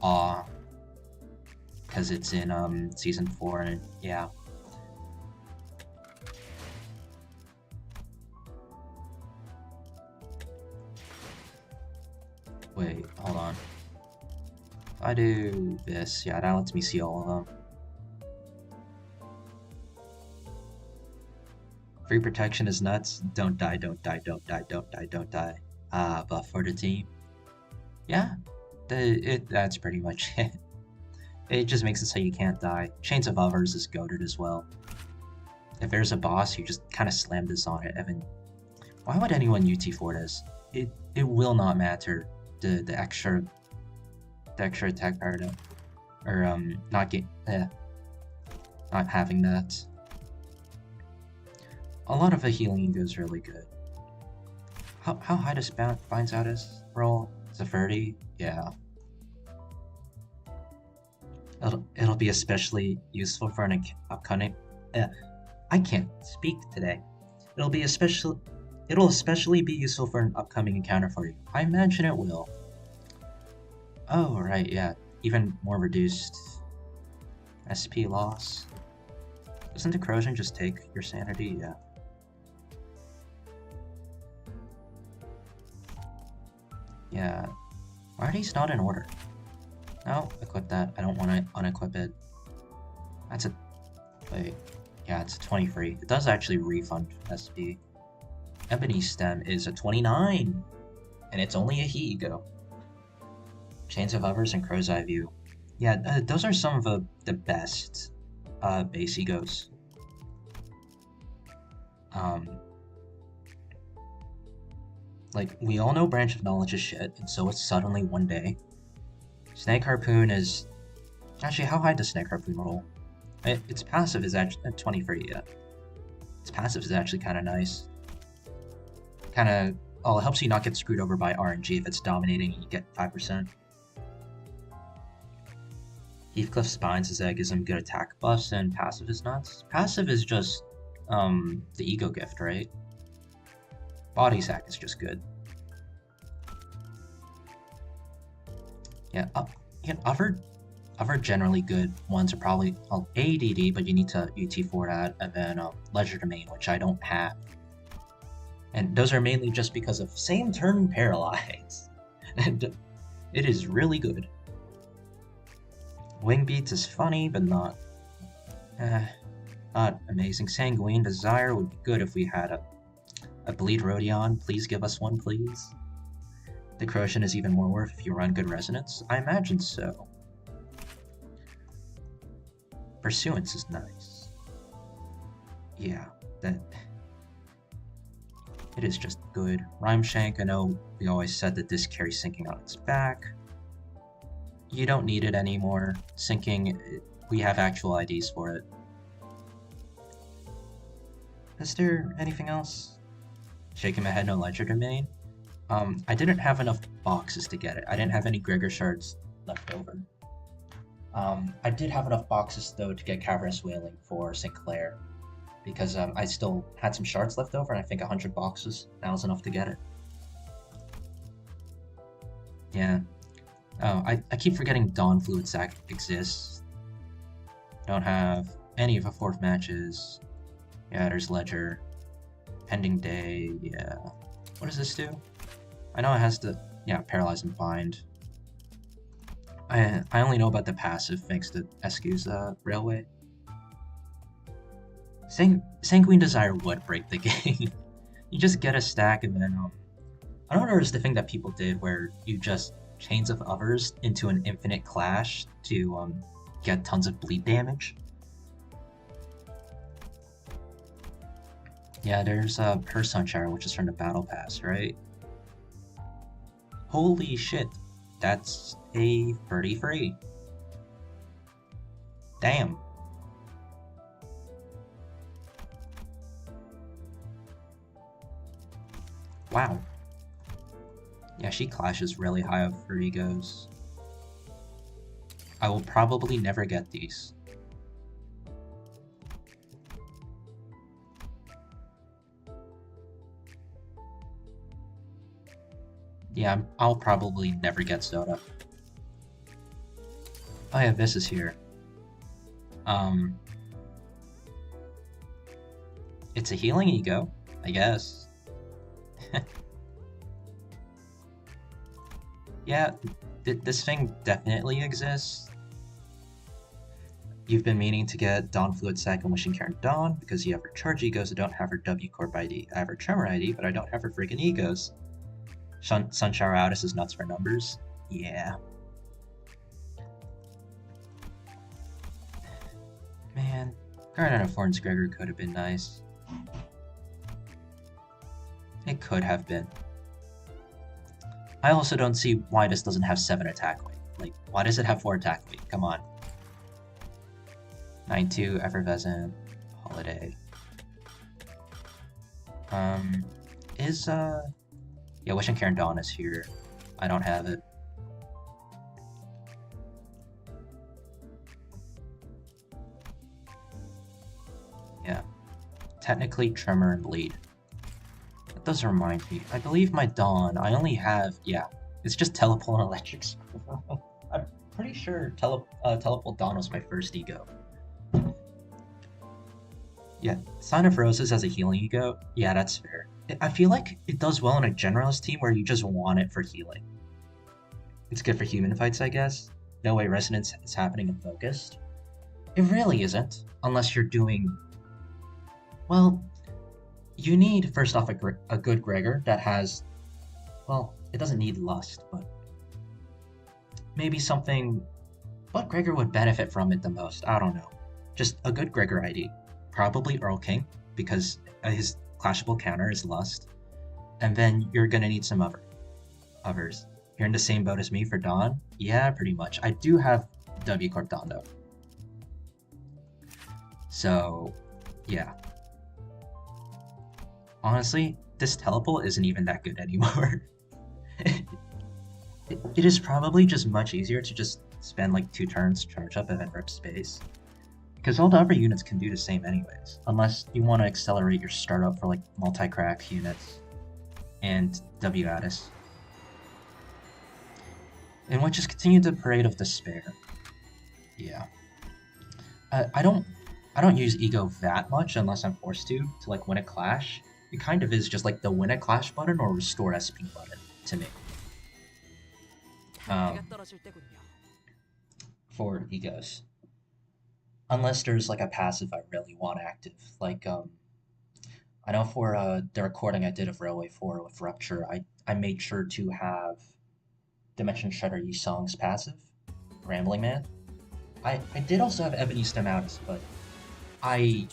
Awe because it's in season 4, and yeah. Wait, hold on. If I do this, yeah, that lets me see all of them. Free protection is nuts. Don't die, don't die, don't die, don't die, don't die. Buff for the team. Yeah, that's pretty much it. It just makes it so you can't die. Chains of Others is goated as well. If there's a boss, you just kind of slam this on it. Evan, why would anyone UT4 this? It will not matter. The extra attack power to, or not having that. A lot of the healing goes really good. How high does Binds Out is roll? Is it 30? Yeah. It'll be especially useful for an upcoming. I can't speak today. It'll especially be useful for an upcoming encounter for you. I imagine it will. Oh right, yeah. Even more reduced SP loss. Doesn't the corrosion just take your sanity? Yeah. Yeah. Why are these not in order? No, equip that. I don't want to unequip it. That's a... Wait. Yeah, it's a 23. It does actually refund SP. Ebony Stem is a 29! And it's only a He-Ego. Chains of Others and Crow's Eye View. Yeah, those are some of the best base Egos. Like, we all know Branch of Knowledge is shit, and so it's suddenly one day. Snake Harpoon is... Actually, how high does Snake Harpoon roll? Its passive is actually... 23, yeah. Its passive is actually kind of nice. Kind of... Oh, it helps you not get screwed over by RNG. If it's dominating, you get 5%. Heathcliff Spines is that gives him good attack buffs, and passive is nuts. Passive is just the ego gift, right? Body Sack is just good. Yeah, other generally good ones are probably ADD, but you need to UT4 that, and then Ledger Domain, which I don't have. And those are mainly just because of same turn paralyze. And it is really good. Wing Beats is funny, but not amazing. Sanguine Desire would be good if we had a Bleed Rodion. Please give us one, please. The Corrosion is even more worth if you run good Resonance. I imagine so. Pursuance is nice. Yeah, that... It is just good. Rhyme Shank, I know we always said that this carries sinking on its back. You don't need it anymore. Sinking, we have actual IDs for it. Is there anything else? Shaking my head, no Ledger Domain. I didn't have enough boxes to get it. I didn't have any Gregor shards left over. I did have enough boxes though to get Cavernous Wailing for St. Clair, because I still had some shards left over, and I think 100 boxes now is enough to get it. Yeah. Oh, I keep forgetting Dawn Fluid Sack exists. Don't have any of the 4th matches. Yeah, there's Ledger. Pending Day, yeah. What does this do? I know it has to, yeah, Paralyze and Bind. I only know about the passive thanks to Escu's Railway. Sanguine Desire would break the game. You just get a stack and then I don't understand the thing that people did where you just Chains of Others into an infinite clash to get tons of bleed damage. Yeah, there's Per Sunshire, which is from the Battle Pass, right? Holy shit, that's a 33. Damn. Wow. Yeah, she clashes really high up for egos. I will probably never get these. Yeah, I'll probably never get Soda. Oh yeah, this is here. It's a healing ego, I guess. Yeah, this thing definitely exists. You've been meaning to get Dawn Fluid Sack and Wishing Karen Dawn because you have her charge egos. I don't have her W Corp ID. I have her Tremor ID, but I don't have her freaking egos. Sunshower Audis is nuts for numbers. Yeah. Man, Guardian of Thorns Gregor could have been nice. It could have been. I also don't see why this doesn't have 7 attack weight. Like, why does it have 4 attack weight? Come on. 9-2, Effervescent, Holiday. Yeah, Wishing Karen Dawn is here. I don't have it. Yeah. Technically, Tremor and Bleed. That does remind me. I believe my Dawn, I only have, yeah, it's just Telepult and Electric Scroll. I'm pretty sure Telepult Dawn was my first ego. Yeah, Sign of Roses as a healing ego, yeah, that's fair. I feel like it does well in a generalist team where you just want it for healing. It's good for human fights, I guess. No way Resonance is happening in Focused. It really isn't, unless you're doing... Well, you need, first off, a good Gregor that has... Well, it doesn't need Lust, but... Maybe something... What Gregor would benefit from it the most? I don't know. Just a good Gregor ID. Probably Earl King, because his clashable counter is Lust. And then you're gonna need some others. You're in the same boat as me for Dawn? Yeah, pretty much. I do have W Corp Dawn though. So, yeah. Honestly, this teleport isn't even that good anymore. It is probably just much easier to just spend like 2 turns, charge up, and then rip space. Because all the other units can do the same anyways, unless you want to accelerate your startup for like multi-crack units and W Addis. And which just continue the Parade of Despair. Yeah. I don't use Ego that much unless I'm forced to like win a clash. It kind of is just like the win a clash button or restore SP button to me. For egos. Unless there's like a passive I really want active. Like I know for the recording I did of Railway 4 with Rupture, I made sure to have Dimension Shredder Yi Song's passive, Rambling Man. I did also have Ebony Stem Outis, but I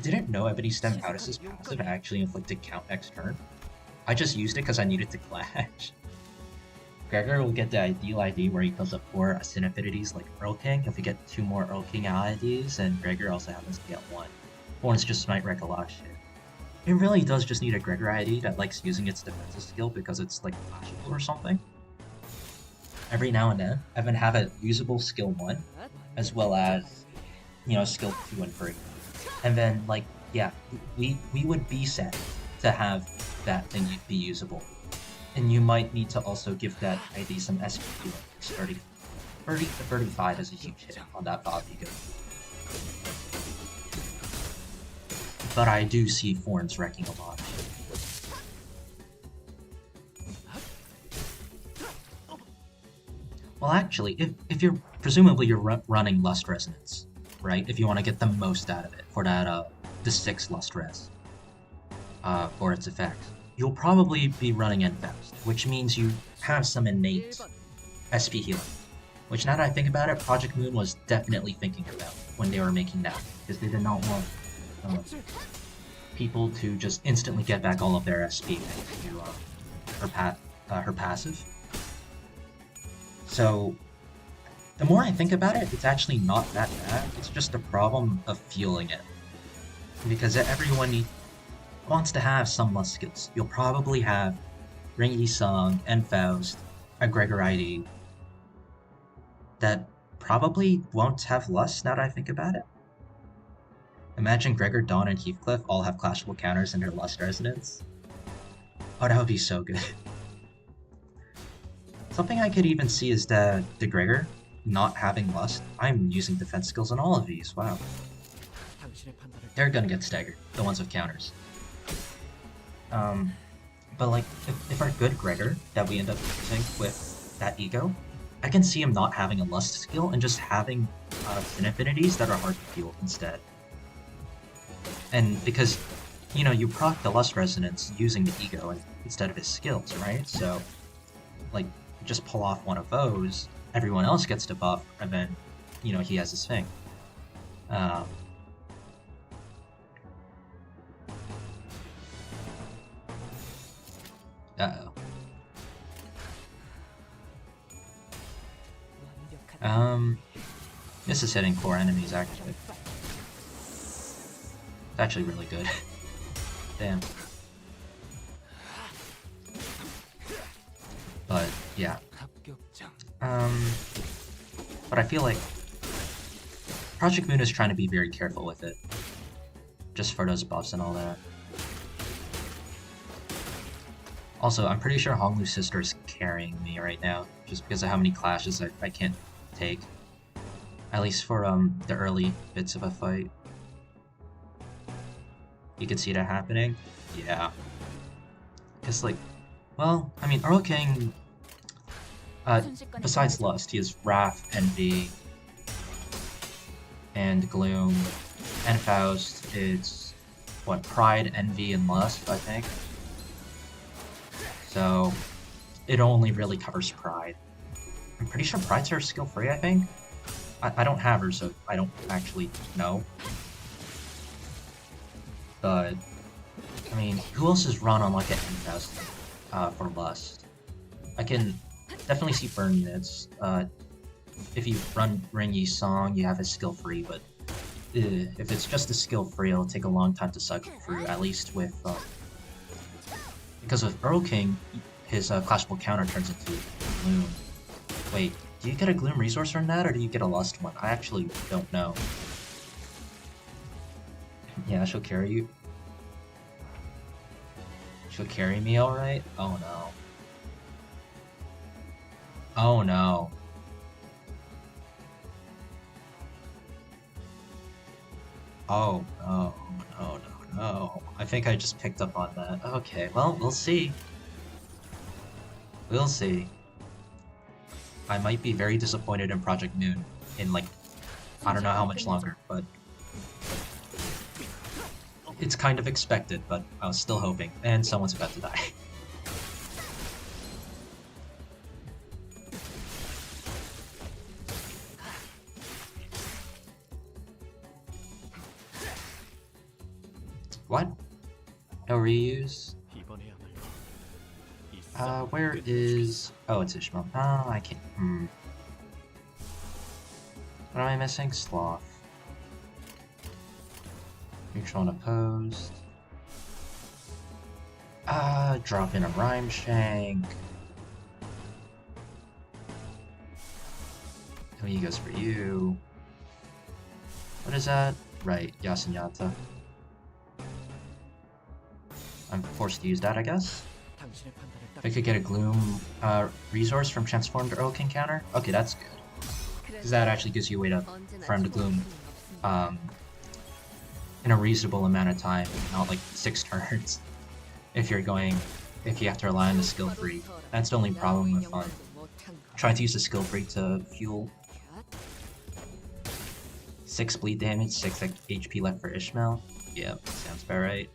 didn't know Ebony Stem Outis' passive actually inflicted count next turn. I just used it because I needed to clash. Gregor will get the ideal ID where he fills up 4 Ascend Affinities like Earl King. If we get 2 more Earl King IDs, and Gregor also happens to get 1. One is just Smite Recollection. It really does just need a Gregor ID that likes using its defensive skill because it's like flashable or something. Every now and then, I've been have a usable skill 1, as well as, you know, skill 2 and 3. And then, like, yeah, we would be set to have that thing be usable. And you might need to also give that ID some SP like 30 to 35 is a huge hit on that Bob ego. But I do see Thorns wrecking a lot. Well, actually, if you're presumably you're running Lust Resonance, right? If you want to get the most out of it for that the 6 Lust Res for its effect, you'll probably be running Enfaust, which means you have some innate SP healing. Which, now that I think about it, Project Moon was definitely thinking about when they were making that, because they did not want people to just instantly get back all of their SP to her passive. So, the more I think about it, it's actually not that bad. It's just a problem of fueling it. Because everyone wants to have some lust skills. You'll probably have Ring Yi Song, Enfaust, a Gregor ID that probably won't have lust now that I think about it. Imagine Gregor, Dawn, and Heathcliff all have clashable counters in their lust resonance. Oh, that would be so good. Something I could even see is the Gregor not having lust. I'm using defense skills on all of these, wow. They're gonna get staggered, the ones with counters. But like, if our good Gregor that we end up using with that ego, I can see him not having a lust skill and just having Sin Infinities that are hard to fuel instead. And because, you know, you proc the lust resonance using the ego instead of his skills, right? So, like, just pull off one of those, everyone else gets to buff, and then, you know, he has his thing. Uh-oh. This is hitting core enemies, actually. It's actually really good. Damn. But, yeah. But I feel like Project Moon is trying to be very careful with it. Just for those buffs and all that. Also, I'm pretty sure Honglu's sister is carrying me right now, just because of how many clashes I can't take. At least for the early bits of a fight. You can see that happening? Yeah. Because, like, well, I mean, Earl King, besides Lust, he has Wrath, Envy, and Gloom. And Faust is, what, Pride, Envy, and Lust, I think? So, it only really covers Pride. I'm pretty sure Pride's her skill free, I think? I don't have her, so I don't actually know. But, I mean, who else is run on like an Enfaust for Lust? I can definitely see Burn units. If you run Ring Yi Song, you have his skill free, but if it's just a skill free, it'll take a long time to cycle through, at least with... because with Earl King, his clashable counter turns into Gloom. Wait, do you get a Gloom resource from that, or do you get a Lust one? I actually don't know. Yeah, she'll carry you. She'll carry me alright? Oh no. Oh no. Oh no, no, no, no. I think I just picked up on that. Okay, well, we'll see. We'll see. I might be very disappointed in Project Moon in, like, I don't know how much longer, but it's kind of expected, but I was still hoping. And someone's about to die. What? No reuse? Where is... Oh, it's Ishmael. Oh, I can't... What am I missing? Sloth. Neutral and opposed. Drop in a Rhyme Shank. No egos for you. What is that? Right, Yasunyata. I'm forced to use that, I guess. I could get a Gloom resource from Transformed Earl King counter. Okay, that's good. Because that actually gives you a way to farm the Gloom in a reasonable amount of time, not like 6 turns. If you have to rely on the skill free. That's the only problem with trying to use the skill free to fuel. 6 bleed damage, 6 HP left for Ishmael. Yep, sounds about right.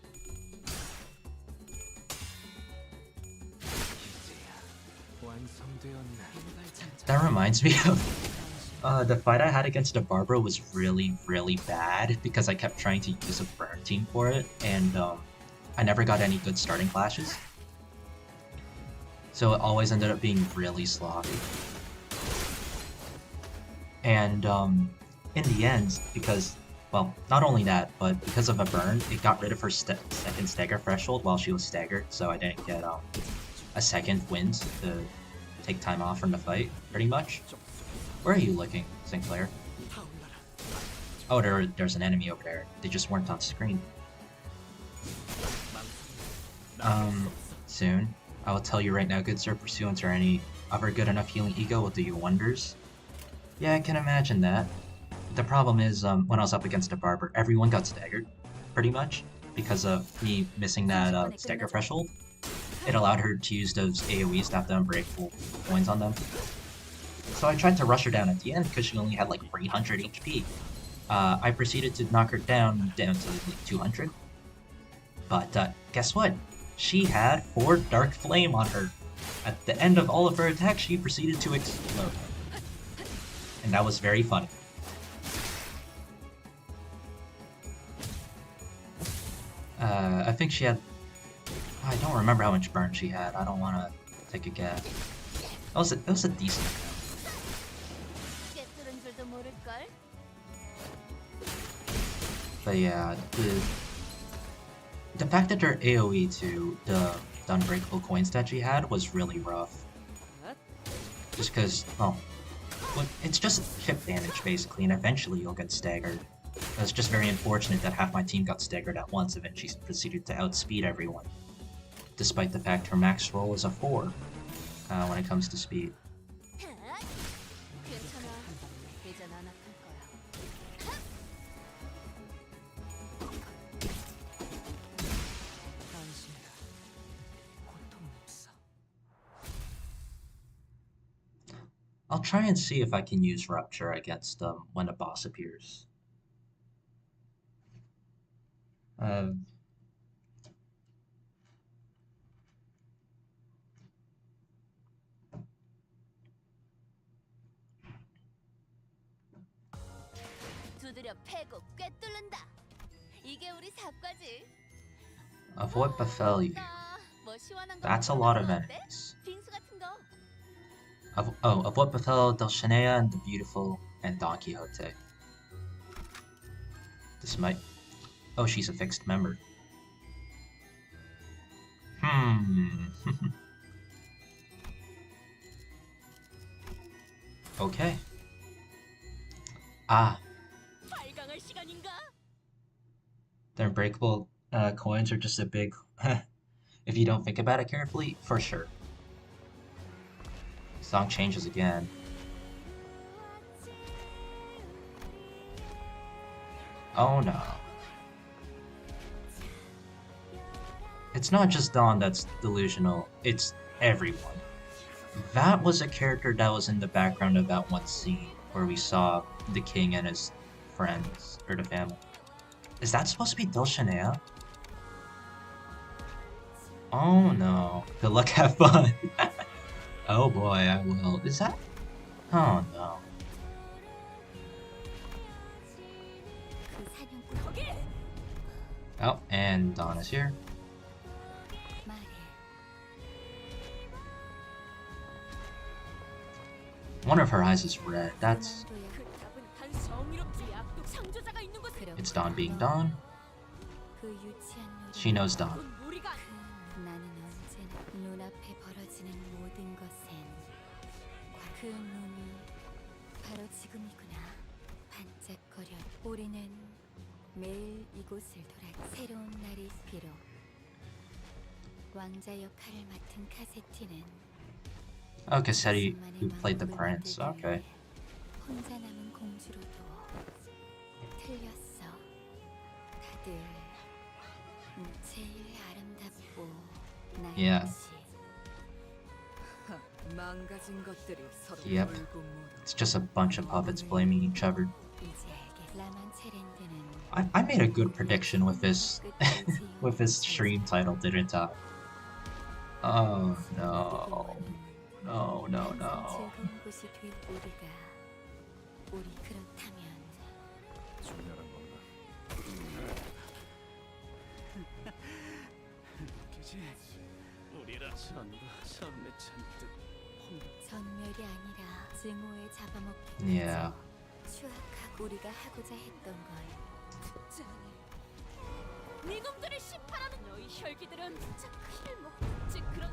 That reminds me of the fight I had against the Barbara was really, really bad because I kept trying to use a burn team for it, and I never got any good starting clashes. So it always ended up being really sloppy. And in the end, because, well, not only that, but because of a burn, it got rid of her second stagger threshold while she was staggered, so I didn't get a second wind to take time off from the fight, pretty much. Where are you looking, Sinclair? Oh, there's an enemy over there. They just weren't on screen. Soon. I will tell you right now, good sir, pursuant or any other good enough healing ego will do you wonders. Yeah, I can imagine that. The problem is, when I was up against a barber, everyone got staggered, pretty much, because of me missing that stagger threshold. It allowed her to use those AoEs to have the unbreakable coins on them. So I tried to rush her down at the end because she only had like 300 HP. I proceeded to knock her down to like 200. But guess what? She had 4 Dark Flame on her. At the end of all of her attacks, she proceeded to explode. And that was very funny. I think she had... I don't remember how much burn she had. I don't want to take a guess. It was a decent amount. But yeah, the fact that her AoE to the unbreakable coins that she had was really rough. Just because, well, it's just chip damage basically, and eventually you'll get staggered. It was just very unfortunate that half my team got staggered at once, and then she proceeded to outspeed everyone. Despite the fact her max roll is a 4 when it comes to speed. I'll try and see if I can use Rupture against them when a boss appears. Of what befell you? That's a lot of enemies. Of what befell Dulcinea and the Beautiful and Don Quixote. This might... Oh, she's a fixed member. Okay. Ah. The unbreakable coins are just a big... if you don't think about it carefully, for sure. Song changes again. Oh no. It's not just Dawn that's delusional, it's everyone. That was a character that was in the background of that one scene where we saw the king and his friends, or the family. Is that supposed to be Dulcinea? Oh no. Good luck, have fun. Oh boy, I will. Is that? Oh no. Oh, and Dawn is here. One of her eyes is red. That's... It's Dawn being Dawn. She knows Dawn. Oh, Cassetti, who played the prince. Okay. Yeah. Yep. It's just a bunch of puppets blaming each other. I made a good prediction with this with this stream title, didn't I? Oh no. No, no, no. 중요한 건가? 그지? 우리라 전부 선내 잔뜩 전멸이 아니라 증오에 잡아먹기. Yeah. 추악하고 우리가 하고자 했던 걸. 네놈들을 심판하는 너희 혈기들은 진짜 큰일 먹지 그런.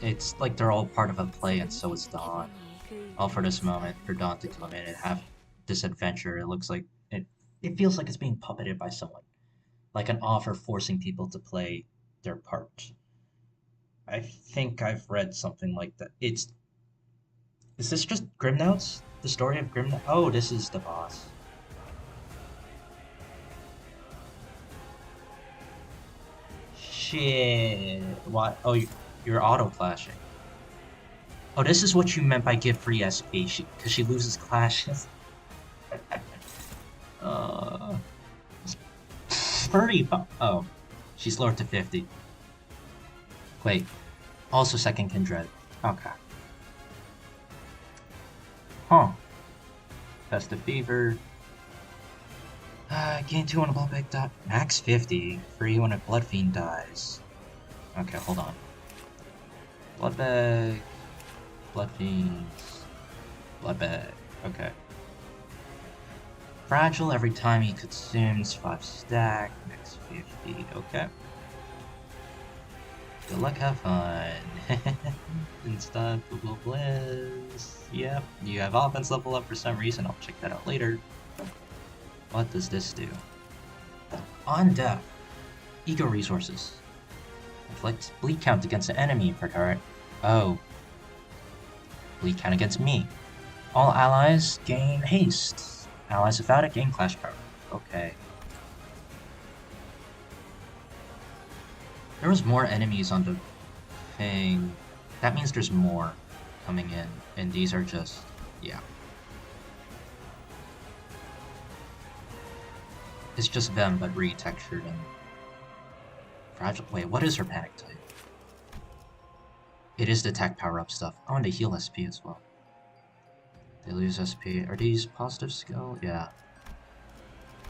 It's like they're all part of a play, and so is Dawn. All for this moment, for Dawn to come in and have this adventure. It looks like it feels like it's being puppeted by someone, like an offer forcing people to play their part. I think I've read something like that. Is this just Grimnotes? The story of Grimnotes? Oh, this is the boss. Shit. What? Oh, you're auto-clashing. Oh, this is what you meant by give free SP, because she loses clashes. 30. Oh, she's lowered to 50. Wait. Also second Kindred. Okay. Huh. Festive Fever. Gain 2 on a blood bag dot. Max 50. Free when a blood fiend dies. Okay, hold on. Blood bag. Blood fiends. Blood bag. Okay. Fragile every time he consumes 5 stack. Max 50. Okay. Good luck, have fun. Unstoppable Blizz. Yep, you have offense level up for some reason. I'll check that out later. What does this do? On death. Ego resources. Inflict bleed count against an enemy per turret. Oh. Bleed count against me. All allies gain haste. Allies without it gain clash power. Okay. There was more enemies on the thing. That means there's more coming in. And these are just... yeah. It's just them, but retextured and... fragile. Wait, what is her panic type? It is the tech power-up stuff. I want to heal SP as well. They lose SP. Are these positive skill? Yeah.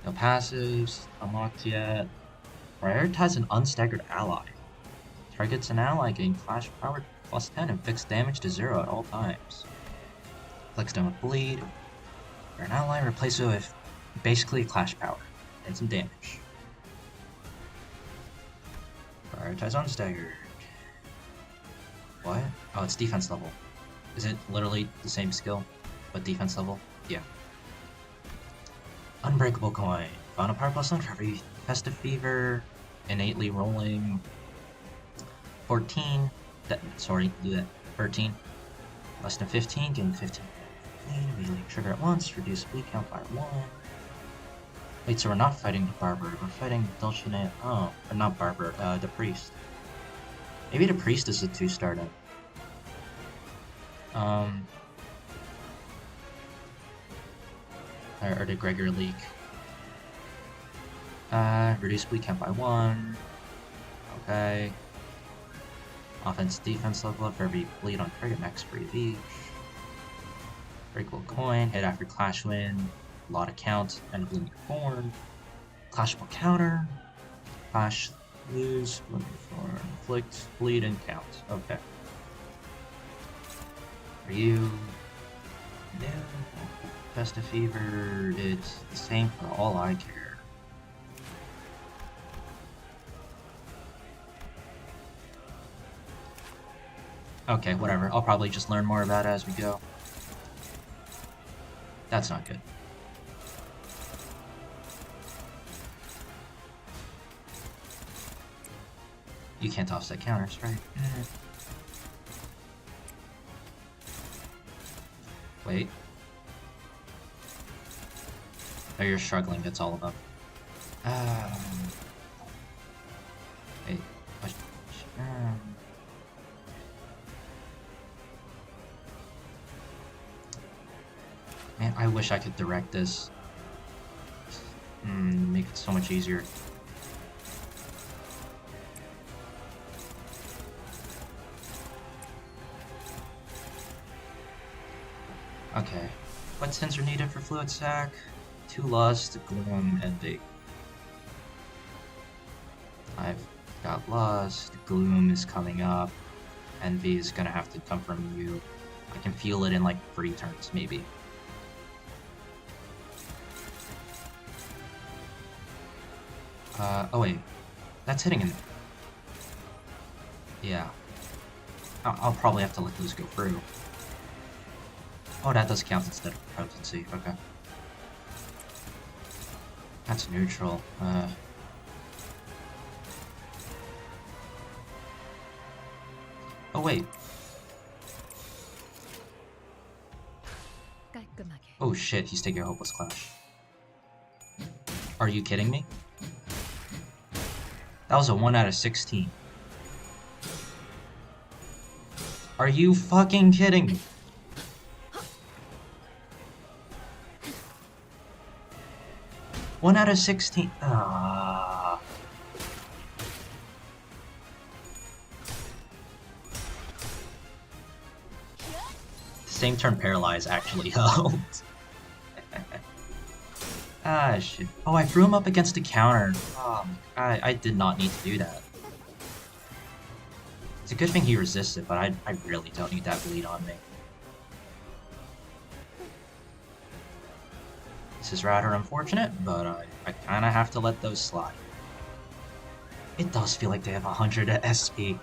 No passives. Unlocked yet. Prioritize an unstaggered ally. Targets an ally gain clash power plus 10 and fixed damage to 0 at all times. Flicks them with bleed. For an ally, replace it with basically clash power and some damage. Prioritize unstaggered. What? Oh, it's defense level. Is it literally the same skill, but defense level? Yeah. Unbreakable coin. Found a power plus 1 for every festive fever. Innately rolling. 14. 13. Less than 15. Gain 15. Immediately trigger at once. Reduce bleed count by 1. Wait, so we're not fighting the barber. We're fighting Dulcinea. Oh, or not barber. The priest. Maybe the priest is a 2-star then. Or the Gregor Leak. Reduce bleed count by 1. Okay. Offense defense level up for every bleed on target, max free of each. Breakable coin, hit after clash win, lot of count, and a blooming thorn. Clashable counter. Clash lose, blooming thorn, inflict, bleed, and count. Okay. Are you new? Festive Fever, it's the same for all I care. Okay, whatever. I'll probably just learn more about it as we go. That's not good. You can't offset counters, right? Wait. Oh, you're struggling, that's all about. Wait. Man, I wish I could direct this. Make it so much easier. Okay. What tins are needed for Fluid Sac? 2 Lust, Gloom, Envy. I've got Lust, Gloom is coming up, Envy is gonna have to come from you. I can feel it in like 3 turns, maybe. Oh wait, that's hitting him. Yeah. I'll probably have to let those go through. Oh, that does count instead of potency, okay. That's neutral, Oh wait. Oh shit, he's taking a Hopeless Clash. Are you kidding me? That was a 1 out of 16. Are you fucking kidding me? One out of 16. Ah. Same turn Paralyze actually helped. Ah, shit. Oh, I threw him up against a counter. I did not need to do that. It's a good thing he resisted, but I really don't need that bleed on me. This is rather unfortunate, but I kind of have to let those slide. It does feel like they have 100 SP.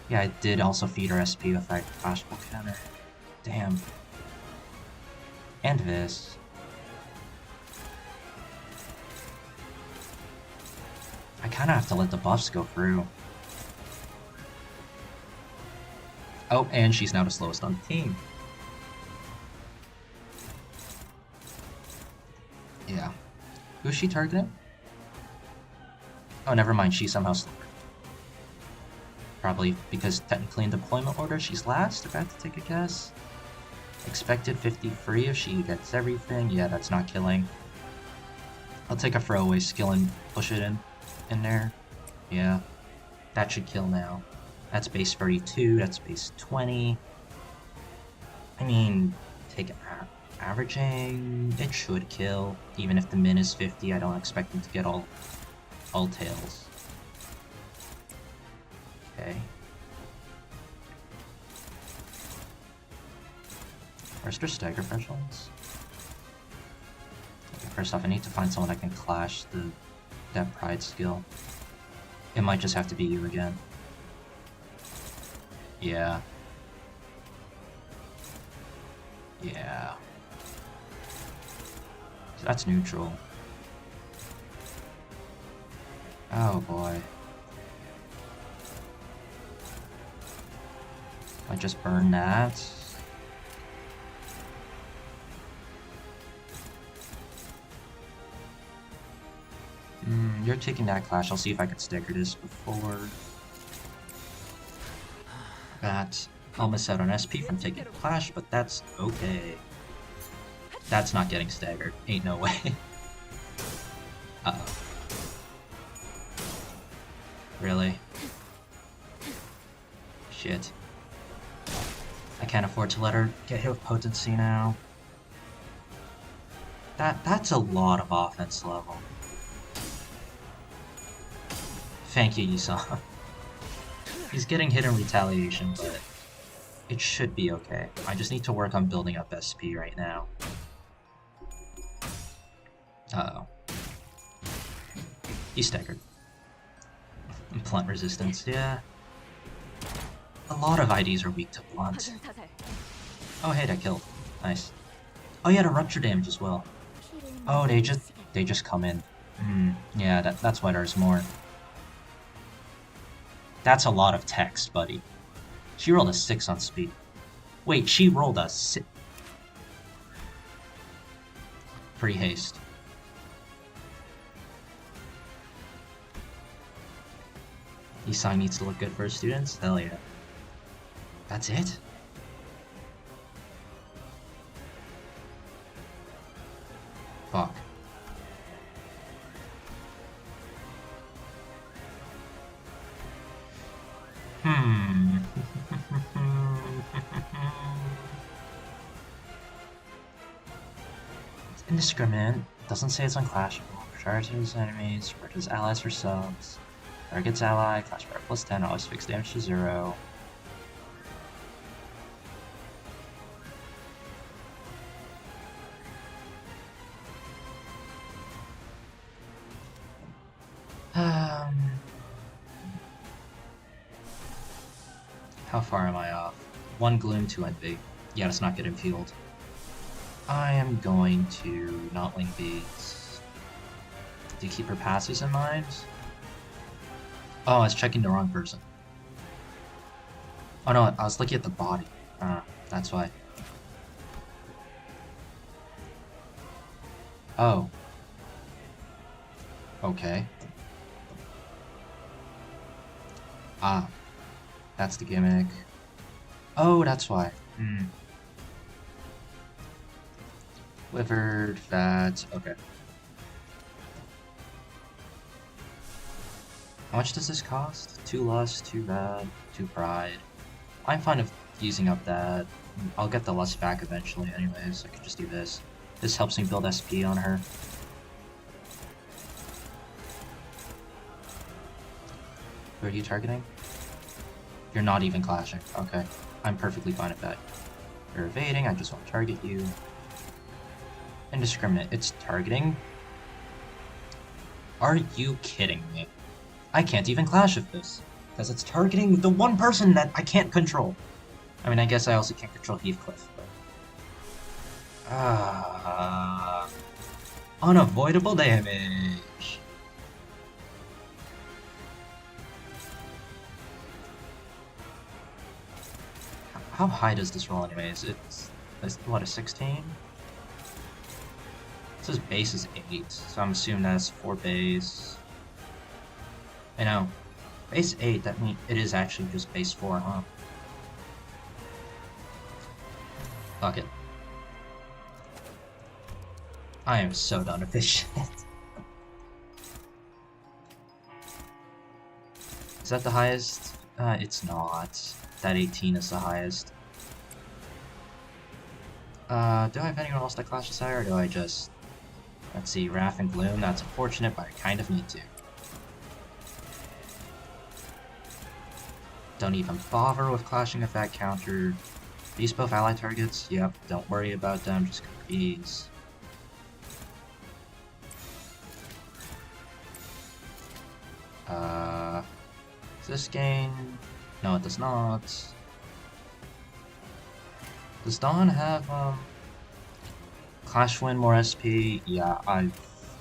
Yeah, I did also feed her SP with that flashball counter. Damn. And this. I kind of have to let the buffs go through. Oh, and she's now the slowest on the team. Yeah. Who's she targeting? Oh, never mind, she's somehow slower. Probably because technically in deployment order she's last, if I have to take a guess. Expected 53 if she gets everything. Yeah, that's not killing. I'll take a throwaway skill and push it in there. Yeah. That should kill now. That's base 32, that's base 20. I mean, take averaging, it should kill. Even if the min is 50, I don't expect them to get all tails. Okay. Where's their stagger thresholds? Okay, first off, I need to find someone that can clash that pride skill. It might just have to be you again. Yeah. Yeah. So that's neutral. Oh boy. I just burn that. You're taking that clash. I'll see if I can stagger this before that. I'll miss out on SP from taking clash, but that's okay. That's not getting staggered. Ain't no way. Uh-oh. Really? Shit. I can't afford to let her get hit with potency now. That's a lot of offense level. Thank you, Yisan. He's getting hit in retaliation, but it should be okay. I just need to work on building up SP right now. Uh-oh. He's staggered. Blunt resistance, yeah. A lot of IDs are weak to blunt. Oh hey, that killed. Nice. Oh yeah, the rupture damage as well. Oh, they just come in. Yeah, that's why there's more. That's a lot of text, buddy. She rolled a 6 on speed. Wait, she rolled a 6. Free haste. Isai needs to look good for his students? Hell yeah. That's it? Fuck. It's indiscriminate. Doesn't say it's unclashable. Charges enemies, charges allies for subs. Targets ally, clash power plus 10, always fixed damage to 0. How far am I off? 1 Gloom, 2 Envy. Yeah, let's not get him fueled. I am going to not wing beats. Do you keep her passes in mind? Oh, I was checking the wrong person. Oh no, I was looking at the body. That's why. Oh. Okay. Ah. That's the gimmick. Oh, that's why. Livered, fat, okay. How much does this cost? 2 lust, 2 bad, 2 pride. I'm fine with using up that. I'll get the lust back eventually anyways, I can just do this. This helps me build SP on her. Who are you targeting? You're not even clashing. Okay. I'm perfectly fine with that. You're evading, I just want to target you. Indiscriminate. It's targeting? Are you kidding me? I can't even clash with this. Because it's targeting the one person that I can't control. I mean, I guess I also can't control Heathcliff, but... unavoidable damage. How high does this roll anyways? It's what, a 16? It says base is 8, so I'm assuming that's 4 base. I know. Base 8, that means it is actually just base 4, huh? Fuck it. I am so done with this shit. Is that the highest? It's not. That 18 is the highest. Do I have anyone else that clashes higher, or do I just... Let's see, Wrath and Gloom, that's unfortunate, but I kind of need to. Don't even bother with clashing with that counter. These both ally targets? Yep, don't worry about them, just these. Does this gain? No, it does not. Does Dawn have, Clash win more SP? Yeah, I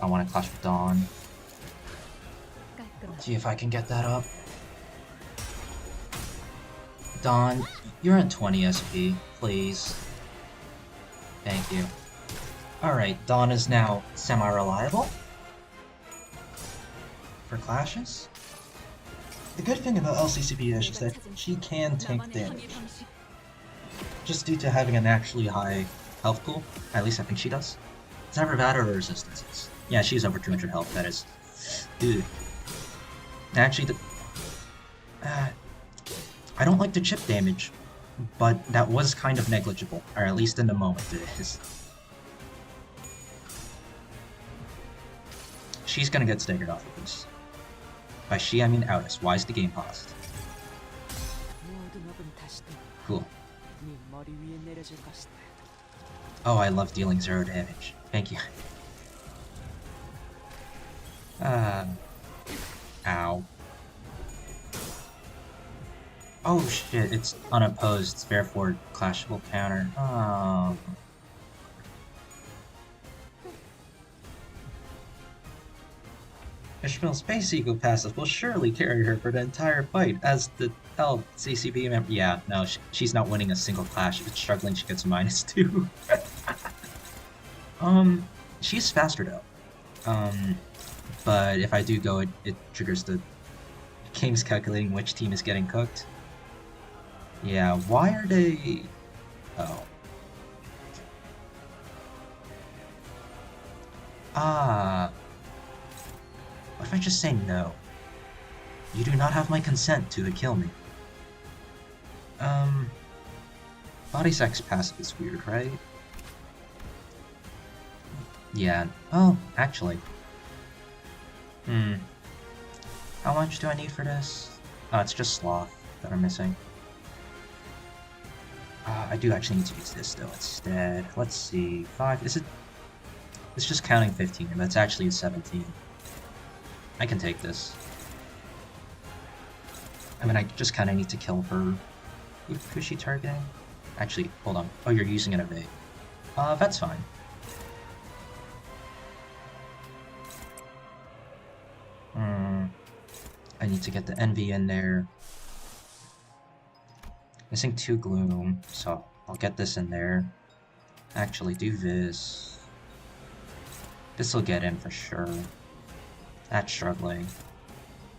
want to clash with Dawn. See if I can get that up. Dawn, you're at 20 SP, please. Thank you. Alright, Dawn is now semi-reliable for clashes. The good thing about LCCP is that she can tank damage. Just due to having an actually high health pool, at least I think she does. Is that Ravada or Resistances? Yeah, she's over 200 health, that is. Dude. Actually, I don't like the chip damage, but that was kind of negligible, or at least in the moment it is. She's gonna get staggered off of this. By she, I mean Outis. Why is the game paused? Cool. Oh, I love dealing 0 damage. Thank you. Ow. Oh shit, it's unopposed, therefore clashable counter. Oh. Ishmael's Space Eagle passive will surely carry her for the entire fight as the LCCP member. Yeah, no, she's not winning a single clash. If it's struggling, she gets -2. She's faster though. But if I do go, it triggers the game's calculating which team is getting cooked. Yeah, why are they... Oh. Ah. What if I just say no? You do not have my consent to kill me. Body sex passive is weird, right? Yeah. Oh, actually. How much do I need for this? Oh, it's just sloth that I'm missing. I do actually need to use this though instead. Let's see. 5. Is it? It's just counting 15, and that's actually a 17. I can take this. I mean, I just kind of need to kill her. Who's she targeting? Actually, hold on. Oh, you're using an evade. That's fine. I need to get the envy in there. Missing 2 gloom, so I'll get this in there. Actually, do this. This'll get in for sure. That's struggling.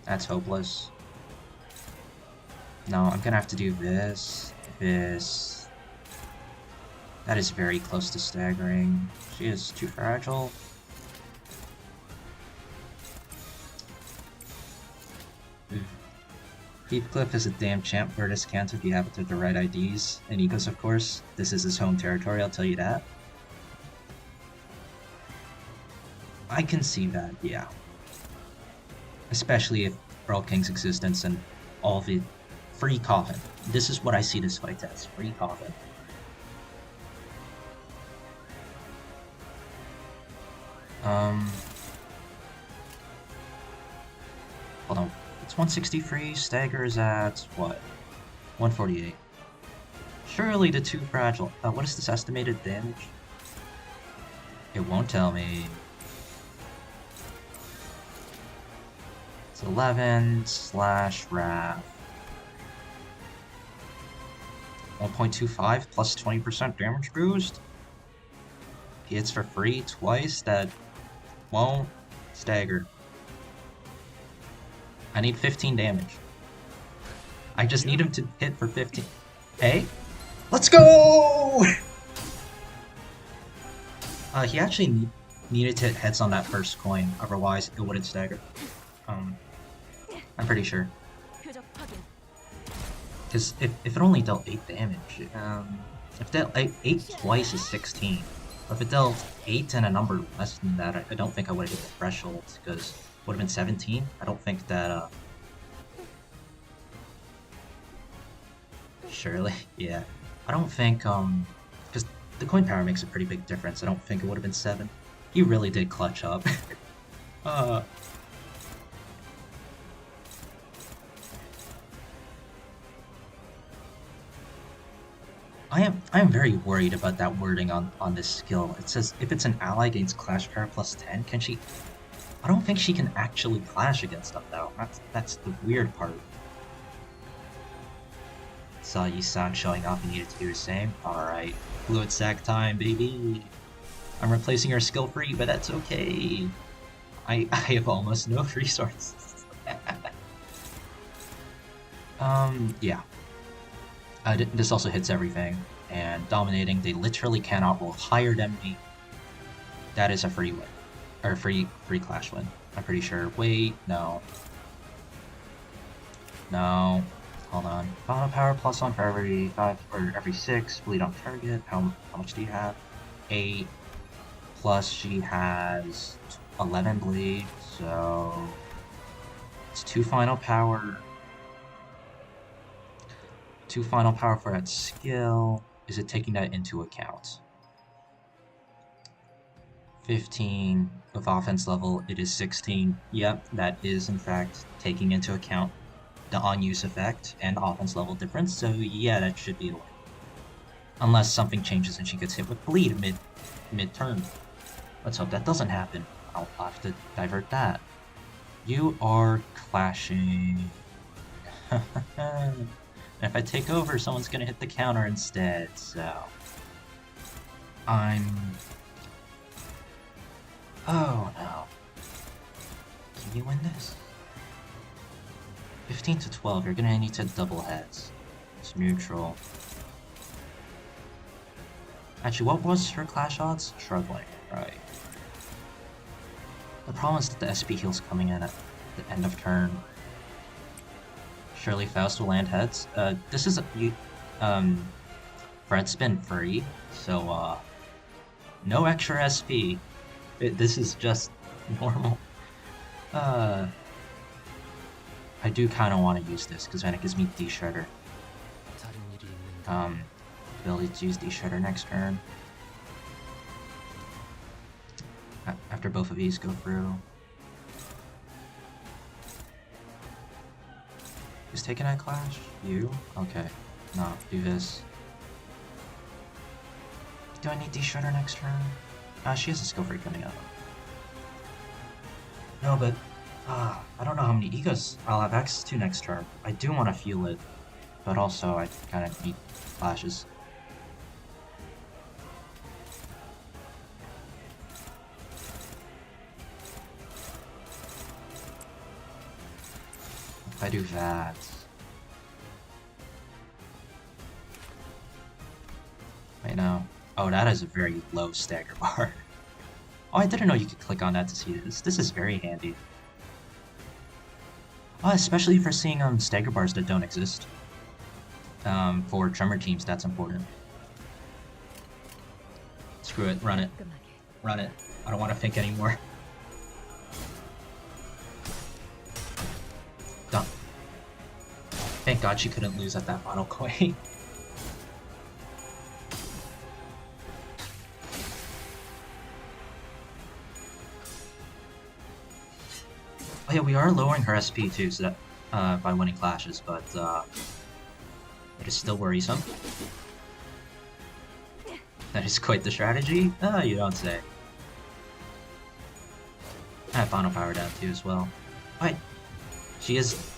That's hopeless. No, I'm gonna have to do this. This. That is very close to staggering. She is too fragile. Heathcliff is a damn champ for this count if you have the right IDs. And Egos, of course. This is his home territory, I'll tell you that. I can see that, yeah. Especially if Earl King's existence and all the free coffin. This is what I see this fight as. Free coffin. Hold on. It's 160 free. Stagger is at what? 148. Surely the 2 fragile. What is this estimated damage? It won't tell me. It's 11 slash Wrath. 1.25 plus 20% damage boost. He hits for free twice. That won't stagger. I need 15 damage. I just need him to hit for 15. Hey? Let's go! He actually needed to hit heads on that first coin, otherwise it wouldn't stagger. I'm pretty sure. Because if it only dealt 8 damage, if it dealt 8 twice is 16. If it dealt 8 and a number less than that, I don't think I would have hit the threshold, because would have been 17. I don't think that, surely, yeah. I don't think, because the coin power makes a pretty big difference. I don't think it would have been 7. He really did clutch up. I am very worried about that wording on this skill. It says, if it's an ally gains clash power plus 10, can she... I don't think she can actually clash against stuff though. That's the weird part. Saw Yisan showing off and needed to do the same. Alright. Fluid sack time, baby. I'm replacing her skill free, but that's okay. I have almost no resources. Yeah. This also hits everything. And dominating, they literally cannot roll higher than me. That is a free win. Or free clash win. I'm pretty sure. Wait, no. No. Hold on. Final power plus 1 for every 5 or every 6. Bleed on target. How much do you have? 8. Plus she has 11 bleed, so it's 2 final power. 2 final power for that skill. Is it taking that into account? 15 with offense level, it is 16. Yep, that is in fact taking into account the on-use effect and offense level difference, so yeah, that should be a win. Unless something changes and she gets hit with bleed mid-turn. Let's hope that doesn't happen. I'll have to divert that. You are clashing. And if I take over, someone's gonna hit the counter instead, so... Oh no. Can you win this? 15 to 12, you're gonna need to double heads. It's neutral. Actually, what was her clash odds? Struggling, right. The problem is that the SP heal's coming in at the end of turn. Surely Faust will land heads. This is Fred's been free, so no extra SP. This is just normal. I do kind of want to use this because then it gives me D-Shredder. Ability to use D-Shredder next turn. After both of these go through. Who's taking that clash? You? Okay. No, do this. Do I need D-Shredder next turn? She has a skill free coming up. No, but I don't know how many egos I'll have access to next turn. I do want to fuel it, but also I kind of need flashes. If I do that... Wait, no. Oh, that is a very low stagger bar. Oh, I didn't know you could click on that to see this. This is very handy. Oh, especially for seeing stagger bars that don't exist. For drummer teams, that's important. Screw it, run it. Run it. I don't want to think anymore. Done. Thank God she couldn't lose at that model coin. Oh yeah, we are lowering her SP too, so that by winning clashes, but it is still worrisome. That is quite the strategy. You don't say. I have final power down too as well. Wait, she is.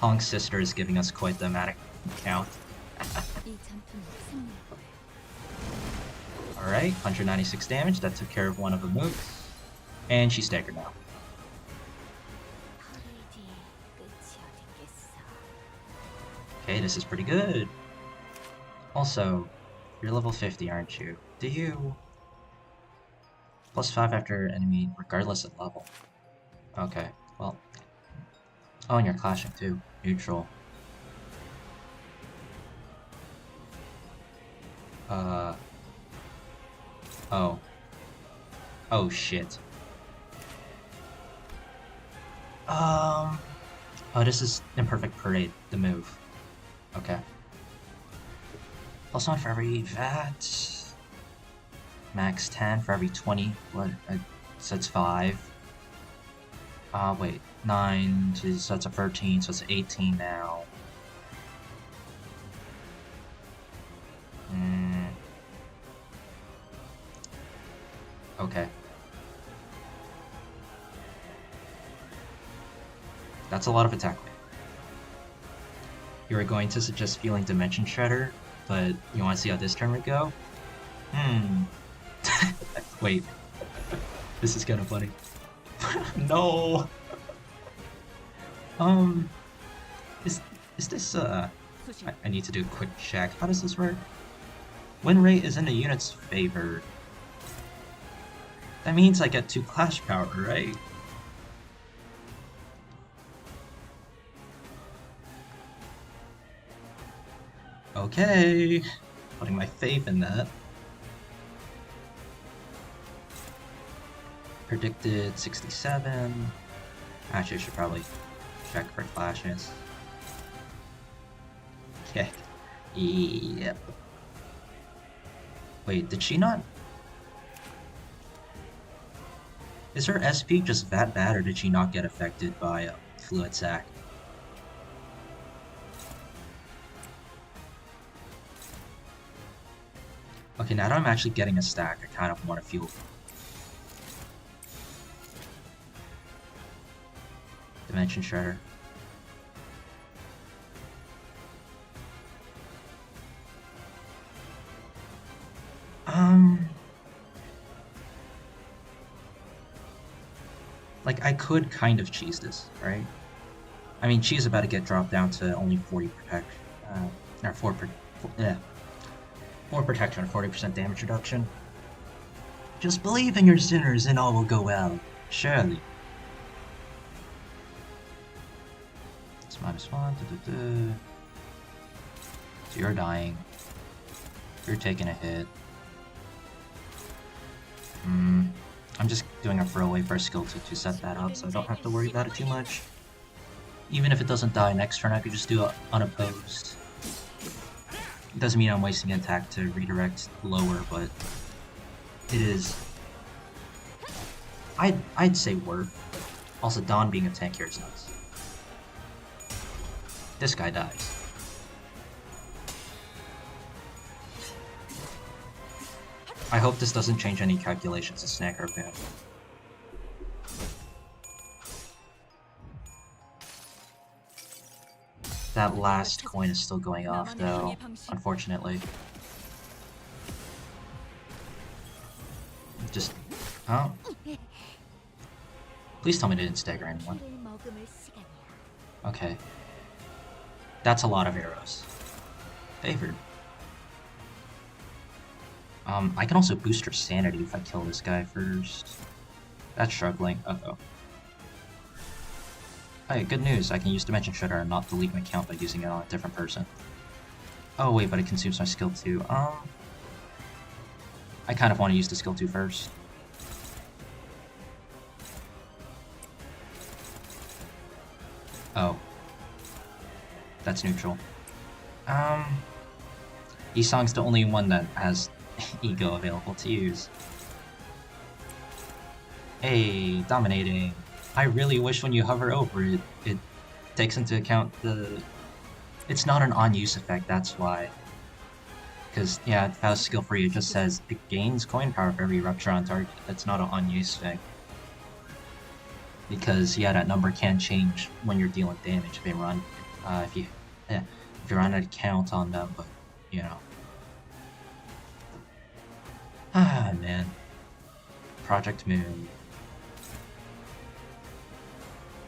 Honk's sister is giving us quite the manic count. Alright, 196 damage. That took care of one of the moves, and she's staggered now. Okay, this is pretty good. Also, you're level 50, aren't you? Do you? +5 after enemy, regardless of level. Okay, well. Oh, and you're clashing too. Neutral. Oh. Oh, shit. Oh, this is Imperfect Parade, the move. Okay. +1 for every VAT. Max 10 for every 20. What? So it's 5. Wait. 9. So it's a 13, so it's 18 now. Okay. That's a lot of attack weight. You were going to suggest feeling Dimension Shredder, but you want to see how this turn would go? Wait. This is kind of funny. No! Is this, I need to do a quick check. How does this work? Win rate is in the unit's favor. That means I get 2 clash power, right? Okay, putting my faith in that. Predicted 67. Actually, I should probably check for clashes. Okay. Yep. Wait, did she not? Is her SP just that bad, or did she not get affected by Fluid Sac? Okay, now that I'm actually getting a stack, I kind of want to fuel. Dimension Shredder. Like, I could kind of cheese this, right? I mean, she's about to get dropped down to only 40 protect, or 4 protection, 40% damage reduction. Just believe in your sinners and all will go well. Surely. It's -1. So you're dying. You're taking a hit. I'm just doing a throwaway for a skill to set that up, so I don't have to worry about it too much. Even if it doesn't die next turn, I could just do it unopposed. It doesn't mean I'm wasting an attack to redirect lower, but it is. I'd say worth. Also, Dawn being a tank here is nuts. This guy dies. I hope this doesn't change any calculations to snag her back. That last coin is still going off, though, unfortunately. Just... oh. Please tell me they didn't stagger anyone. Okay. That's a lot of arrows. Favored. I can also boost her sanity if I kill this guy first. That's struggling. Uh-oh. Hey, good news. I can use Dimension Shredder and not delete my count by using it on a different person. Oh wait, but it consumes my skill 2. I kind of want to use the skill 2 first. Oh. That's neutral. Yisong's the only one that has ego available to use. Hey, dominating. I really wish when you hover over it, it takes into account the... It's not an on-use effect, that's why. Because, yeah, if I was skill-free, it just says it gains coin power for every rupture on target. That's not an on-use thing. Because, yeah, that number can change when you're dealing damage if they run. If you run a count on them, but, you know. Ah, man. Project Moon.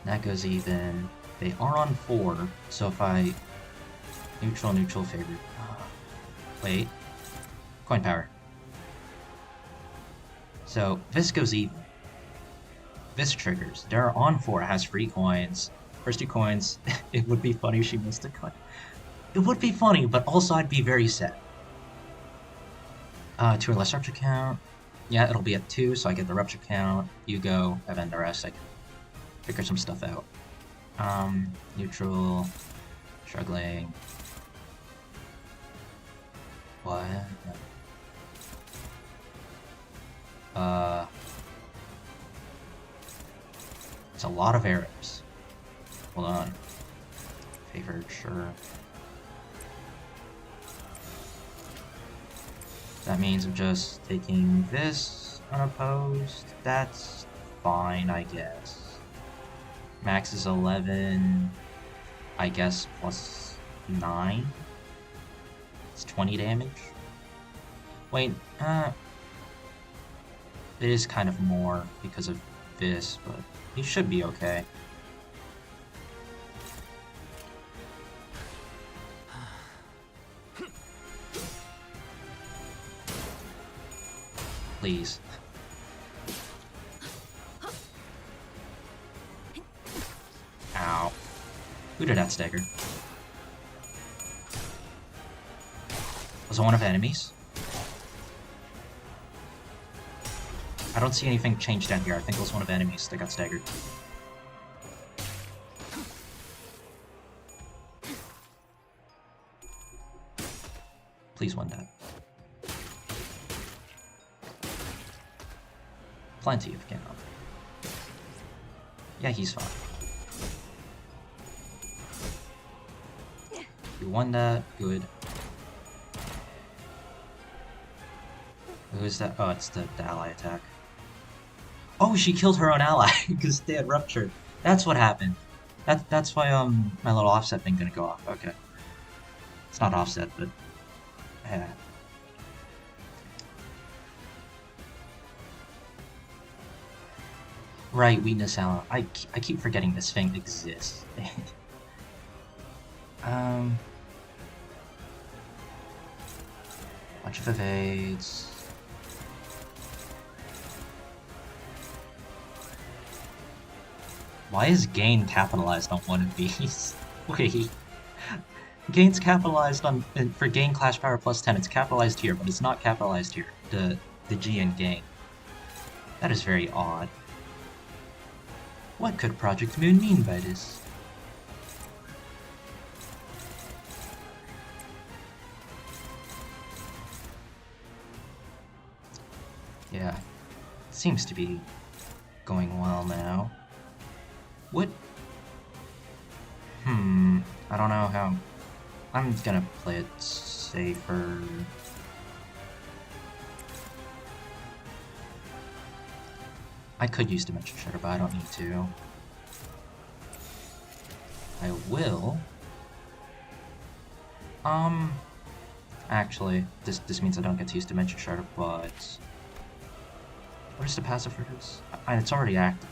That goes even. They are on 4, so if I... Neutral, favored. Wait. Coin power. So, this goes even. This triggers. They're on 4, it has free coins. First 2 coins, it would be funny if she missed a coin. It would be funny, but also I'd be very sad. 2 or less rupture count. Yeah, it'll be at 2, so I get the rupture count. You go, and then the rest I can figure some stuff out. Neutral, struggling. What? It's a lot of arrows. Hold on. Favored, sure. That means I'm just taking this unopposed. That's fine, I guess. Max is 11, I guess, plus 9? It's 20 damage? Wait, it is kind of more because of this, but he should be okay. Please. Ow. Who did that stagger? Was it one of the enemies? I don't see anything changed down here. I think it was one of the enemies that got staggered. Please win that. Plenty of count. Yeah, he's fine. You won that. Good. Who is that? Oh, it's the ally attack. Oh, she killed her own ally because they had ruptured. That's what happened. That's why my little offset thing didn't go off. Okay. It's not offset, but yeah. Right, weakness ally. I keep forgetting this thing exists. Bunch of evades. Why is gain capitalized on one of these? Wait. Gain's capitalized on for gain clash power plus 10. It's capitalized here, but it's not capitalized here. The G in gain. That is very odd. What could Project Moon mean by this? Yeah, seems to be going well now. What? I don't know how. I'm gonna play it safer. I could use Dimension Shutter, but I don't need to. I will. Actually, this means I don't get to use Dimension Shutter, but what is the passive for this? It's already active.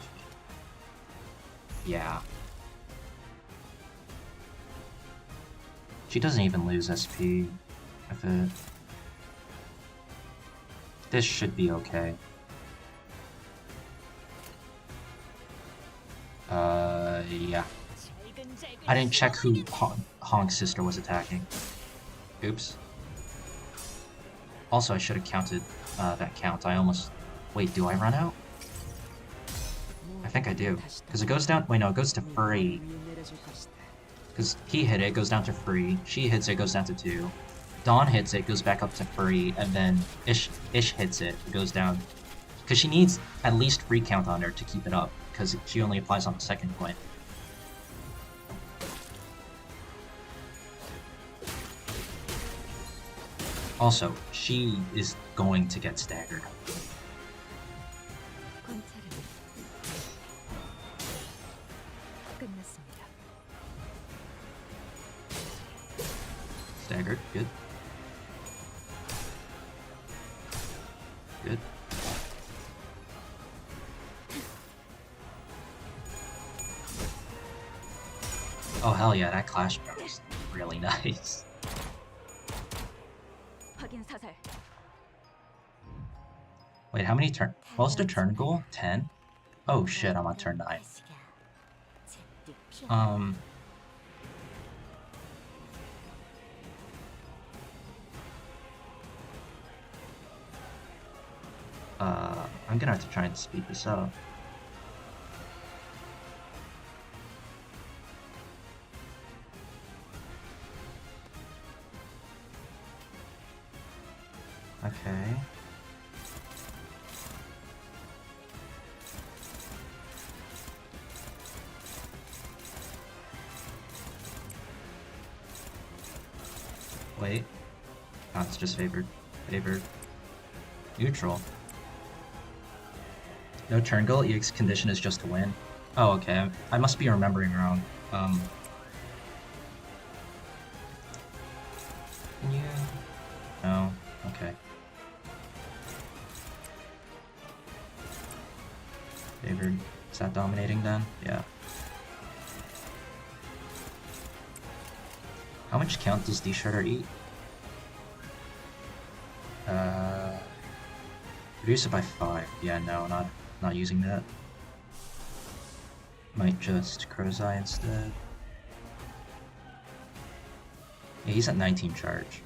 Yeah. She doesn't even lose SP if it. This should be okay. Yeah. I didn't check who Honk's sister was attacking. Oops. Also, I should have counted that count. I almost... Wait, do I run out? I think I do. Because it goes down... Wait, no, it goes to 3. Because he hit it, it goes down to 3. She hits it, it goes down to 2. Dawn hits it, goes back up to 3. And then Ish hits it, it goes down. Because she needs at least 3 count on her to keep it up. Because she only applies on the second point. Also, she is going to get staggered. Staggered, good. Good. Oh hell yeah, that clash was really nice. Wait, how many turn? What was the turn goal? 10? Oh shit, I'm on turn 9. I'm gonna have to try and speed this up. Okay. Wait. Oh, it's just favored. Favored. Neutral. No turn goal, EX condition is just to win. Oh, okay. I must be remembering wrong. Can you... No. Okay. Favored. Is that dominating then? Yeah. How much count does D-Shredder eat? Reduce it by 5. Yeah, no, not using that. Might just Crow's Eye instead. Yeah, he's at 19 charge.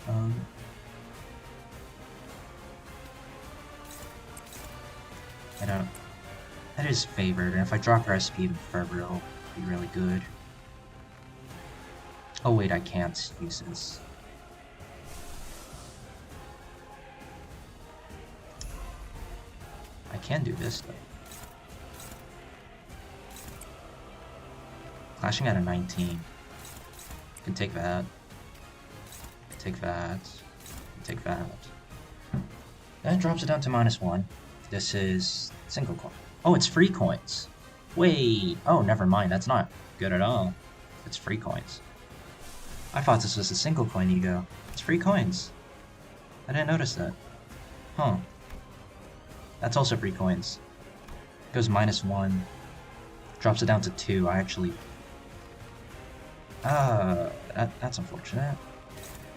I don't... That is favored, and if I drop her SP even further, it'll be really good. Oh wait, I can't use this. I can do this though. Clashing at a 19. Can take that. Take that. Take that. That drops it down to -1. This is single coin. Oh, it's free coins. Wait. Oh, never mind. That's not good at all. It's free coins. I thought this was a single coin ego. It's free coins. I didn't notice that. Huh. That's also free coins. Goes -1. Drops it down to 2. I That's unfortunate.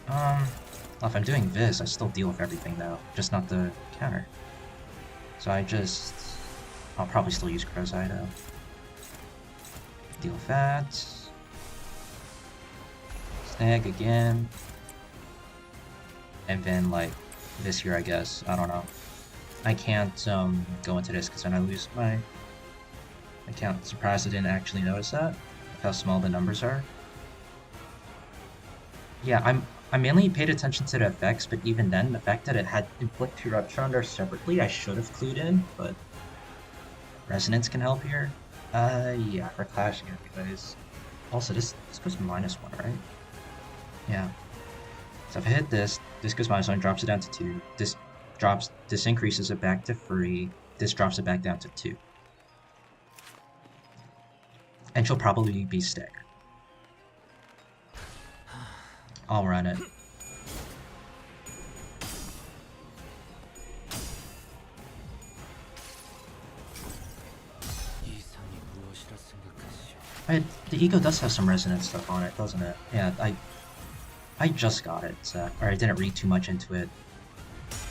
Well, if I'm doing this, I still deal with everything though, just not the counter. So I'll probably still use Crow's Eye though. Deal with that. Snag again. And then, like, this here, I guess. I don't know. I can't go into this because then I lose my account. Surprised I didn't actually notice that. How small the numbers are. Yeah, I mainly paid attention to the effects, but even then, the fact that it had Inflict 2 Rupture on there separately, I should have clued in, but Resonance can help here. Yeah, for clashing anyways. Also, this goes -1, right? Yeah. So if I hit this goes -1, drops it down to 2. This increases it back to 3. This drops it back down to 2. And she'll probably be staggered. I'll run it. The ego does have some resonance stuff on it, doesn't it? Yeah, I just got it, or I didn't read too much into it.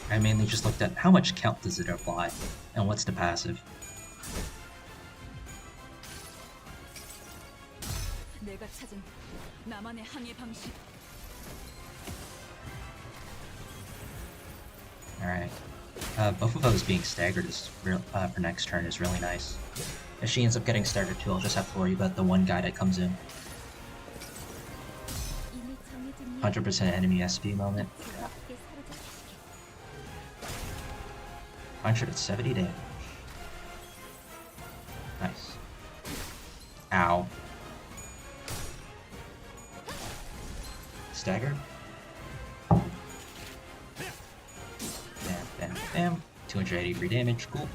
I mainly just looked at how much count does it apply, and what's the passive. 내가 찾은 나만의 항해 방식. Alright. Both of those being staggered is for next turn is really nice. If she ends up getting staggered too, I'll just have to worry about the one guy that comes in. 100% enemy SP moment. Yeah. 170 damage. Nice. Ow. Staggered. Bam, bam, bam. 283 damage, cool.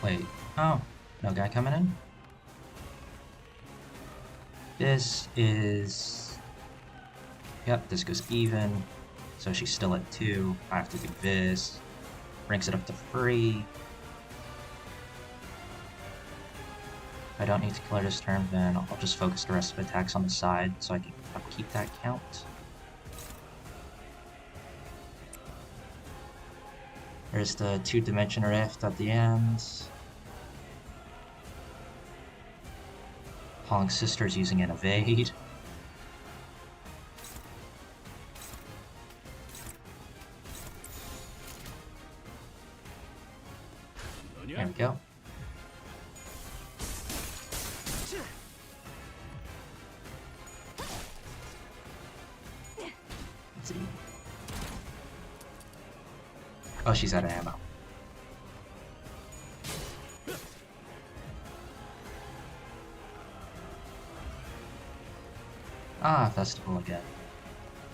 Wait, oh, no guy coming in? This is... Yep, this goes even. So she's still at 2. I have to do this. Brings it up to 3. If I don't need to kill her this turn, then I'll just focus the rest of attacks on the side so I can keep that count. There's the 2-dimension rift at the end. Hong's sister's using an evade. There we go. Let's see. Oh, she's out of ammo. Ah, Festival again.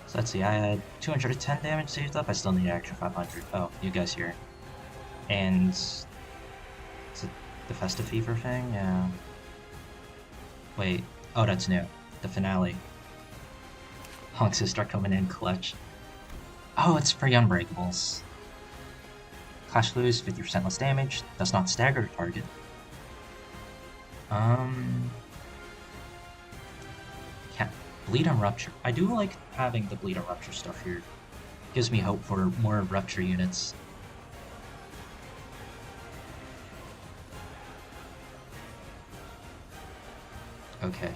So let's see, I had 210 damage saved up, I still need an extra 500. Oh, you guys here. And... is it the Festive Fever thing? Yeah. Wait, oh that's new. The finale. Hong's sister coming in clutch. Oh, it's for Unbreakables. Clash lose, 50% less damage, does not stagger target. Yeah, Bleed and Rupture. I do like having the Bleed and Rupture stuff here. Gives me hope for more Rupture units. Okay.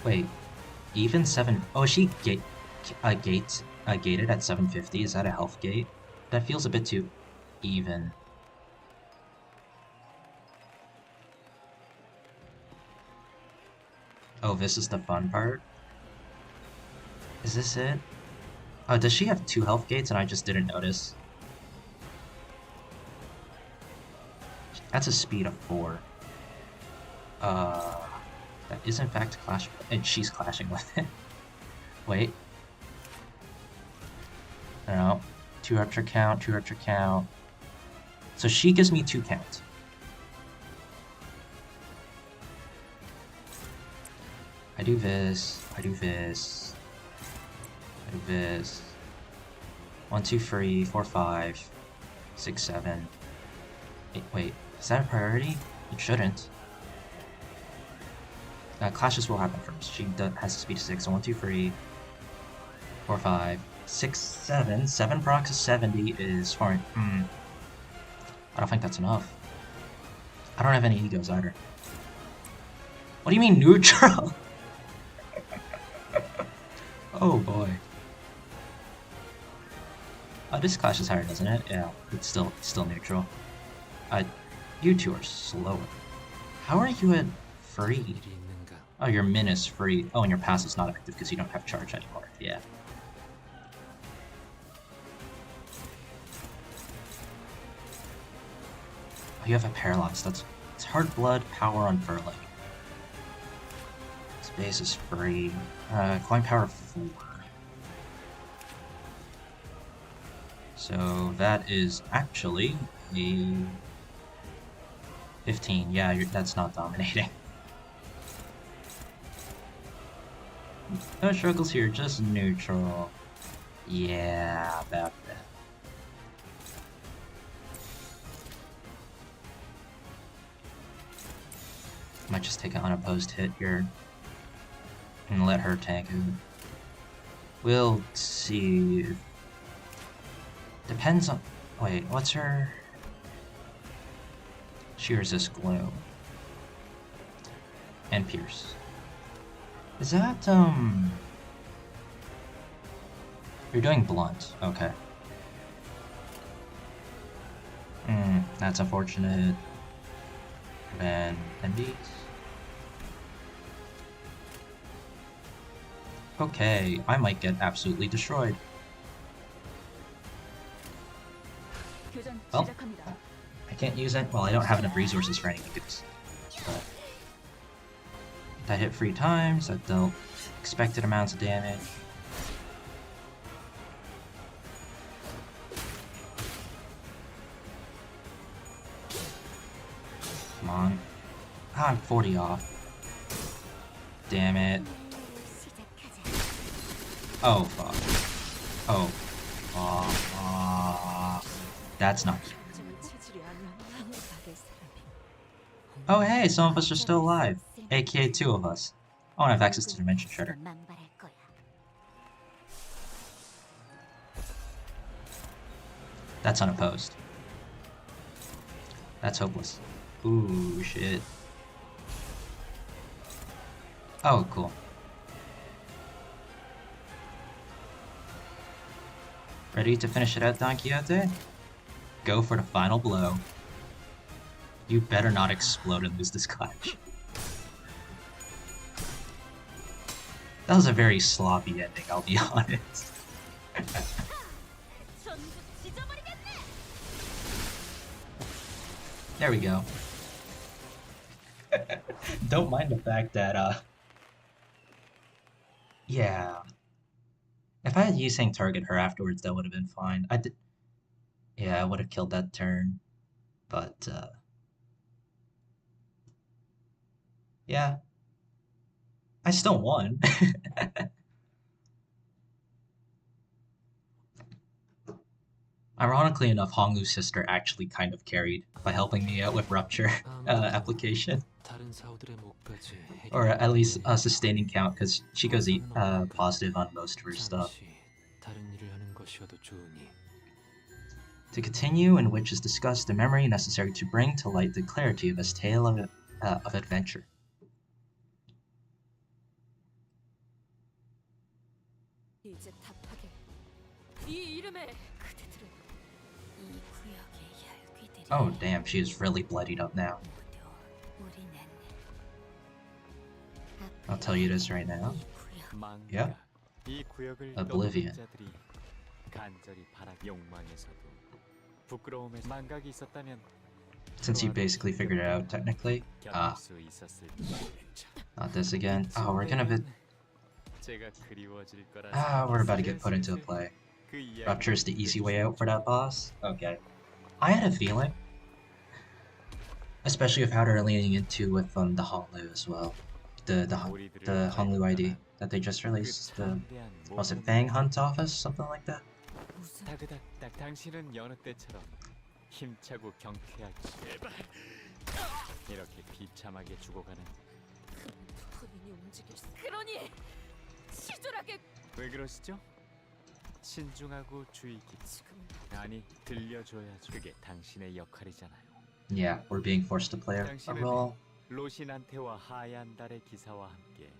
Wait, even 7... Oh, is she gated at 750? Is that a health gate? That feels a bit too even. Oh, this is the fun part? Is this it? Oh, does she have 2 health gates and I just didn't notice? That's a speed of 4. That is in fact clash, and she's clashing with it. Wait. I don't know. 2 rupture count, 2 rupture count. So she gives me 2 count. I do this, I do this, I do this. 1, 2, 3, 4, 5, 6, 7. 8, wait. Is that a priority? It shouldn't. Clashes will happen first. She has a speed of 6. So 1, 2, 3, 4, 5, 6, 7. 7 procs of 70 is fine. I don't think that's enough. I don't have any egos either. What do you mean neutral? Oh boy. This clash is higher, doesn't it? Yeah, it's still neutral. You two are slower. How are you at free? 일이 있는가? Oh, your min is free. Oh, and your pass is not effective because you don't have charge anymore. Yeah. Oh, you have a paralyze. It's hard blood, power unfurling. Space is free. Coin power 4. So that is actually a 15. Yeah, that's not dominating. No struggles here, just neutral. Yeah, about that. Might just take an unopposed hit here and let her tank it. We'll see. Depends on. Wait, what's her? She resists glow and pierce. Is that You're doing blunt. Okay. That's unfortunate. Then beats. Okay, I might get absolutely destroyed. Well, I can't use it. Well, I don't have enough resources for anything good. But that hit 3 times. That dealt expected amounts of damage. Come on. Ah, I'm 40 off. Damn it. Oh, fuck. Oh. That's not good. Oh, hey, some of us are still alive. AKA 2 of us. I want to have access to Dimension Shredder. That's unopposed. That's hopeless. Ooh, shit. Oh, cool. Ready to finish it out, Don Quixote? Go for the final blow. You better not explode and lose this clash. That was a very sloppy ending, I'll be honest. There we go. Don't mind the fact that, yeah. If I had Yusang target her afterwards, that would have been fine. Yeah, I would have killed that turn. But, yeah. I still won. Ironically enough, Honglu's sister actually kind of carried by helping me out with Rupture application. Or at least sustaining count, because she goes positive on most of her stuff. To continue, in which is discussed the memory necessary to bring to light the clarity of his tale of adventure. Oh damn, she is really bloodied up now. I'll tell you this right now. Yeah. Oblivion. Since you basically figured it out, technically. Not this again. Oh, we're gonna be... we're about to get put into play. Rupture is the easy way out for that boss? Okay. I had a feeling. Especially with how they're leaning into with the Honglu as well. The Honglu ID that they just released. The, was it Fang Hunt Office? Something like that? 힘차고 경쾌하지. 이렇게 비참하게 죽어가는. 본인이 움직일 수. 그러니 시절하게. 왜 그러시죠? 신중하고 주의 깊게. 지금 아니, 들려줘야죠. 그게 당신의 역할이잖아요. Yeah, we're being forced to play a 당신은 role. 로신한테와 하얀 달의 기사와 함께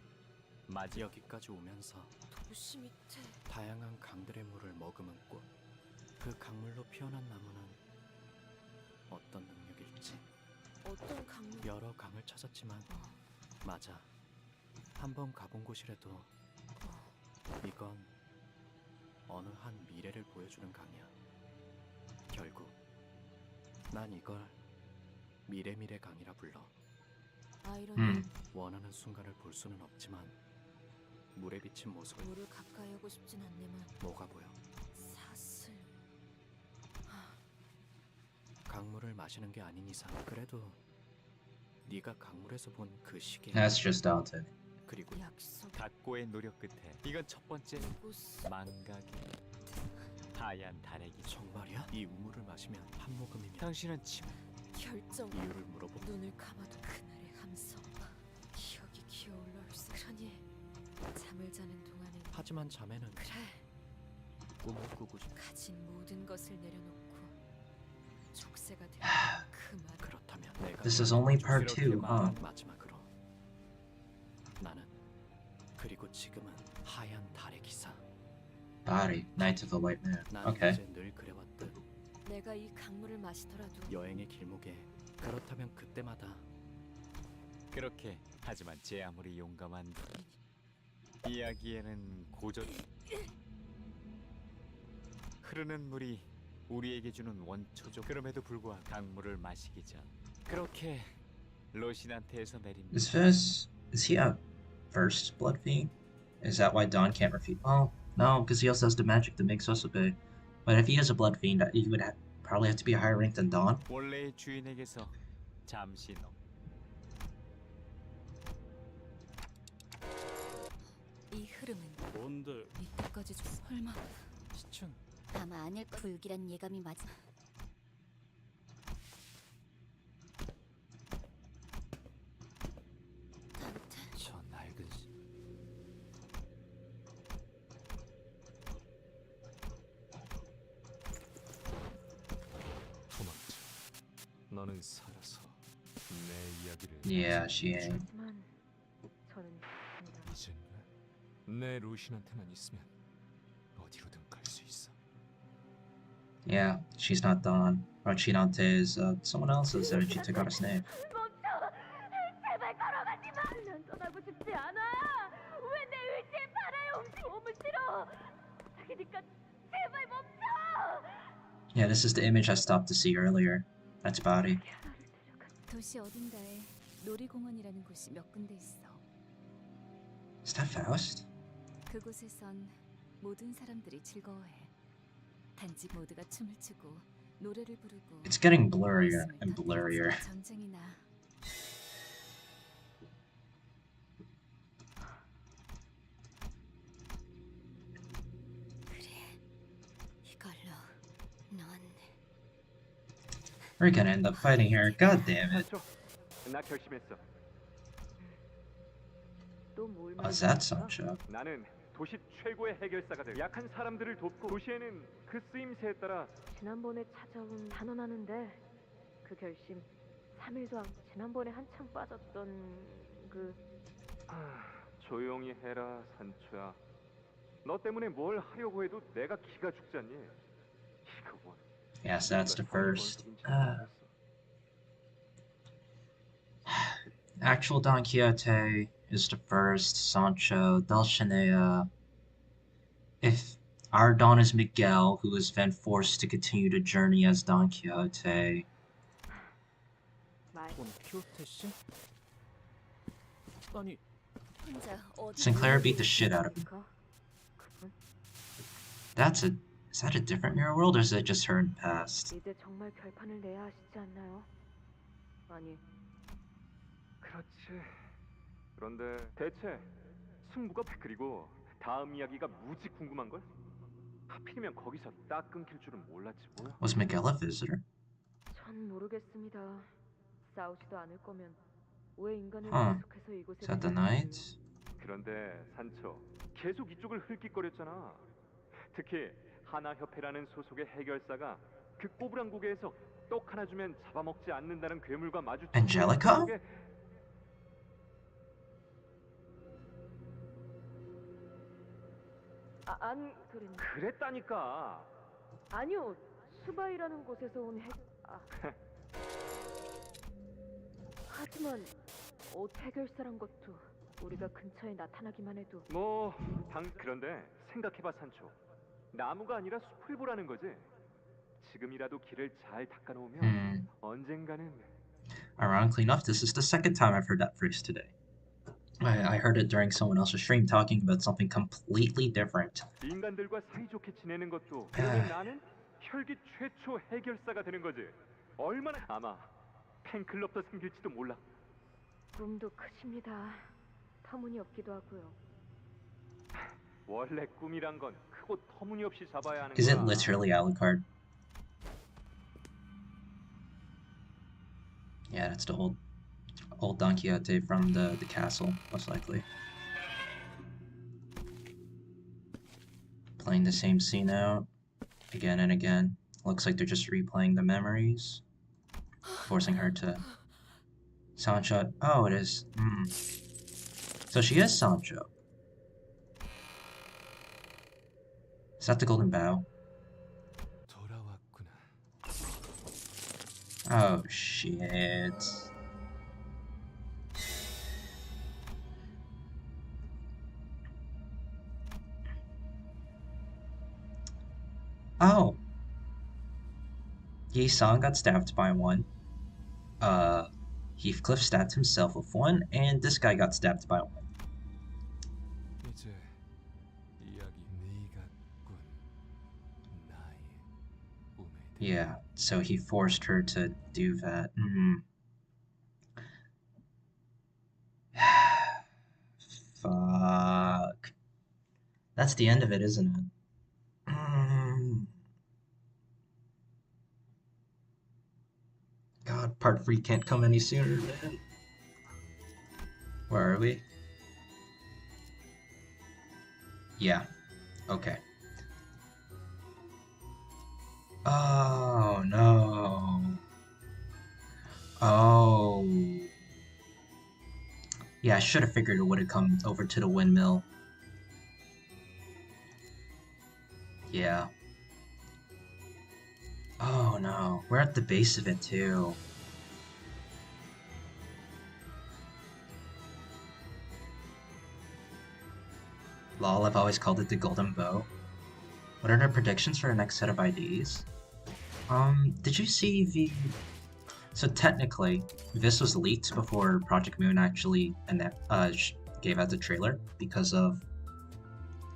여기까지 오면서 도시 밑에 다양한 강들의 물을 머금은 꽃. 그 강물로 피어난 나무는 어떤 능력일지. 어떤 강물? 여러 강을 찾았지만 맞아. 한번 가본 곳이라도 이건 어느 한 미래를 보여주는 강이야. 결국 난 이걸 미래 강이라 불러. 아이러니. 원하는 순간을 볼 수는 없지만 물에 비친 모습을 물을 가까이 하고 싶진 않네만. 뭐가 보여? 사슬. 강물을 마시는 게 아닌 이상 그래도 네가 강물에서 본 그 시계 That's just Dante. 그리고 약속. 각고의 노력 끝에 이건 첫 번째 곳. 망각의 하얀 달의 기사. 정말이야? 이 우물을 마시면 한 모금이면 당신은 침 결정. 이유를 물어보. 눈을 감아도 그날의 함성. 기억이 기어올라올 수. 그러니 잠을 자는 동안은. 하지만 자매는 그래. 꿈을 꾸고 싶. 가진 모든 것을 내려놓고 족쇄가 되는 그말. 그렇다면 내가 This is only part 그렇게 2, huh? 마지막으로 나는 그리고 지금은 하얀 달의 기사. Body, Knights of the White Moon. 나는 Okay. 이제 늘 그래왔듯 내가 이 강물을 마시더라도 여행의 길목에 그렇다면 그때마다 그렇게. 하지만 제 아무리 용감한 이야기에는 고전 흐르는 물이 우리에게 주는 원초적. 그럼에도 불구하고 강물을 마시기 전 그렇게 로신한테에서 내린. Is he a first blood fiend? Is that why Don can't refute? Well, no, because he also has the magic that makes us obey. But if he is a blood fiend, he would probably have to be a higher rank than Don. 원래의 주인에게서 잠시 넘. 이 흐름은 뭔데? 밑에까지 좀. 설마 시층. 아마 아닐 거. 불길한 예감이 맞아. 저 낡은 도망쳐. 너는 살아서 내 이야기를. Yeah, she ain't. 하지만 저는 이젠가 내 루신한테만 있으면 어디로든 갈 수 있어. Yeah, she's not Don. Dante is someone else's that she took out his name. 멈춰! 제발 걸어가지 마! 난 떠나고 싶지 않아! 왜 내 의지에 바라에 몸을 실어! 그니까 제발 멈춰! Yeah, this is the image I stopped to see earlier. That's Body. 도시 어딘가에 놀이공원이라는 곳이 몇 군데 있어. Is that Faust? 그곳에선 모든 사람들이 즐거워해. 단지 모두가 춤을 추고 노래를 부르고. It's getting blurrier and blurrier. 전쟁이나. 그래, 이걸로 넌. We're gonna end up fighting here. God damn it. 나 결심했어. 또뭘 Oh, is that Sancho? 나는 도시 최고의 해결사가 될. 약한 사람들을 돕고 도시에는 그 쓰임새에 따라. 지난번에 찾아온 단언하는데 그 결심 3일도 안. 지난번에 한창 빠졌던 그. 조용히 해라 산초야. 너 때문에 뭘 하려고 해도 내가 기가 죽잖니. 이거 뭐. Yes, that's the first. Actual Don Quixote is the first. Sancho, Dulcinea. If our Don is Miguel, who is then forced to continue the journey as Don Quixote. 말. 돈 키호테 씨? 아니 혼자 어디. Sinclair beat the shit out of him. 그분 Is that a different mirror world, or is it just her in the past? 이제 정말 결판을 내야 하시지 않나요? 아니, 그렇지. 그런데 대체 승부가. 그리고 다음 이야기가 무지 궁금한 걸. 하필이면 거기서 딱 끊길 줄은 몰랐지 뭐야. Was Miguel a visitor? 전 모르겠습니다. 싸우지도 않을 거면 왜 인간을 Huh. 계속해서 이곳에 Is that the 데려오는 knight? 그런데 산초, 계속 이쪽을 흘낏거렸잖아. 특히 하나협회라는 소속의 해결사가 그 꼬부랑국에서 떡 하나 주면 잡아먹지 않는다는 괴물과 마주친 Angelica? 쪽에 안 그랬다니까. 아니요. 수바이라는 곳에서 온 하지만 옷 해결사란 것도 우리가 근처에 나타나기만 해도 그런데 생각해봐 산초. 나무가 아니라 숲을 보라는 거지. 지금이라도 길을 잘 닦아놓으면 언젠가는. Ironically enough, this is the second time I've heard that phrase today. I heard it during someone else's stream talking about something completely different. 인간들과 사이좋게 지내는 것도 그러면 나는 혈기 최초 해결사가 되는 거지. 얼마나 아마 팬클럽도 생길지도 몰라. 꿈도 크십니다. 터무니없기도 하고요. 원래 꿈이란 건 크고 터무니없이 잡아야 하는 거야. Is it literally Alucard? Yeah, that's the old Don Quixote from the castle, most likely. Playing the same scene out again and again. Looks like they're just replaying the memories, forcing her to. Sancho. Oh, it is. So she is Sancho. Is that the Golden Bow? Oh shit. Oh. Yi-san got stabbed by one. Heathcliff stabbed himself with one, and this guy got stabbed by one. Yeah, so he forced her to do that. Fuck. That's the end of it, isn't it? God, part 3 can't come any sooner, man. Where are we? Yeah. Okay. Oh, no. Oh. Yeah, I should have figured it would have come over to the windmill. Yeah. Oh no, we're at the base of it too. Lol, I've always called it the Golden Bow. What are the predictions for the next set of IDs? Did you see the... So technically, this was leaked before Project Moon actually gave out the trailer because of...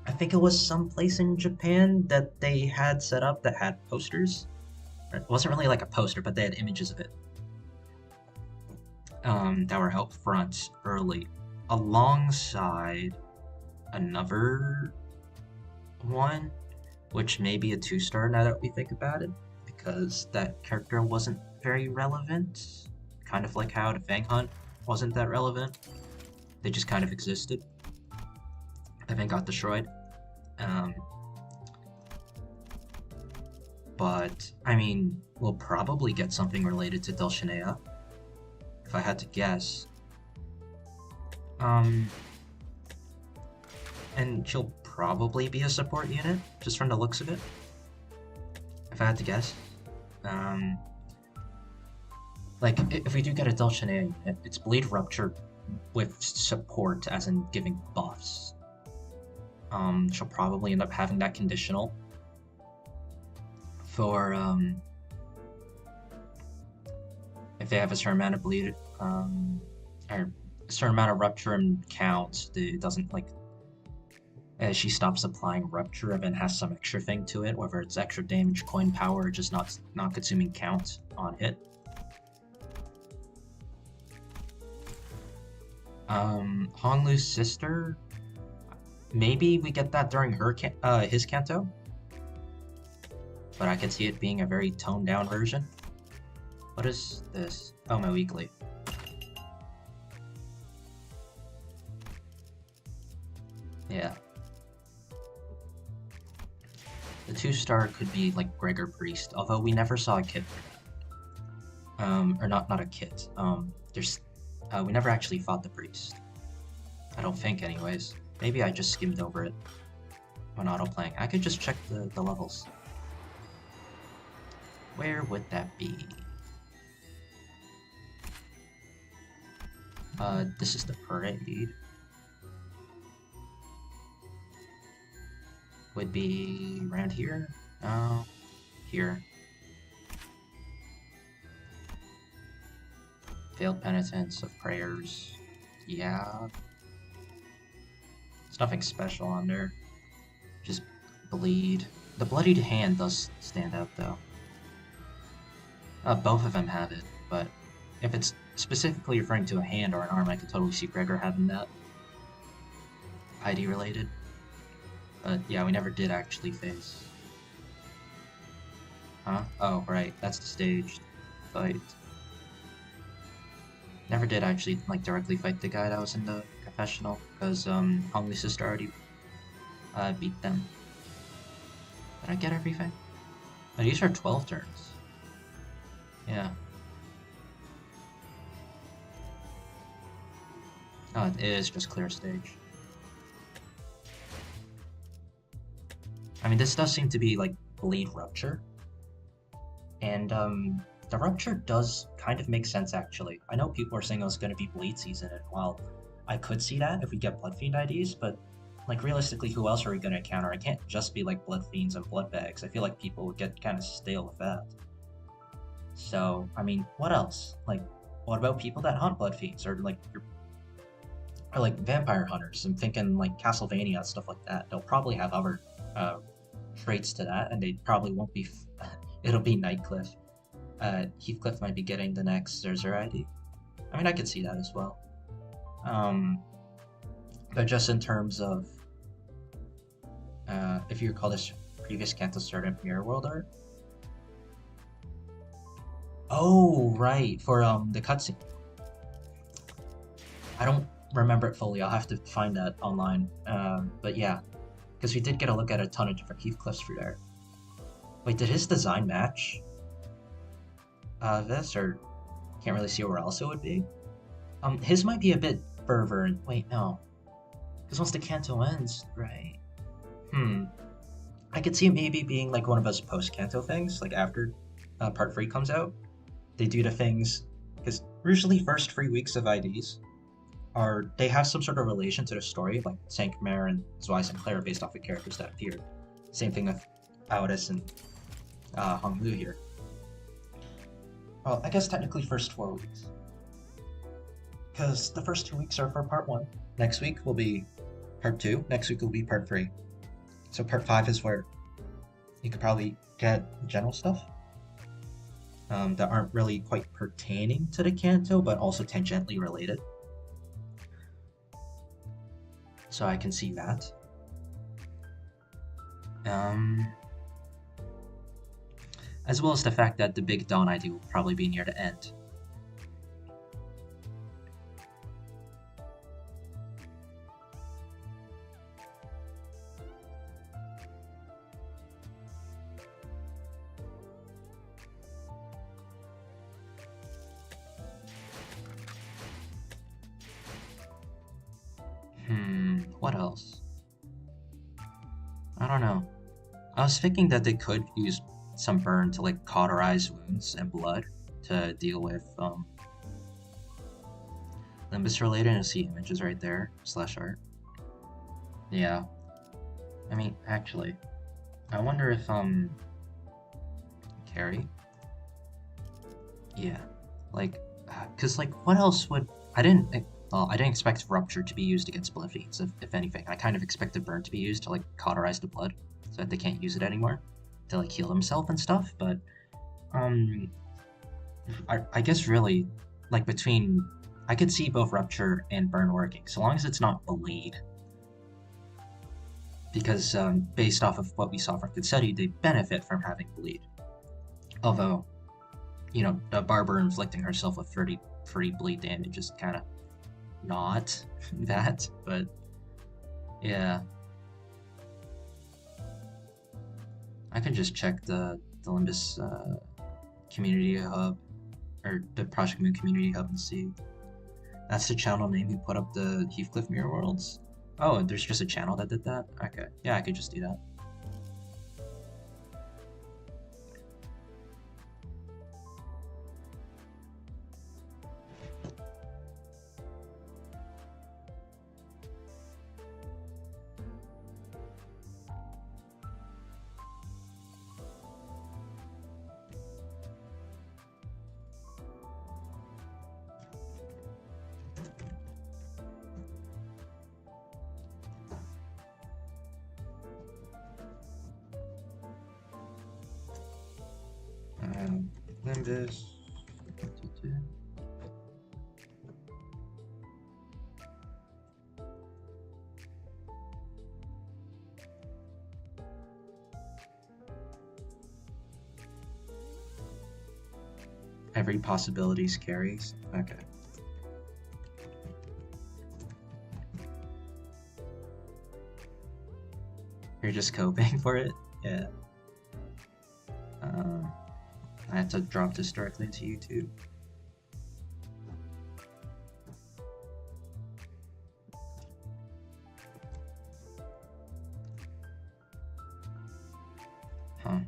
I think it was someplace in Japan that they had set up that had posters. It wasn't really like a poster, but they had images of it. That were out front early, alongside another one, which may be a 2-star now that we think about it, because that character wasn't very relevant. Kind of like how the Fang Hunt wasn't that relevant. They just kind of existed. And then got destroyed. But, I mean, we'll probably get something related to Dulcinea, if I had to guess. And she'll probably be a support unit, just from the looks of it, if I had to guess. Like, if we do get a Dulcinea unit, it's Bleed Rupture with support, as in giving buffs. She'll probably end up having that conditional for if they have a certain amount of bleed or a certain amount of rupture and count, it doesn't, like, as she stops applying rupture and then has some extra thing to it, whether it's extra damage, coin power, or just not consuming count on hit. Honglu's sister, maybe we get that during his canto, but I could see it being a very toned down version. What is this? Oh, my weekly. Yeah. The 2-star could be like Gregor Priest, although we never saw a kit for that. Or not a kit. We never actually fought the priest. I don't think, anyways. Maybe I just skimmed over it when auto-playing. I could just check the levels. Where would that be? This is the parade. Would be around here? Oh, here. Failed penitence of prayers. Yeah. There's nothing special on there. Just bleed. The bloodied hand does stand out though. Both of them have it, but if it's specifically referring to a hand or an arm, I could totally see Gregor having that. ID related. But yeah, we never did actually face. Huh? Oh, right, that's the staged fight. Never did actually like directly fight the guy that was in the confessional, because Hongli sister already beat them. Did I get everything? Oh, these are 12 turns. Yeah. Oh, it is just clear stage. I mean, this does seem to be like bleed rupture. And the rupture does kind of make sense actually. I know people are saying it was going to be bleed season, and while I could see that if we get Blood Fiend IDs, but like realistically, who else are we going to encounter? It can't just be like Blood Fiends and Blood Bags. I feel like people would get kind of stale with that. So, I mean, what else? Like, what about people that hunt Blood Fiends, or like vampire hunters? I'm thinking like Castlevania, stuff like that. They'll probably have other traits to that, and they probably won't be. It'll be Nightcliff. Heathcliff might be getting the next Zerzer ID. I mean, I could see that as well. But just in terms of, if you recall this previous Canto Certain Mirror World art. Oh, right, for the cutscene. I don't remember it fully. I'll have to find that online. But yeah, because we did get a look at a ton of different Heathcliffs through there. Wait, did his design match this, or can't really see where else it would be? His might be a bit further. And wait, no, because once the Canto ends, right? I could see it maybe being like one of those post-Canto things, like after Part 3 comes out. They do the things, because usually first 3 weeks of IDs they have some sort of relation to the story, like Sankmer and Zwei Sinclair are based off of characters that appeared. Same thing with Aotis and Hong Lu here. Well, I guess technically first 4 weeks. Because the first 2 weeks are for Part 1. Next week will be Part 2. Next week will be Part 3. So Part 5 is where you could probably get general stuff that aren't really quite pertaining to the Canto, but also tangentially related. So I can see that. As well as the fact that the big Dawn ID will probably be near the end. What else? I don't know. I was thinking that they could use some burn to like cauterize wounds and blood to deal with Limbus related, and see images right there, /art. Yeah. I mean, actually, I wonder if Carrie? Yeah. Like, cause like what else would I didn't expect Rupture to be used against Blood Fiends, if anything. I kind of expected Burn to be used to like cauterize the blood so that they can't use it anymore to like heal himself and stuff, but I guess really like between I could see both Rupture and Burn working, so long as it's not Bleed. Because based off of what we saw from Kitsuti, they benefit from having Bleed. Although you know, the Barber inflicting herself with 30 bleed damage is kind of not that, but yeah. I can just check the Limbus community hub, or the Project Moon community hub, and see. That's the channel name who put up the Heathcliff Mirror Worlds. Oh, there's just a channel that did that? Okay, yeah, I could just do that. Limbus. Every possibilities carries. Okay. You're just coping for it? Yeah. I have to drop this directly into YouTube. Huh.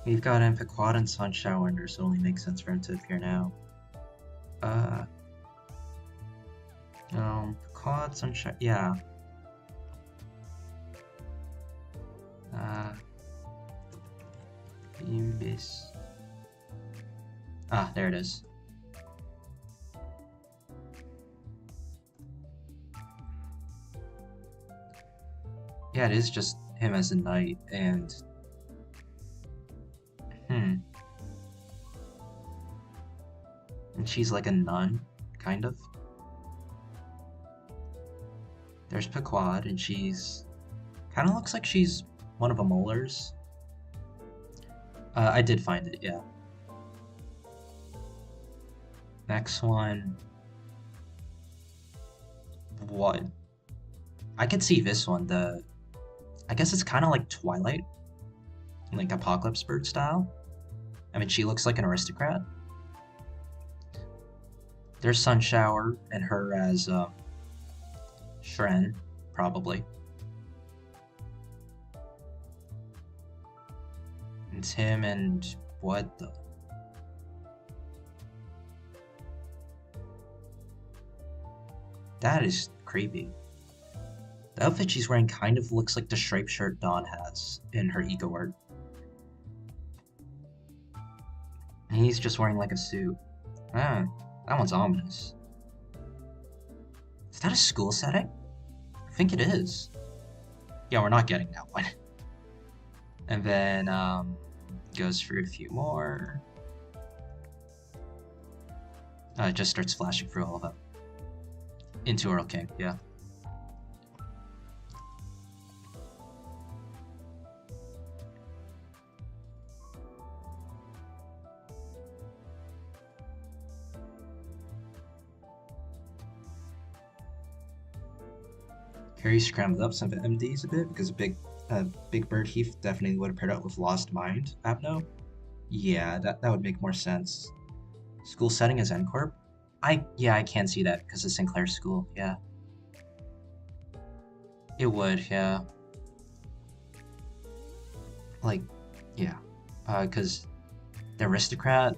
We've got Pequod and Sun Shower, so it only makes sense for him to appear now. Pequod, Sunshine, yeah. Limbus. Ah, there it is. Yeah, it is just him as a knight, and and she's like a nun, kind of. There's Pequod, and she's kind of looks like she's one of the molars. I did find it, yeah. Next one. What? I could see this one. I guess it's kind of like Twilight, like Apocalypse Bird style. I mean, she looks like an aristocrat. There's Sunshower and her as Shren, probably. It's him and what the... That is creepy. The outfit she's wearing kind of looks like the striped shirt Dawn has in her eco art. And he's just wearing like a suit. Ah, that one's ominous. Is that a school setting? I think it is. Yeah, we're not getting that one. And then, goes through a few more. It just starts flashing through all of them. Into Earl King, yeah. Carrie scrambled up some of the MDs a bit because Big Bird Heath definitely would have paired up with Lost Mind Apno. Yeah, that would make more sense. School setting is N-Corp? Yeah, I can see that because it's Sinclair School, yeah. It would, yeah. Like, yeah. Because the Aristocrat,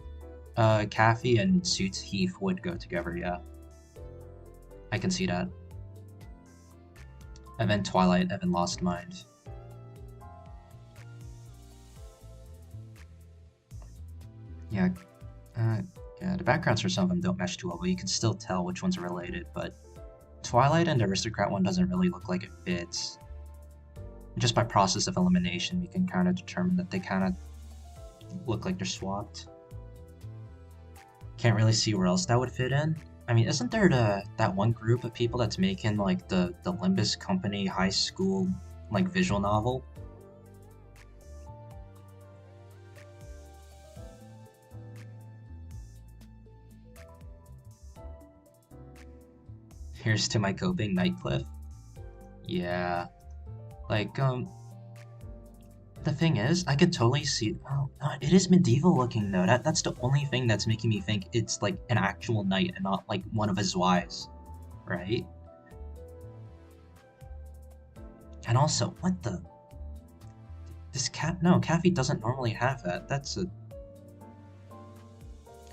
Kathy and Suits Heath would go together, yeah. I can see that. And then Twilight, and then Lost Mind. Yeah, yeah, the backgrounds for some of them don't mesh too well, but you can still tell which ones are related, but Twilight and the Aristocrat one doesn't really look like it fits. Just by process of elimination, we can kind of determine that they kind of look like they're swapped. Can't really see where else that would fit in. I mean, isn't there that one group of people that's making, like, the Limbus Company high school, like, visual novel? Here's to my coping, Nightcliff. Yeah. Like, the thing is, I could totally see. Oh, it is medieval looking though. That's the only thing that's making me think it's like an actual knight and not like one of his wives, right? And also, what the? This cat? No, Kathy doesn't normally have that. That's a.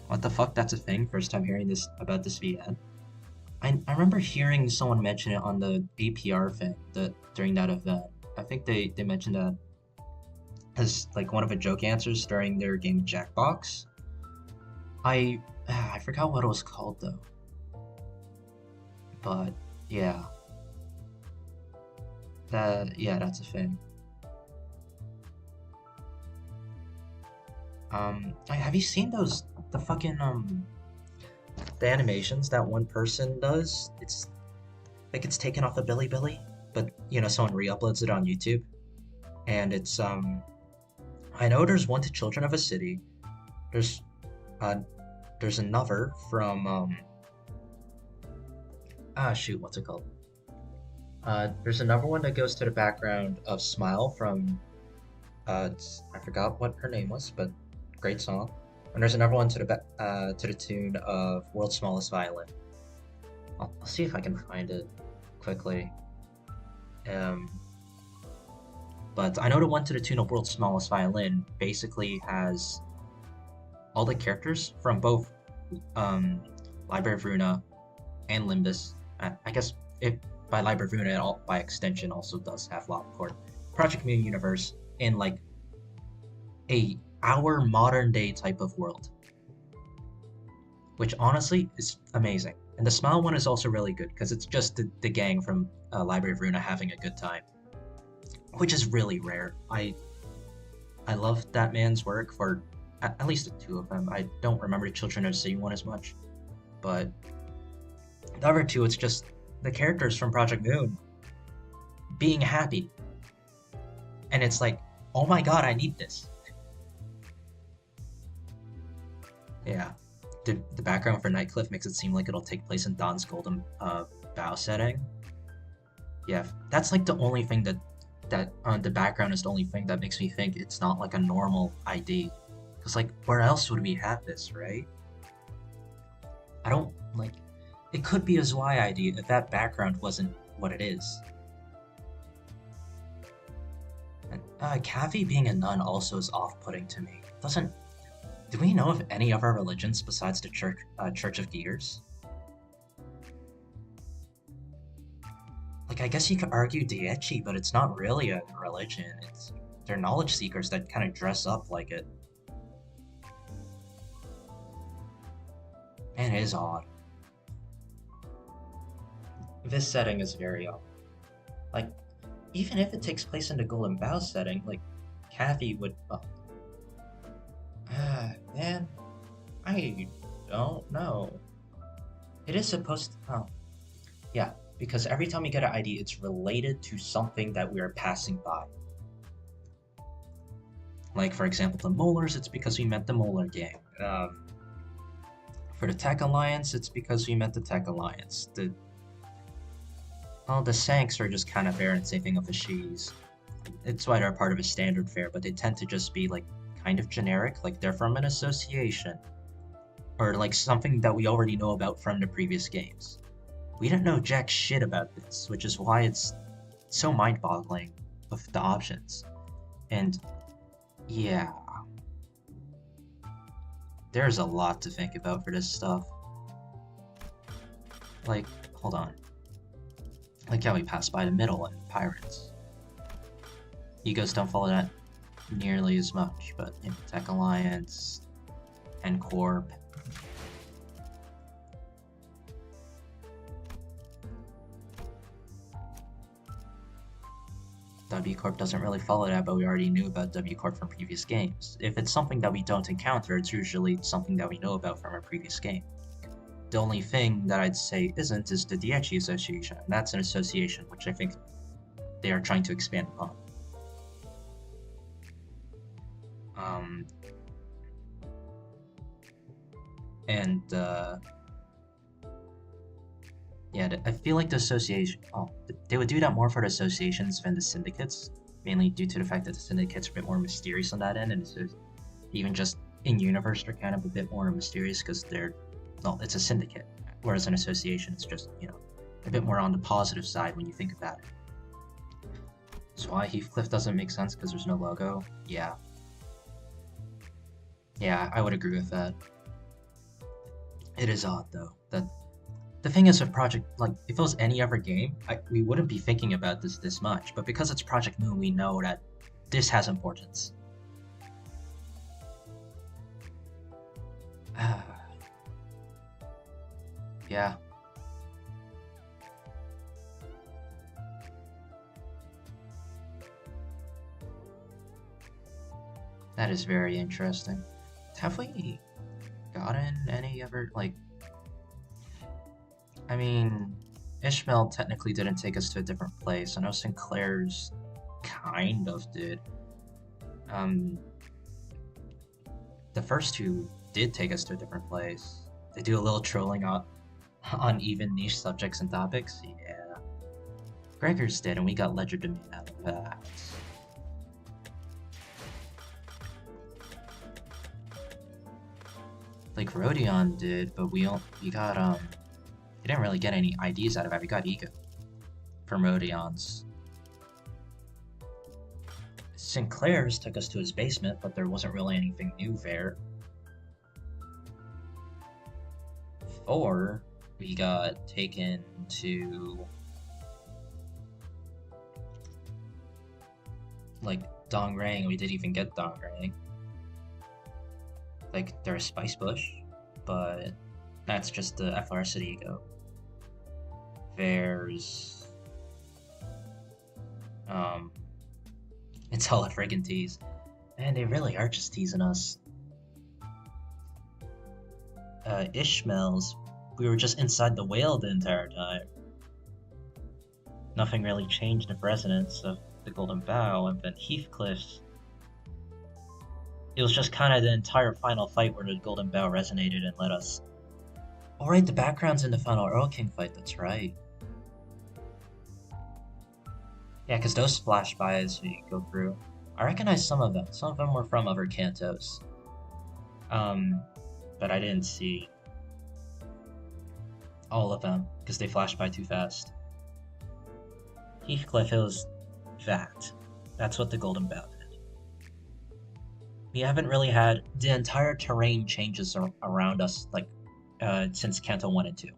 What the fuck? That's a thing. First time hearing this about this VN. I remember hearing someone mention it on the APR thing during that event. I think they mentioned that as like one of the joke answers during their game Jackbox. I forgot what it was called though. But yeah. That's a thing. Have you seen the fucking the animations that one person does? It's like it's taken off of Bilibili, but you know someone re-uploads it on YouTube, and it's I know there's one to Children of a City. There's another from shoot, what's it called? There's another one that goes to the background of Smile from I forgot what her name was, but great song. And there's another one to the tune of World's Smallest Violin. I'll see if I can find it quickly. But I know the one to the tune of World's Smallest Violin basically has all the characters from both Library of Runa and Limbus. I guess if by Library of Runa, it by extension also does have Lockport, Project Moon universe in like our modern day type of world, which honestly is amazing. And the Smile one is also really good because it's just the gang from Library of Runa having a good time, which is really rare. I love that man's work for at least the two of them. I don't remember the Children of the City one as much, but the other two, it's just the characters from Project Moon being happy. And it's like, oh my god, I need this. Yeah. The background for Nightcliff makes it seem like it'll take place in Dawn's Golden Bow setting. Yeah, that's like the only thing that the background is the only thing that makes me think it's not like a normal ID. Because like, where else would we have this, right? I don't, like, it could be a Zwei ID if that background wasn't what it is. And Kathy being a nun also is off-putting to me. Do we know of any other religions besides the Church of Gears? Like, I guess you could argue Diechi, but it's not really a religion. They're knowledge seekers that kind of dress up like it. Man, it is odd. This setting is very odd. Like, even if it takes place in the Golden Bow setting, like, Kathy would... man, I don't know. It is supposed to... Oh. Yeah, because every time we get an ID, it's related to something that we are passing by. Like, for example, the Molars, it's because we met the Molar gang. For the Tech Alliance, it's because we met the Tech Alliance. The Sanks are just kind of there, and same thing with the Shees. It's why they're part of a standard fare, but they tend to just be, like, kind of generic, like they're from an association. Or, like, something that we already know about from the previous games. We don't know jack shit about this, which is why it's so mind-boggling with the options. And, yeah. There's a lot to think about for this stuff. Like, hold on. Like how we passed by the middle and Pirates. Egos don't follow that nearly as much, but you know, Tech Alliance and Corp. W Corp doesn't really follow that, but we already knew about W Corp from previous games. If it's something that we don't encounter, it's usually something that we know about from a previous game. The only thing that I'd say isn't is the Diechi Association, and that's an association which I think they are trying to expand upon. Yeah, I feel like the association. Oh, they would do that more for the associations than the syndicates, mainly due to the fact that the syndicates are a bit more mysterious on that end, and it's even just in universe they're kind of a bit more mysterious because well, it's a syndicate, whereas an association is just a bit more on the positive side when you think about it. So why Heathcliff doesn't make sense because there's no logo? Yeah. Yeah, I would agree with that. It is odd though. The thing is with Project, like, if it was any other game, we wouldn't be thinking about this much. But because it's Project Moon, we know that this has importance. Yeah. That is very interesting. Have we gotten any other, like... I mean, Ishmael technically didn't take us to a different place. I know Sinclair's kind of did. The first two did take us to a different place. They do a little trolling on even niche subjects and topics. Yeah. Gregor's did, and we got Ledger Domain out of that. Like Rodion did, but we got we didn't really get any IDs out of it. We got Ego from Rodion's. Sinclair's took us to his basement, but there wasn't really anything new there. 4, we got taken to like Dongrang. We didn't even get Dongrang. Like there's Spice Bush, but that's just the FR City Ego. There's it's all a friggin' tease. Man, they really are just teasing us. Ishmael's, we were just inside the whale the entire time. Nothing really changed in resonance of the Golden Bough, and then Heathcliff's, it was just kind of the entire final fight where the Golden Bough resonated and let us... Alright, the background's in the final Earl King fight, that's right. Yeah, because those flash by as we go through. I recognize some of them. Some of them were from other cantos. But I didn't see all of them, because they flashed by too fast. Heathcliff was that. That's what the Golden Bough did. We haven't really had... The entire terrain changes around us, like, since Canto 1 and 2.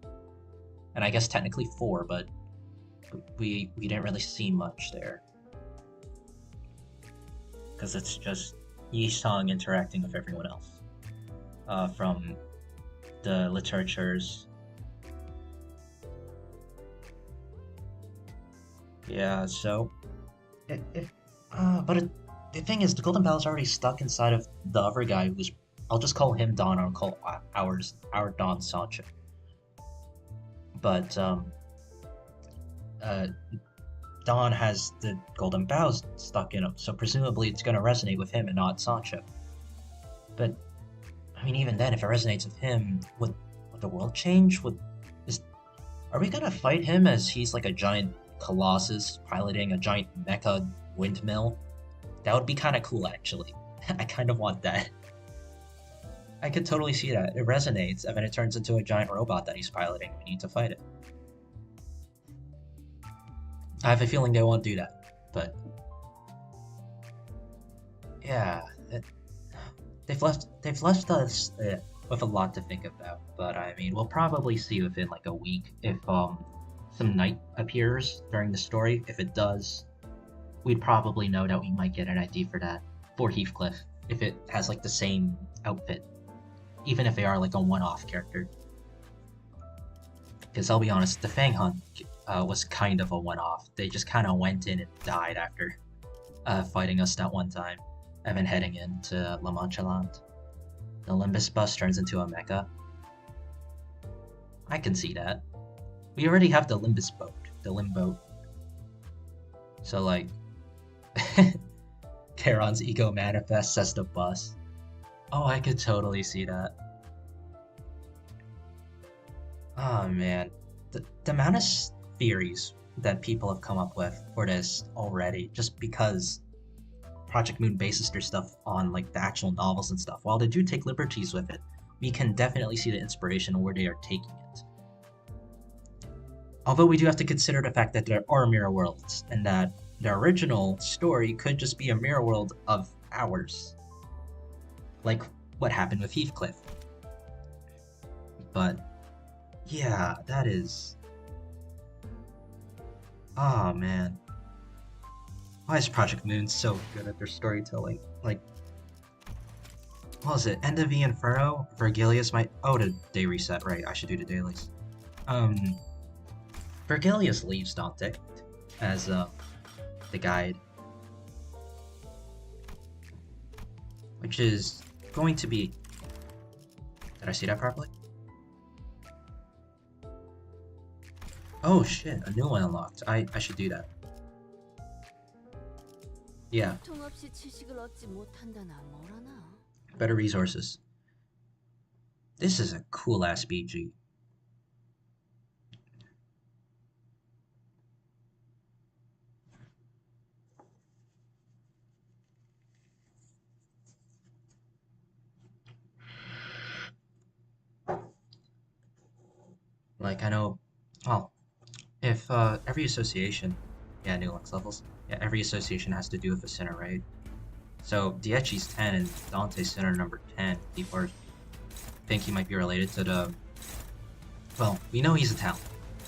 And I guess technically 4, but we didn't really see much there. Because it's just Yi-Song interacting with everyone else. From the literatures. Yeah, so... the thing is, the Golden Bough is already stuck inside of the other guy who's... I'll just call him Don, I'll call our Don Sancho. But, Don has the Golden Bough stuck in him, so presumably it's going to resonate with him and not Sancho. But, I mean, even then, if it resonates with him, would the world change? Are we going to fight him as he's like a giant colossus piloting a giant mecha windmill? That would be kind of cool, actually. I kind of want that. I could totally see that. It resonates, and then it turns into a giant robot that he's piloting. We need to fight it. I have a feeling they won't do that, but... Yeah, they've left us with a lot to think about, but I mean, we'll probably see within like a week if some night appears during the story. If it does, we'd probably know that we might get an ID for that, for Heathcliff, if it has like the same outfit, even if they are like a one-off character. Because I'll be honest, the Fang Hunt was kind of a one-off. They just kind of went in and died after fighting us that one time, and then heading into La Mancha Land. The Limbus bus turns into a mecha. I can see that. We already have the Limbus boat, the Limboat. So like, Charon's ego manifests as the bus. Oh, I could totally see that. Oh man. the amount of theories that people have come up with for this already, just because Project Moon bases their stuff on like the actual novels and stuff. While they do take liberties with it, we can definitely see the inspiration where they are taking it. Although we do have to consider the fact that there are mirror worlds, and that the original story could just be a mirror world of ours. Like what happened with Heathcliff. But yeah, that is... Oh man. Why is Project Moon so good at their storytelling? Like, what was it? End of the Inferno? Vergilius might... Oh, the day reset, right. I should do the dailies. Vergilius leaves Dante as the guide. Which is going to be... Did I see that properly? Oh shit, a new one unlocked. I should do that. Yeah. Better resources. This is a cool ass BG. Like, I know, well, if every association, yeah, new Lux levels, yeah, every association has to do with a center, right? So Dietchi's 10 and Dante's center number 10. People think he might be related to the, well, we know he's Italian.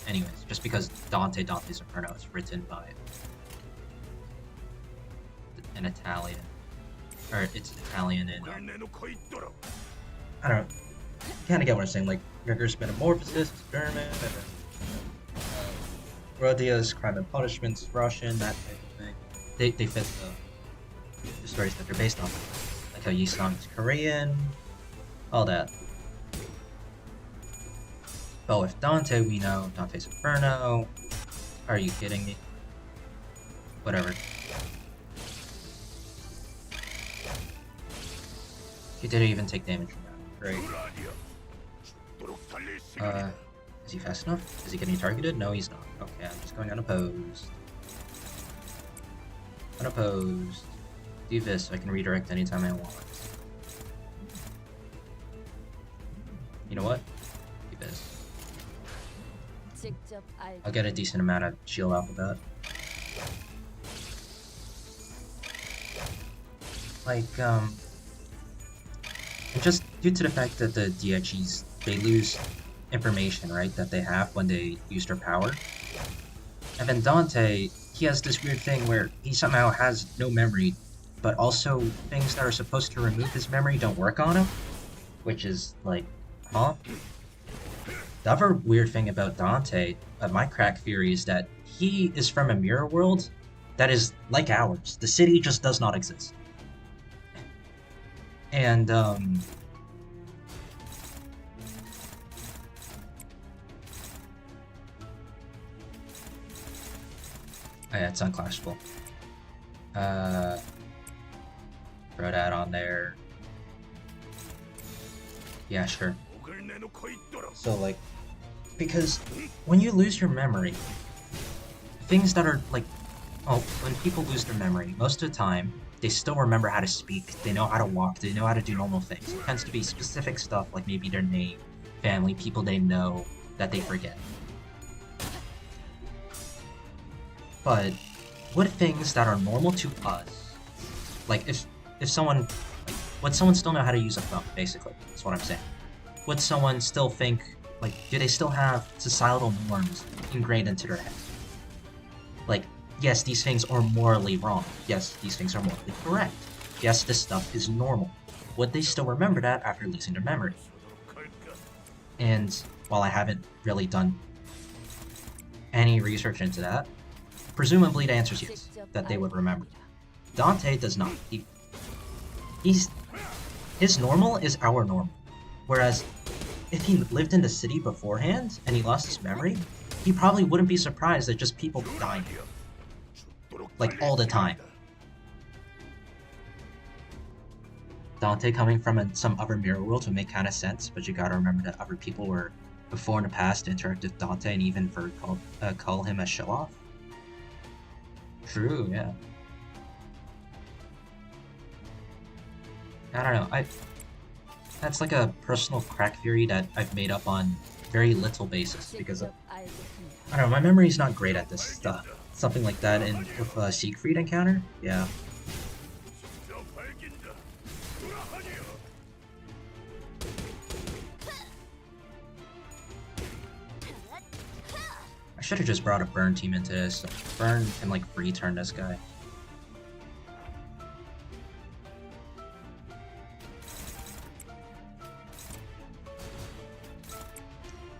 Anyways, just because Dante's Inferno is written by an Italian, or it's Italian and I don't know. Kind of get what I'm saying. Like Gregor's Metamorphosis is German, and then Rodia's Crime and Punishment's Russian. That type of thing. They fit the stories that they're based on. Like how Yisong is Korean, all that. But with Dante, we know Dante's Inferno. Are you kidding me? Whatever. He didn't even take damage from that. Great. Is he fast enough? Is he getting targeted? No, he's not. Okay, I'm just going unopposed. Unopposed. Do this so I can redirect anytime I want. You know what? Do this. I'll get a decent amount of shield off of that. Like, and just due to the fact that the Dietchis, they lose information, right, that they have when they use their power. And then Dante, he has this weird thing where he somehow has no memory, but also things that are supposed to remove his memory don't work on him, which is like, huh? The other weird thing about Dante, my crack theory, is that he is from a mirror world that is like ours. The city just does not exist. And, oh yeah, it's unclashable. Throw that on there. Yeah, sure. So, like, because when you lose your memory, things that are, like, well, when people lose their memory, most of the time, they still remember how to speak, they know how to walk, they know how to do normal things. It tends to be specific stuff, like maybe their name, family, people they know, that they forget. But what things that are normal to us, like if someone, like, would someone still know how to use a phone, basically, that's what I'm saying. Would someone still think, like, do they still have societal norms ingrained into their head? Like, yes, these things are morally wrong. Yes, these things are morally correct. Yes, this stuff is normal. Would they still remember that after losing their memory? And while I haven't really done any research into that, presumably the answer is yes, that they would remember. Dante does not. His normal is our normal. Whereas, if he lived in the city beforehand and he lost his memory, he probably wouldn't be surprised that just people dying. Like, all the time. Dante coming from some other mirror world would make kind of sense, but you gotta remember that other people were before in the past interact with Dante and even call him a show-off. True, yeah. I don't know. That's like a personal crack theory that I've made up on very little basis because I don't know. My memory's not great at this stuff. Something like that in with a Siegfried encounter. Yeah. I should have just brought a burn team into this. Burn can like free turn this guy.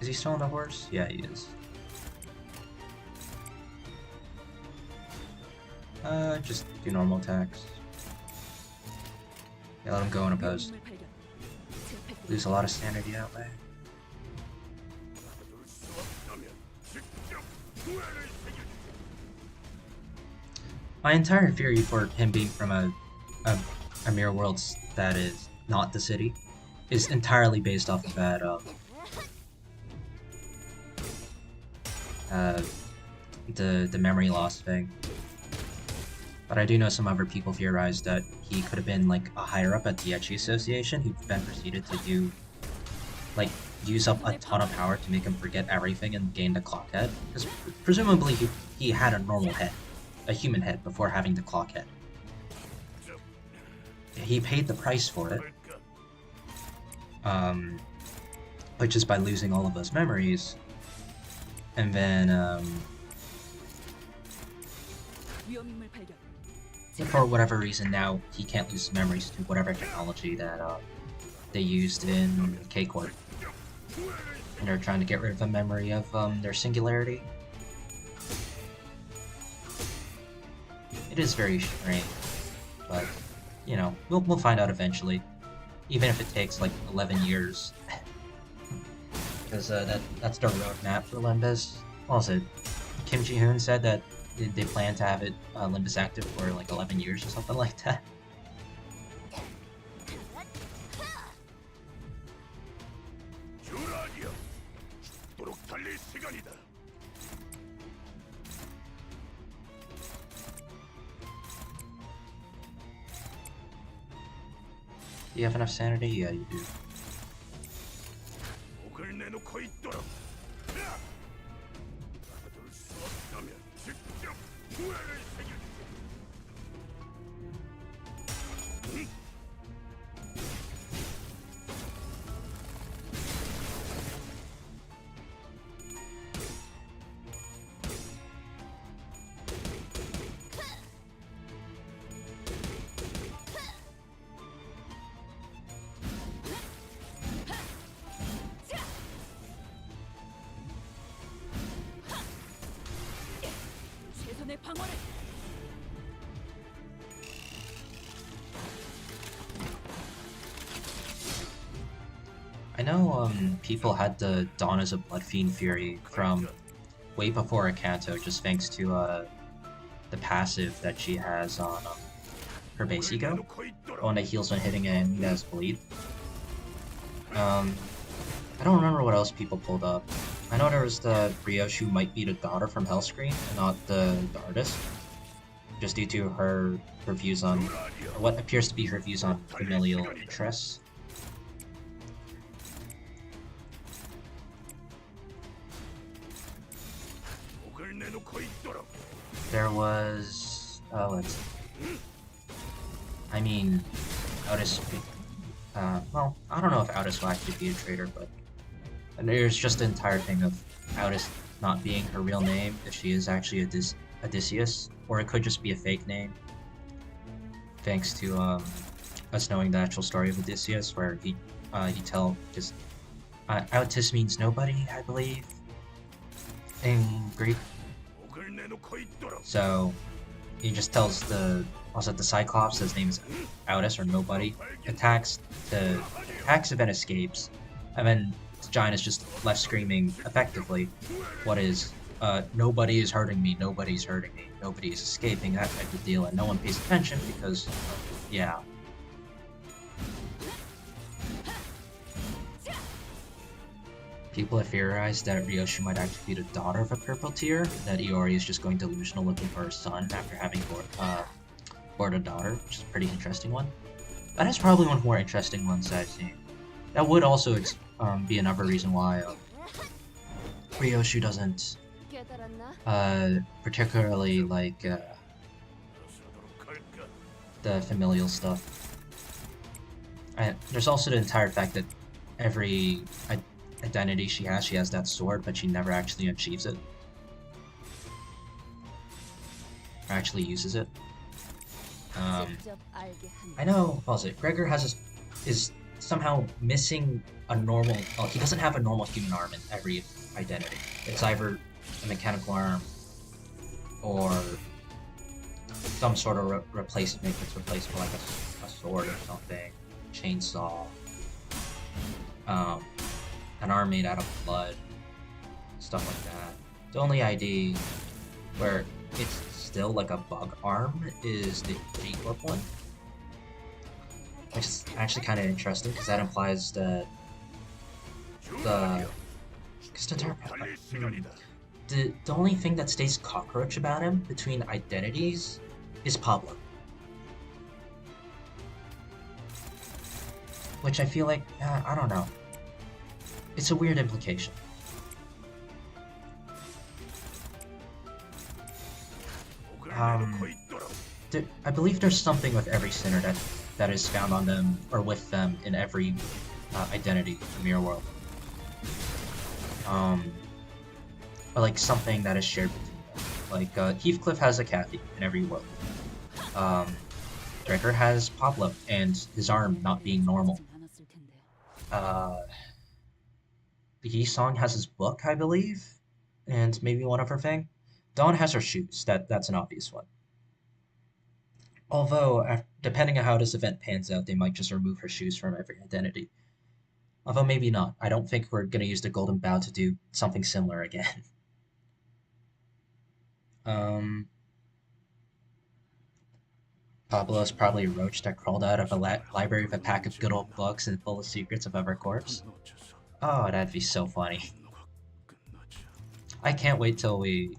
Is he still on the horse? Yeah, he is. Just do normal attacks. Yeah, let him go unopposed. Lose a lot of sanity that way. My entire theory for him being from a mirror world that is not the city is entirely based off of that the memory loss thing. But I do know some other people theorized that he could have been like a higher up at the Etchi Association who then proceeded to do like use up a ton of power to make him forget everything and gain the clock head. Because presumably he had a normal head, a human head, before having the clock head. He paid the price for it. Which is by losing all of those memories. And then for whatever reason now he can't lose memories to whatever technology that they used in K-Court. And they're trying to get rid of the memory of their singularity. It is very strange, but you know, we'll find out eventually, even if it takes like 11 years. Because that's the roadmap for Limbus. What was it? Kim Ji-hoon said that they plan to have it Limbus active for like 11 years or something like that. Do you have enough sanity? Yeah, you do. I know people had the Dawn as a Blood Fiend Fury from way before Akanto, just thanks to the passive that she has on her base ego, one that heals when hitting an enemy that has bleed. I don't remember what else people pulled up. I know there was the Brioche who might be the daughter from Hellscreen and not the artist, just due to her views on what appears to be her views on familial interests. There was let's see. I mean, Otis. Well, I don't know if Otis will actually be a traitor, but there's just the entire thing of Otis not being her real name, if she is actually Odysseus, or it could just be a fake name. Thanks to us knowing the actual story of Odysseus, where he tell just Otis means nobody, I believe, in Greek. So he just tells the Cyclops his name is Otis or nobody, attacks and then escapes, and then Giant is just left screaming effectively what is nobody is hurting me, nobody's hurting me, nobody's escaping, that type of deal, and no one pays attention because yeah. People have theorized that Ryoshi might actually be the daughter of a purple tier, that Iori is just going delusional looking for her son after having bored a daughter, which is a pretty interesting one. That is probably one of the more interesting ones I've seen. That would also be another reason why Ryoshi doesn't particularly like the familial stuff. And there's also the entire fact that every identity she has that sword, but she never actually achieves it. Or actually uses it. I know, pause it. Gregor is somehow missing a normal, well, he doesn't have a normal human arm in every identity. It's either a mechanical arm or some sort of replacement that's replaceable, like a sword or something, chainsaw, an arm made out of blood, stuff like that. The only ID where it's still like a bug arm is the G-Corp one, which is actually kind of interesting because that implies that the only thing that stays cockroach about him between identities is Pablo, which I feel like I don't know. It's a weird implication. I believe there's something with every sinner that is found on them or with them in every identity in the Mirror World. Or like something that is shared between them. Like Heathcliff has a Kathy in every world. Draker has Pablo and his arm not being normal. Yi-Song has his book, I believe, and maybe one of her thing. Dawn has her shoes. That's an obvious one. Although, depending on how this event pans out, they might just remove her shoes from every identity. Although maybe not. I don't think we're going to use the Golden Bow to do something similar again. Pablo is probably a roach that crawled out of a library with a pack of good old books and full of secrets of other corpse. Oh, that'd be so funny. I can't wait till we...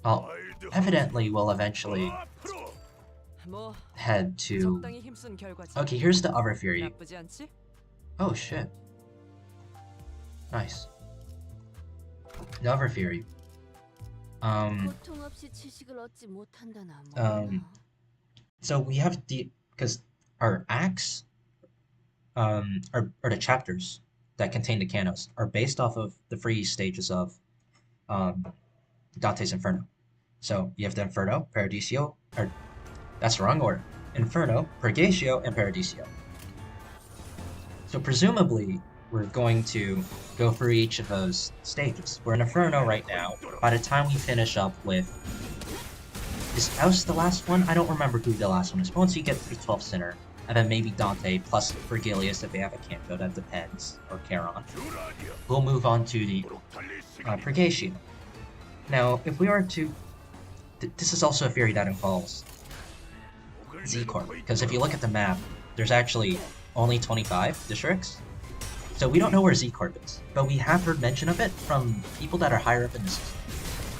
Well, evidently we'll eventually head to... Okay, here's the other theory. Oh shit. Nice. The other theory. So we have because our acts, or the chapters that contain the Canos are based off of the three stages of Dante's Inferno. So you have the Inferno, Paradiso, or that's the wrong order. Inferno, Purgatio, and Paradiso. So presumably we're going to go through each of those stages. We're in Inferno right now. By the time we finish up with... Is Faust the last one? I don't remember who the last one is. Once you get to the 12th Sinner, and then maybe Dante plus Virgilius if they have a Canto, that depends, or Charon. We'll move on to the Purgatio. Now, if we are to... this is also a theory that involves Z-Corp, because if you look at the map, there's actually only 25 districts. So we don't know where Z-Corp is, but we have heard mention of it from people that are higher up in the system.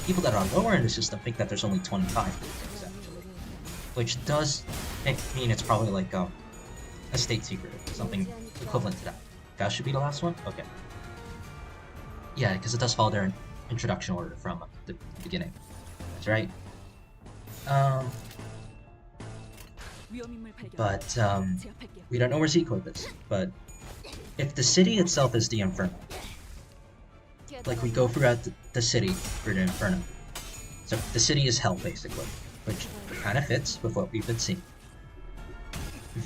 People that are lower in the system think that there's only 25 districts, actually. Which does mean it's probably like a state secret, something equivalent to that. That should be the last one? Okay. Yeah, because it does follow their introduction order from the beginning. That's right. But we don't know where Z-Corp is, but if the city itself is the Inferno, like we go throughout the city for the Inferno, so the city is hell basically, which kind of fits with what we've been seeing.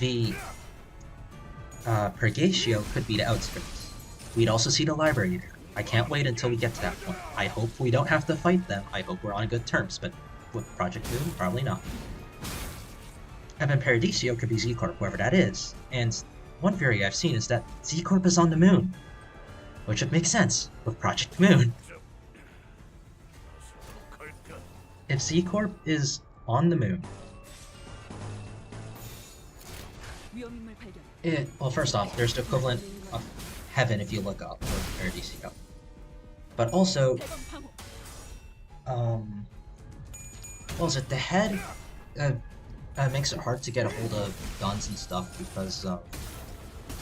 The Purgatio could be the outskirts. We'd also see the library there. I can't wait until we get to that point. I hope we don't have to fight them. I hope we're on good terms, but with Project Moon, probably not. And then Paradiso could be Z-Corp, whoever that is. And one theory I've seen is that Z-Corp is on the moon, which would make sense with Project Moon. If Z-Corp is on the moon, well, first off, there's the equivalent of heaven if you look up, or Paradiso. But also, what was it? The head makes it hard to get a hold of guns and stuff because,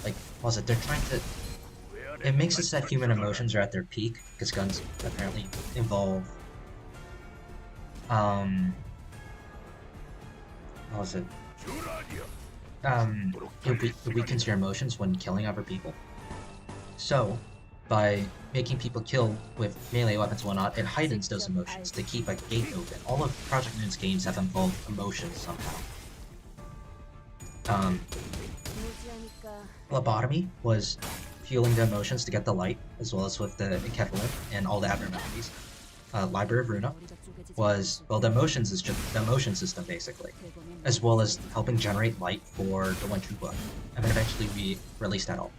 like, what was it? They're trying to. It makes it that human emotions are at their peak because guns apparently involve. What was it? It weakens your emotions when killing other people. So, by making people kill with melee weapons and whatnot, it heightens those emotions to keep a gate open. All of Project Moon's games have involved emotions somehow. Lobotomy was fueling the emotions to get the light, as well as with the Kevlar and all the abnormalities. Library of Runa was, well, the emotions is just the emotion system basically, as well as helping generate light for the One True Blood, and then eventually we released that all.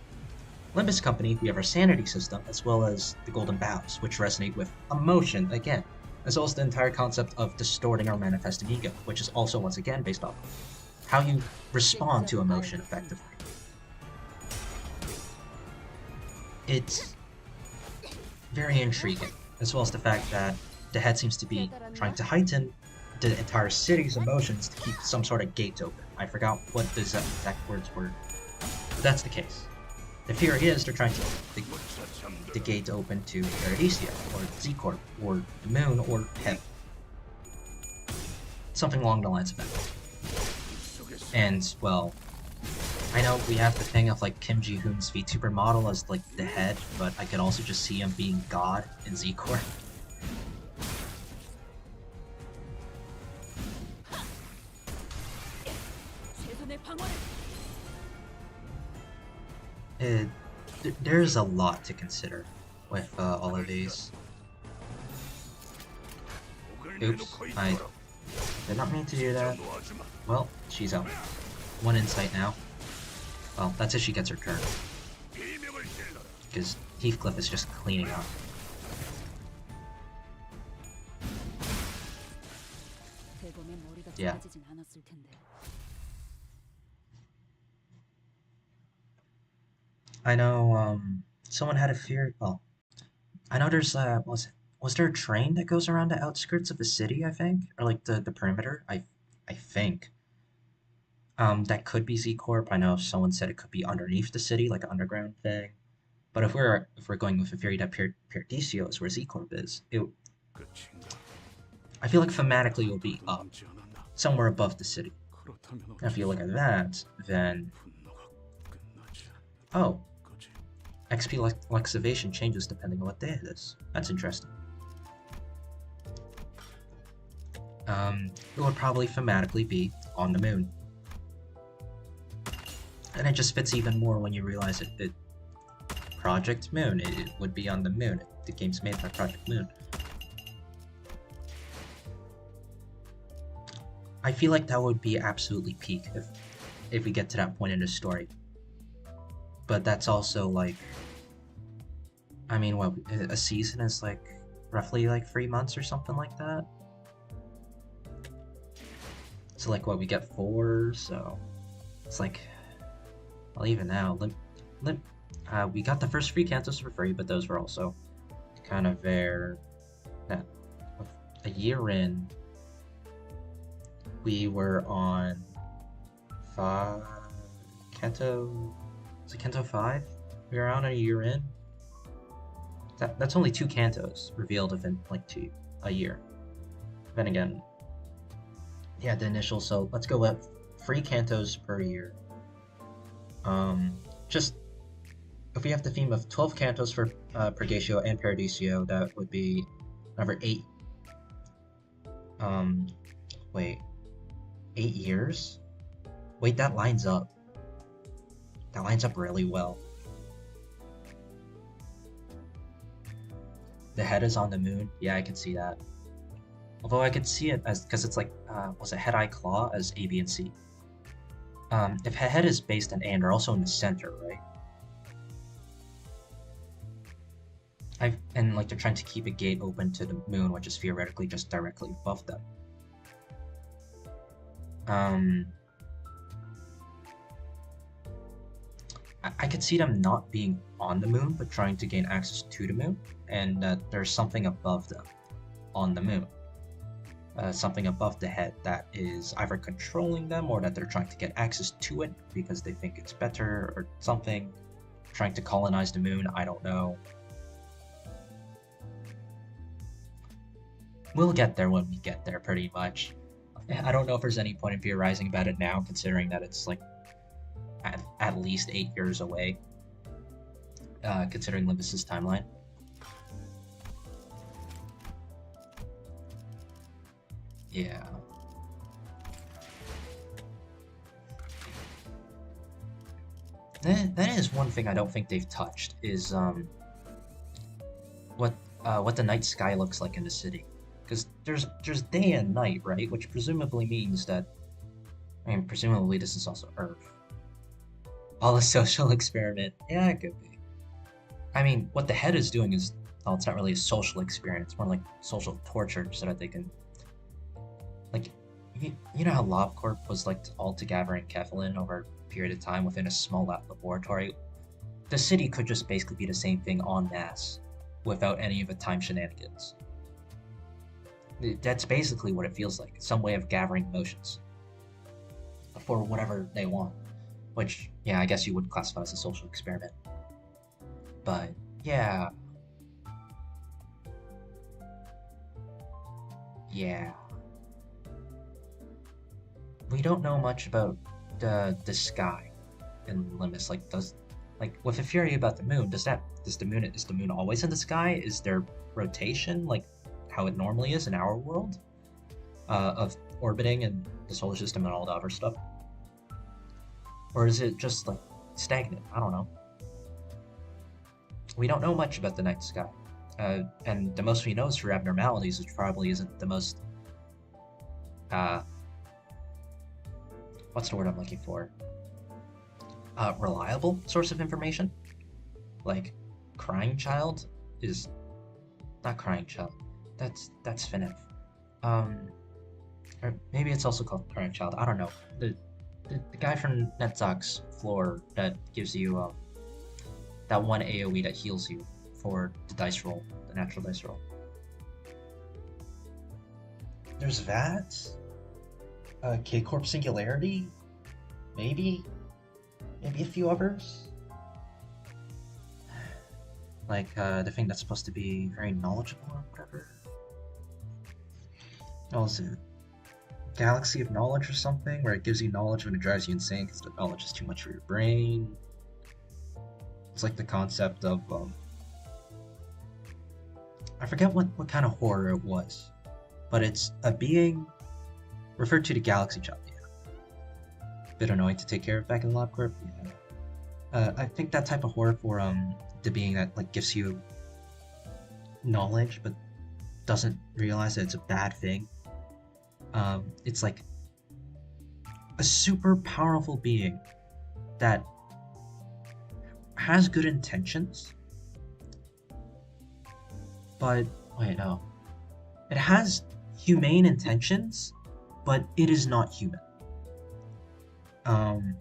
Limbus Company, we have our sanity system, as well as the Golden Bows, which resonate with emotion again, as well as the entire concept of distorting or manifesting ego, which is also once again based off of how you respond to emotion effectively. It's very intriguing, as well as the fact that the head seems to be trying to heighten the entire city's emotions to keep some sort of gate open. I forgot what the exact words were, but that's the case. The theory is they're trying to keep the gate open to Paradiso, or Z-Corp, or the Moon, or Heaven. Something along the lines of that. And, well, I know we have the thing of like Kim Ji-hoon's VTuber model as like the head, but I could also just see him being God in Z-Corp. There's a lot to consider with all of these. Oops, I did not mean to do that. Well, she's out. One insight now. Well, that's if she gets her turn. Because Heathcliff is just cleaning up. Yeah. I know, someone had a fear. Well, I know there's, was there a train that goes around the outskirts of the city, I think? Or like the perimeter? I think. That could be Z-Corp. I know someone said it could be underneath the city, like an underground thing. But if we're going with a theory that Paradiso is where Z-Corp is, I feel like thematically it will be up, somewhere above the city. And if you look at that, then oh, XP lexivation changes depending on what day it is. That's interesting. It would probably thematically be on the moon. And it just fits even more when you realize it Project Moon, it would be on the moon. The game's made by Project Moon. I feel like that would be absolutely peak if we get to that point in the story. But that's also like, I mean, what, a season is like roughly like 3 months or something like that. So like what, we get 4, so it's like, well, even now, we got the first 3 cantos for free, but those were also kind of there. That a year in, we were on 5 canto. Was it canto 5? We were around a year in. That's only 2 cantos revealed within like a year. Then again, yeah, the initial. So let's go with 3 cantos per year. Just if we have the theme of 12 cantos for Purgatio and Paradiso, that would be number 8. Wait, 8 years? Wait, that lines up. That lines up really well. The head is on the moon. Yeah, I can see that. Although I could see it as, because it's like, was it head, eye, claw as A, B, and C? If head is based on A and they're also in the center, right? And like they're trying to keep a gate open to the moon, which is theoretically just directly above them. I could see them not being on the moon, but trying to gain access to the moon, and that there's something above them on the moon. Something above the head that is either controlling them or that they're trying to get access to it because they think it's better or something. Trying to colonize the moon, I don't know. We'll get there when we get there, pretty much. I don't know if there's any point in theorizing about it now, considering that it's like at least 8 years away, considering Limbus's timeline. Yeah. That is one thing I don't think they've touched, is what the night sky looks like in the city. Because there's day and night, right? Which presumably means that, I mean, presumably this is also Earth. All a social experiment. Yeah, it could be. I mean, what the head is doing is, well, it's not really a social experiment. It's more like social torture, so that they can, like, you know how LobCorp was like all together in Keflin over a period of time within a small laboratory? The city could just basically be the same thing en masse, without any of the time shenanigans. That's basically what it feels like. Some way of gathering emotions for whatever they want. Which, yeah, I guess you would classify as a social experiment. But, yeah. Yeah. We don't know much about the sky in Limbus. Like, with a theory about the moon, is the moon always in the sky? Is there rotation, like how it normally is in our world, of orbiting and the solar system and all the other stuff? Or is it just like stagnant? I don't know. We don't know much about the night sky, and the most we know is through abnormalities, which probably isn't the most what's the word I'm looking for? Reliable source of information. Like, Crying Child is not Crying Child. That's FNAF. Or maybe it's also called Crying Child. I don't know. The guy from Netzok's floor that gives you that one AoE that heals you for the dice roll, the natural dice roll. There's that. K-Corp Singularity, maybe a few others. Like the thing that's supposed to be very knowledgeable or whatever. What was it? Galaxy of Knowledge or something, where it gives you knowledge when it drives you insane because the knowledge is too much for your brain. It's like the concept of I forget what kind of horror it was, but it's a being referred to the Galaxy Child. Yeah. Bit annoying to take care of back in the LobCorp. Yeah. I think that type of horror for the being that like gives you knowledge but doesn't realize that it's a bad thing. It's like a super powerful being that has good intentions, but wait, no. It has humane intentions, but it is not human. And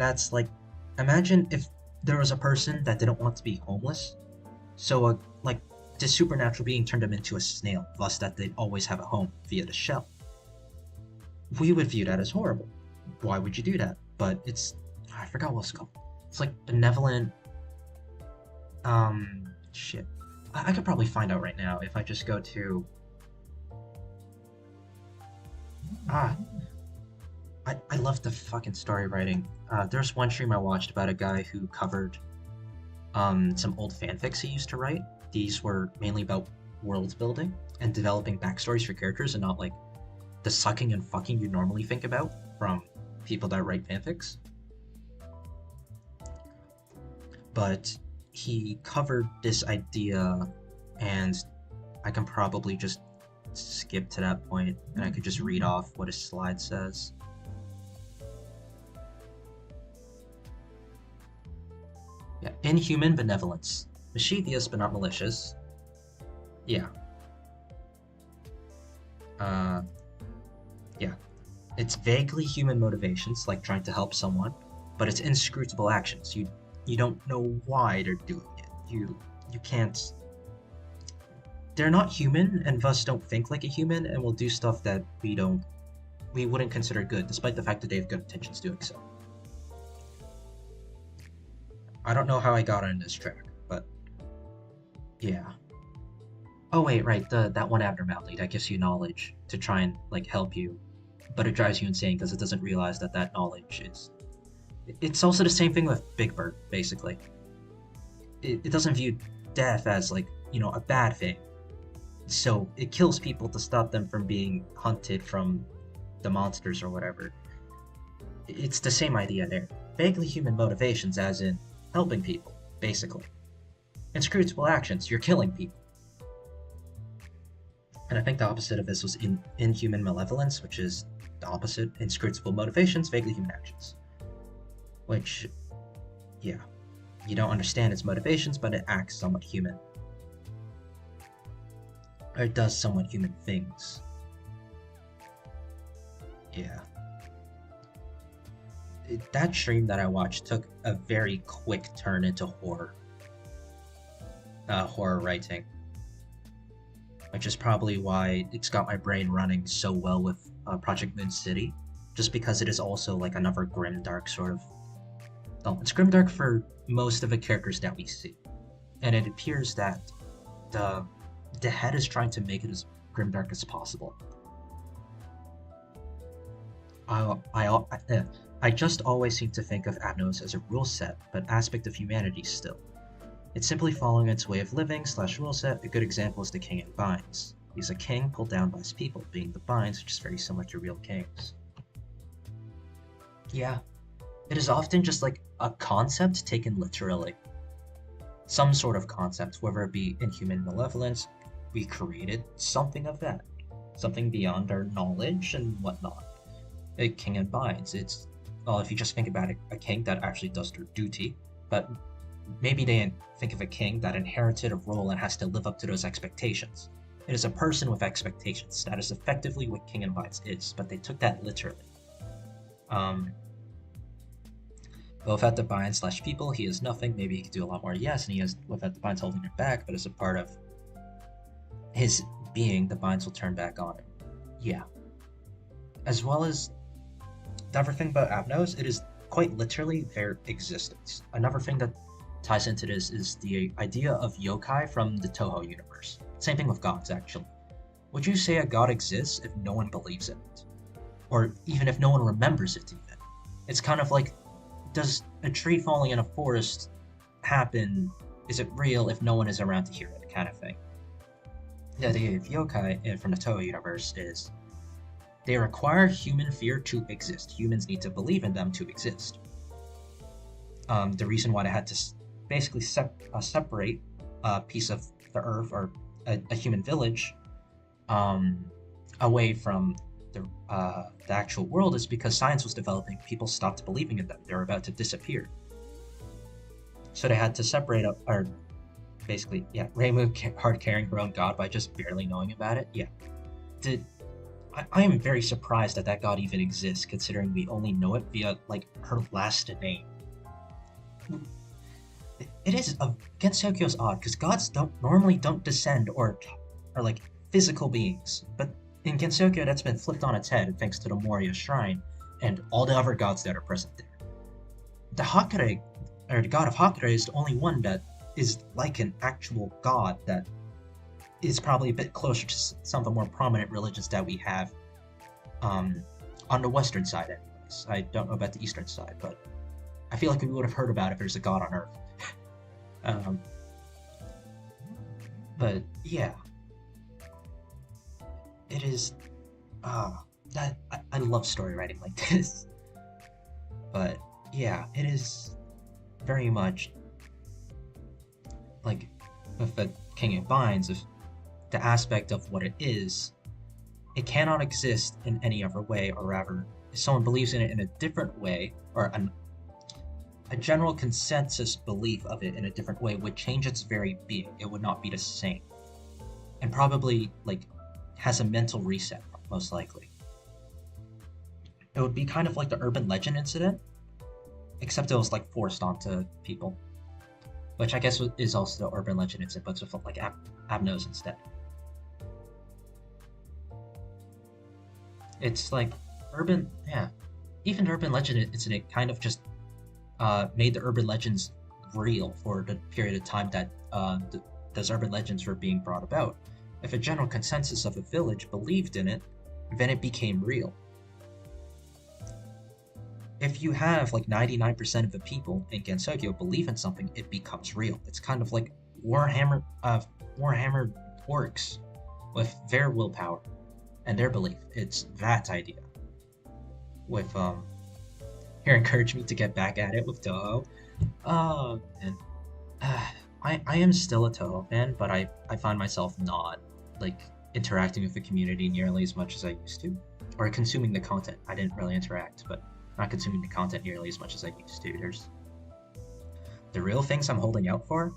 that's like, imagine if there was a person that didn't want to be homeless, so like this supernatural being turned them into a snail, thus that they'd always have a home via the shell. We would view that as horrible. Why would you do that? But it's, I forgot what it's called. It's like benevolent, shit. I could probably find out right now if I just go to, I love the fucking story writing. There's one stream I watched about a guy who covered some old fanfics he used to write. These were mainly about world building and developing backstories for characters, and not like the sucking and fucking you normally think about from people that write fanfics. But he covered this idea, and I can probably just skip to that point, and I could just read off what his slide says. Yeah, inhuman benevolence. Mischievous but not malicious. Yeah. Yeah. It's vaguely human motivations, like trying to help someone, but it's inscrutable actions. You don't know why they're doing it. You can't. They're not human, and thus don't think like a human, and will do stuff that we wouldn't consider good, despite the fact that they have good intentions doing so. I don't know how I got on this track, but yeah. Oh wait, right, that one abnormality that gives you knowledge to try and like help you, but it drives you insane because it doesn't realize that that knowledge is. It's also the same thing with Big Bird, basically. It doesn't view death as like, you know, a bad thing. So it kills people to stop them from being hunted from the monsters or whatever. It's the same idea there. Vaguely human motivations, as in helping people, basically. Inscrutable actions, you're killing people. And I think the opposite of this was inhuman malevolence, which is the opposite. Inscrutable motivations, vaguely human actions. Which, yeah, you don't understand its motivations, but it acts somewhat human. Or it does somewhat human things. Yeah. That stream that I watched took a very quick turn into horror. Horror writing. Which is probably why it's got my brain running so well with Project Moon City. Just because it is also like another grimdark sort of... Oh, it's grimdark for most of the characters that we see. And it appears that the head is trying to make it as grimdark as possible. I just always seem to think of Abnos as a rule set, but aspect of humanity still. It's simply following its way of living / rule set. A good example is the king in Binds. He's a king pulled down by his people, being the Binds, which is very similar to real kings. Yeah, it is often just like a concept taken literally. Some sort of concept, whether it be inhuman malevolence, we created something of that. Something beyond our knowledge and whatnot. A king in Binds, it's, well, if you just think about it, a king that actually does their duty, but maybe they think of a king that inherited a role and has to live up to those expectations. It is a person with expectations. That is effectively what King in Binds is, but they took that literally. Without the Binds / people, he is nothing. Maybe he could do a lot more, yes, and he has without the Binds holding it back, but as a part of his being, the Binds will turn back on him. Yeah. As well as the other thing about Abnos, it is quite literally their existence. Another thing that ties into this is the idea of yokai from the Toho universe. Same thing with gods, actually. Would you say a god exists if no one believes in it? Or even if no one remembers it, even? It's kind of like, does a tree falling in a forest happen? Is it real if no one is around to hear it, kind of thing? The idea of yokai from the Toho universe is they require human fear to exist. Humans need to believe in them to exist. The reason why they had to basically separate a piece of the earth or a human village away from the actual world is because science was developing. People stopped believing in them. They were about to disappear. So they had to separate up, or basically, yeah, remove hard carrying her own god by just barely knowing about it. Yeah. I am very surprised that that god even exists, considering we only know it via, like, her last name. It is, Gensokyo is odd, because gods normally don't descend or are like physical beings, but in Gensokyo that's been flipped on its head thanks to the Moria Shrine and all the other gods that are present there. The Hakare, or the god of Hakare, is the only one that is like an actual god that is probably a bit closer to some of the more prominent religions that we have on the western side anyways. I don't know about the eastern side, but I feel like we would have heard about it if there's a god on Earth. But yeah, it is, that I love story writing like this. But yeah, it is very much like with the King of Binds, of the aspect of what it is, it cannot exist in any other way, or rather, if someone believes in it in a different way, or a general consensus belief of it in a different way would change its very being. It would not be the same. And probably, like, has a mental reset, most likely. It would be kind of like the urban legend incident, except it was like forced onto people, which I guess is also the urban legend incident, but it's with like Abnos instead. It's like urban, yeah. Even the urban legend incident kind of just made the urban legends real for the period of time that those urban legends were being brought about. If a general consensus of a village believed in it, then it became real. If you have like 99% of the people in Gensokyo believe in something, it becomes real. It's kind of like Warhammer orcs with their willpower and their belief. It's that idea. With here, encourage me to get back at it with Toho. Oh, and I am still a Toho fan, but I find myself not like interacting with the community nearly as much as I used to, or consuming the content. I didn't really interact, but not consuming the content nearly as much as I used to. There's the real things I'm holding out for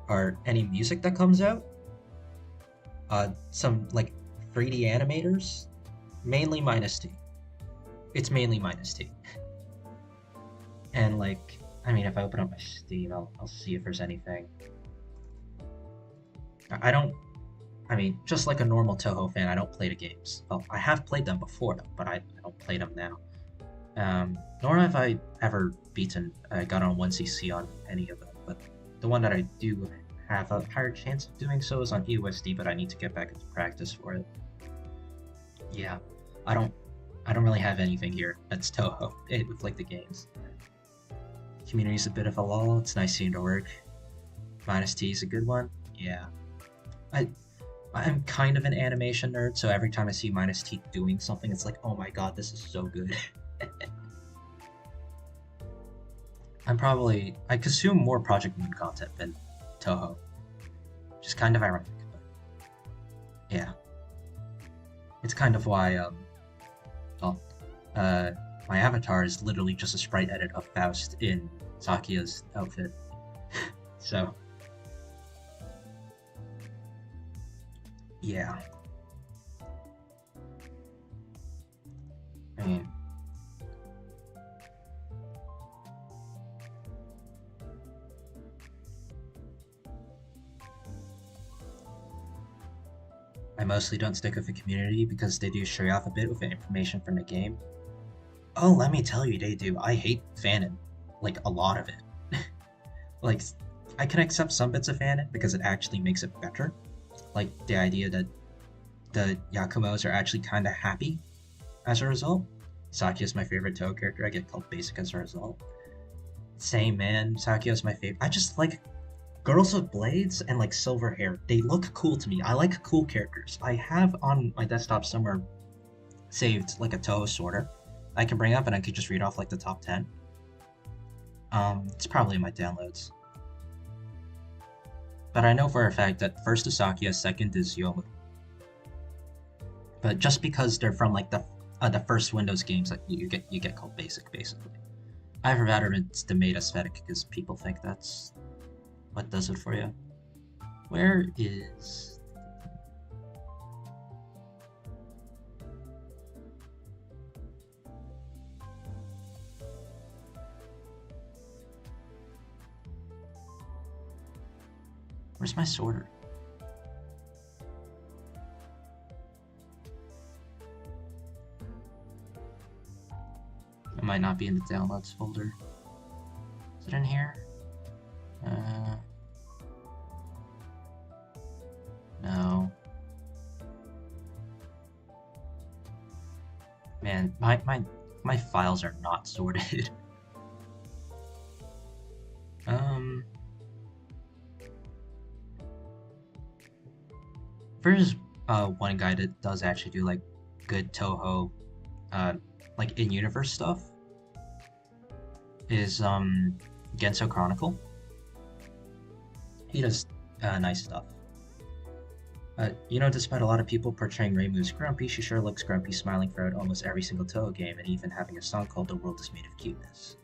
are any music that comes out, some like 3D animators, mainly minus T. It's mainly minus T. And like, I mean, if I open up my Steam, I'll see if there's anything. I mean, just like a normal Toho fan, I don't play the games. Well, I have played them before, but I don't play them now. Nor have I ever got on 1cc on any of them, but the one that I do have a higher chance of doing so is on EOSD, but I need to get back into practice for it. Yeah, I don't really have anything here that's Toho with like the games. Community's a bit of a lull. It's nice seeing it work. Minus T is a good one. Yeah, I'm kind of an animation nerd, so every time I see Minus T doing something, it's like, oh my god, this is so good. I consume more Project Moon content than Toho, which is kind of ironic, but yeah. It's kind of why, my avatar is literally just a sprite edit of Faust in Sakia's outfit. So, yeah. I mean, I mostly don't stick with the community because they do stray off a bit with the information from the game. Oh, let me tell you, they do. I hate fanon. Like, a lot of it. Like, I can accept some bits of fanon because it actually makes it better. Like, the idea that the Yakumos are actually kind of happy as a result. Sakia is my favorite Toho character. I get called basic as a result. Same, man. Sakia is my favorite. I just like girls with blades and like silver hair. They look cool to me. I like cool characters. I have on my desktop somewhere saved like a Toho sorter I can bring up, and I could just read off like the top 10. It's probably in my downloads. But I know for a fact that first is Sakia, second is Yomu. But just because they're from like the first Windows games that you get called basic, basically. Either that or it's the made aesthetic because people think that's what does it for you. Where is... Where's my sorter? It might not be in the downloads folder. Is it in here? No. Man, my files are not sorted. There's one guy that does actually do like good Toho, like in-universe stuff. Is Genso Chronicle. He does nice stuff. You know, despite a lot of people portraying Reimu as grumpy, she sure looks grumpy, smiling throughout almost every single Toho game, and even having a song called "The World Is Made of Cuteness."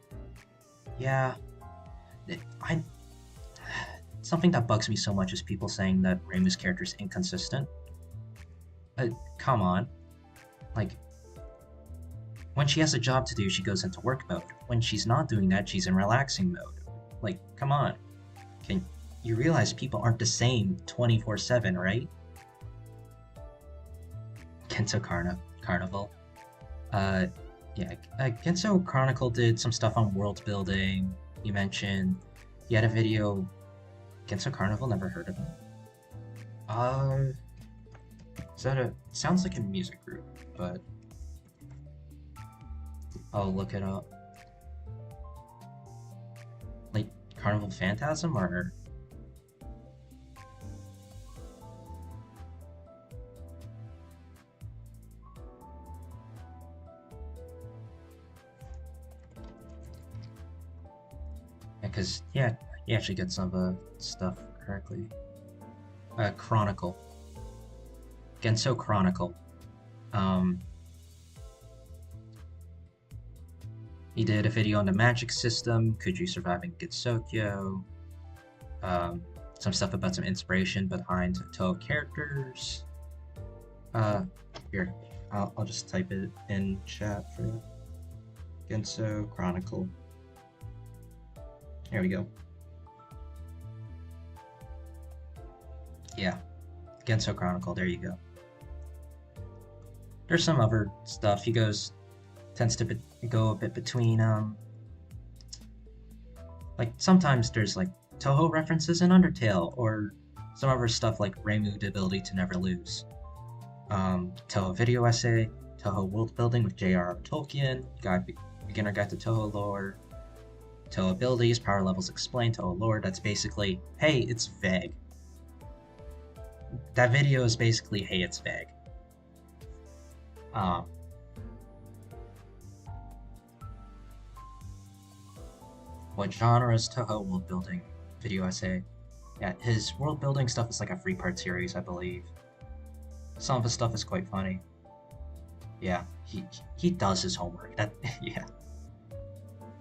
Yeah, something that bugs me so much is people saying that Reimu's character is inconsistent. Come on, like, When she has a job to do, she goes into work mode. When she's not doing that, she's in relaxing mode. Like, come on. Can you realize people aren't the same 24/7, right? Kento Carnival. Yeah, Genso Chronicle did some stuff on world building. You mentioned he had a video. Genso Carnival, never heard of him. Is that a? Sounds like a music group, but I'll look it up. Like Carnival Phantasm or? Because, yeah, he actually gets some of the stuff correctly. Chronicle. Genso Chronicle. He did a video on the magic system, could you survive in Gensokyo? Some stuff about some inspiration behind Toho characters. Here, I'll just type it in chat for you. Genso Chronicle. There we go. Yeah, Genso Chronicle, there you go. There's some other stuff. He tends to go a bit between, like, sometimes there's, like, Toho references in Undertale, or some other stuff like Reimu, the ability to never lose. Toho video essay, Toho world building with J.R.R. Tolkien, beginner guide to Toho lore, Toho abilities, power levels explained, Toho lore. That's basically, hey, it's vague. That video is basically, hey, it's vague. What genre is Toho world building video essay? Yeah, his world building stuff is like a 3-part series, I believe. Some of his stuff is quite funny. Yeah, he does his homework. Yeah.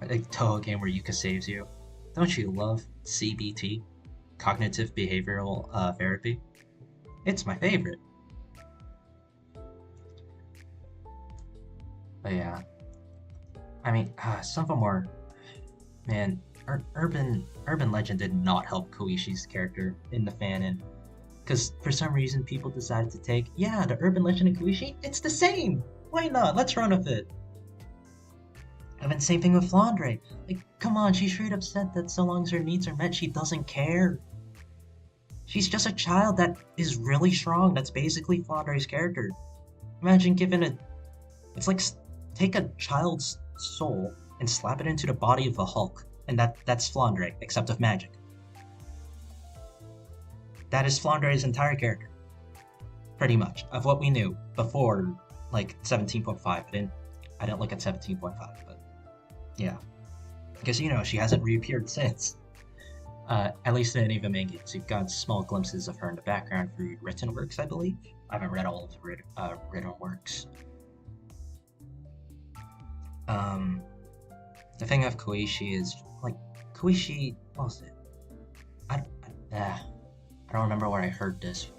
A Toho game where Yuka saves you. Don't you love CBT? Cognitive Behavioral Therapy? It's my favorite. But yeah. I mean, some of them were... Man, Urban Legend did not help Koishi's character in the fanon. Because for some reason people decided to take, yeah, the Urban Legend and Koishi, it's the same! Why not? Let's run with it! And then same thing with Flandre. Like, come on, she's straight up said that so long as her needs are met, she doesn't care. She's just a child that is really strong. That's basically Flandre's character. Imagine giving it's like, take a child's soul and slap it into the body of the Hulk. And that's Flandre, except with magic. That is Flandre's entire character. Pretty much, of what we knew before, like, 17.5. I didn't look at 17.5, but yeah. Because, you know, she hasn't reappeared since. At least in any of the main games. You've got small glimpses of her in the background through written works, I believe. I haven't read all of the written works. The thing of Koishi is, like, Koishi, what was it? I don't remember where I heard this,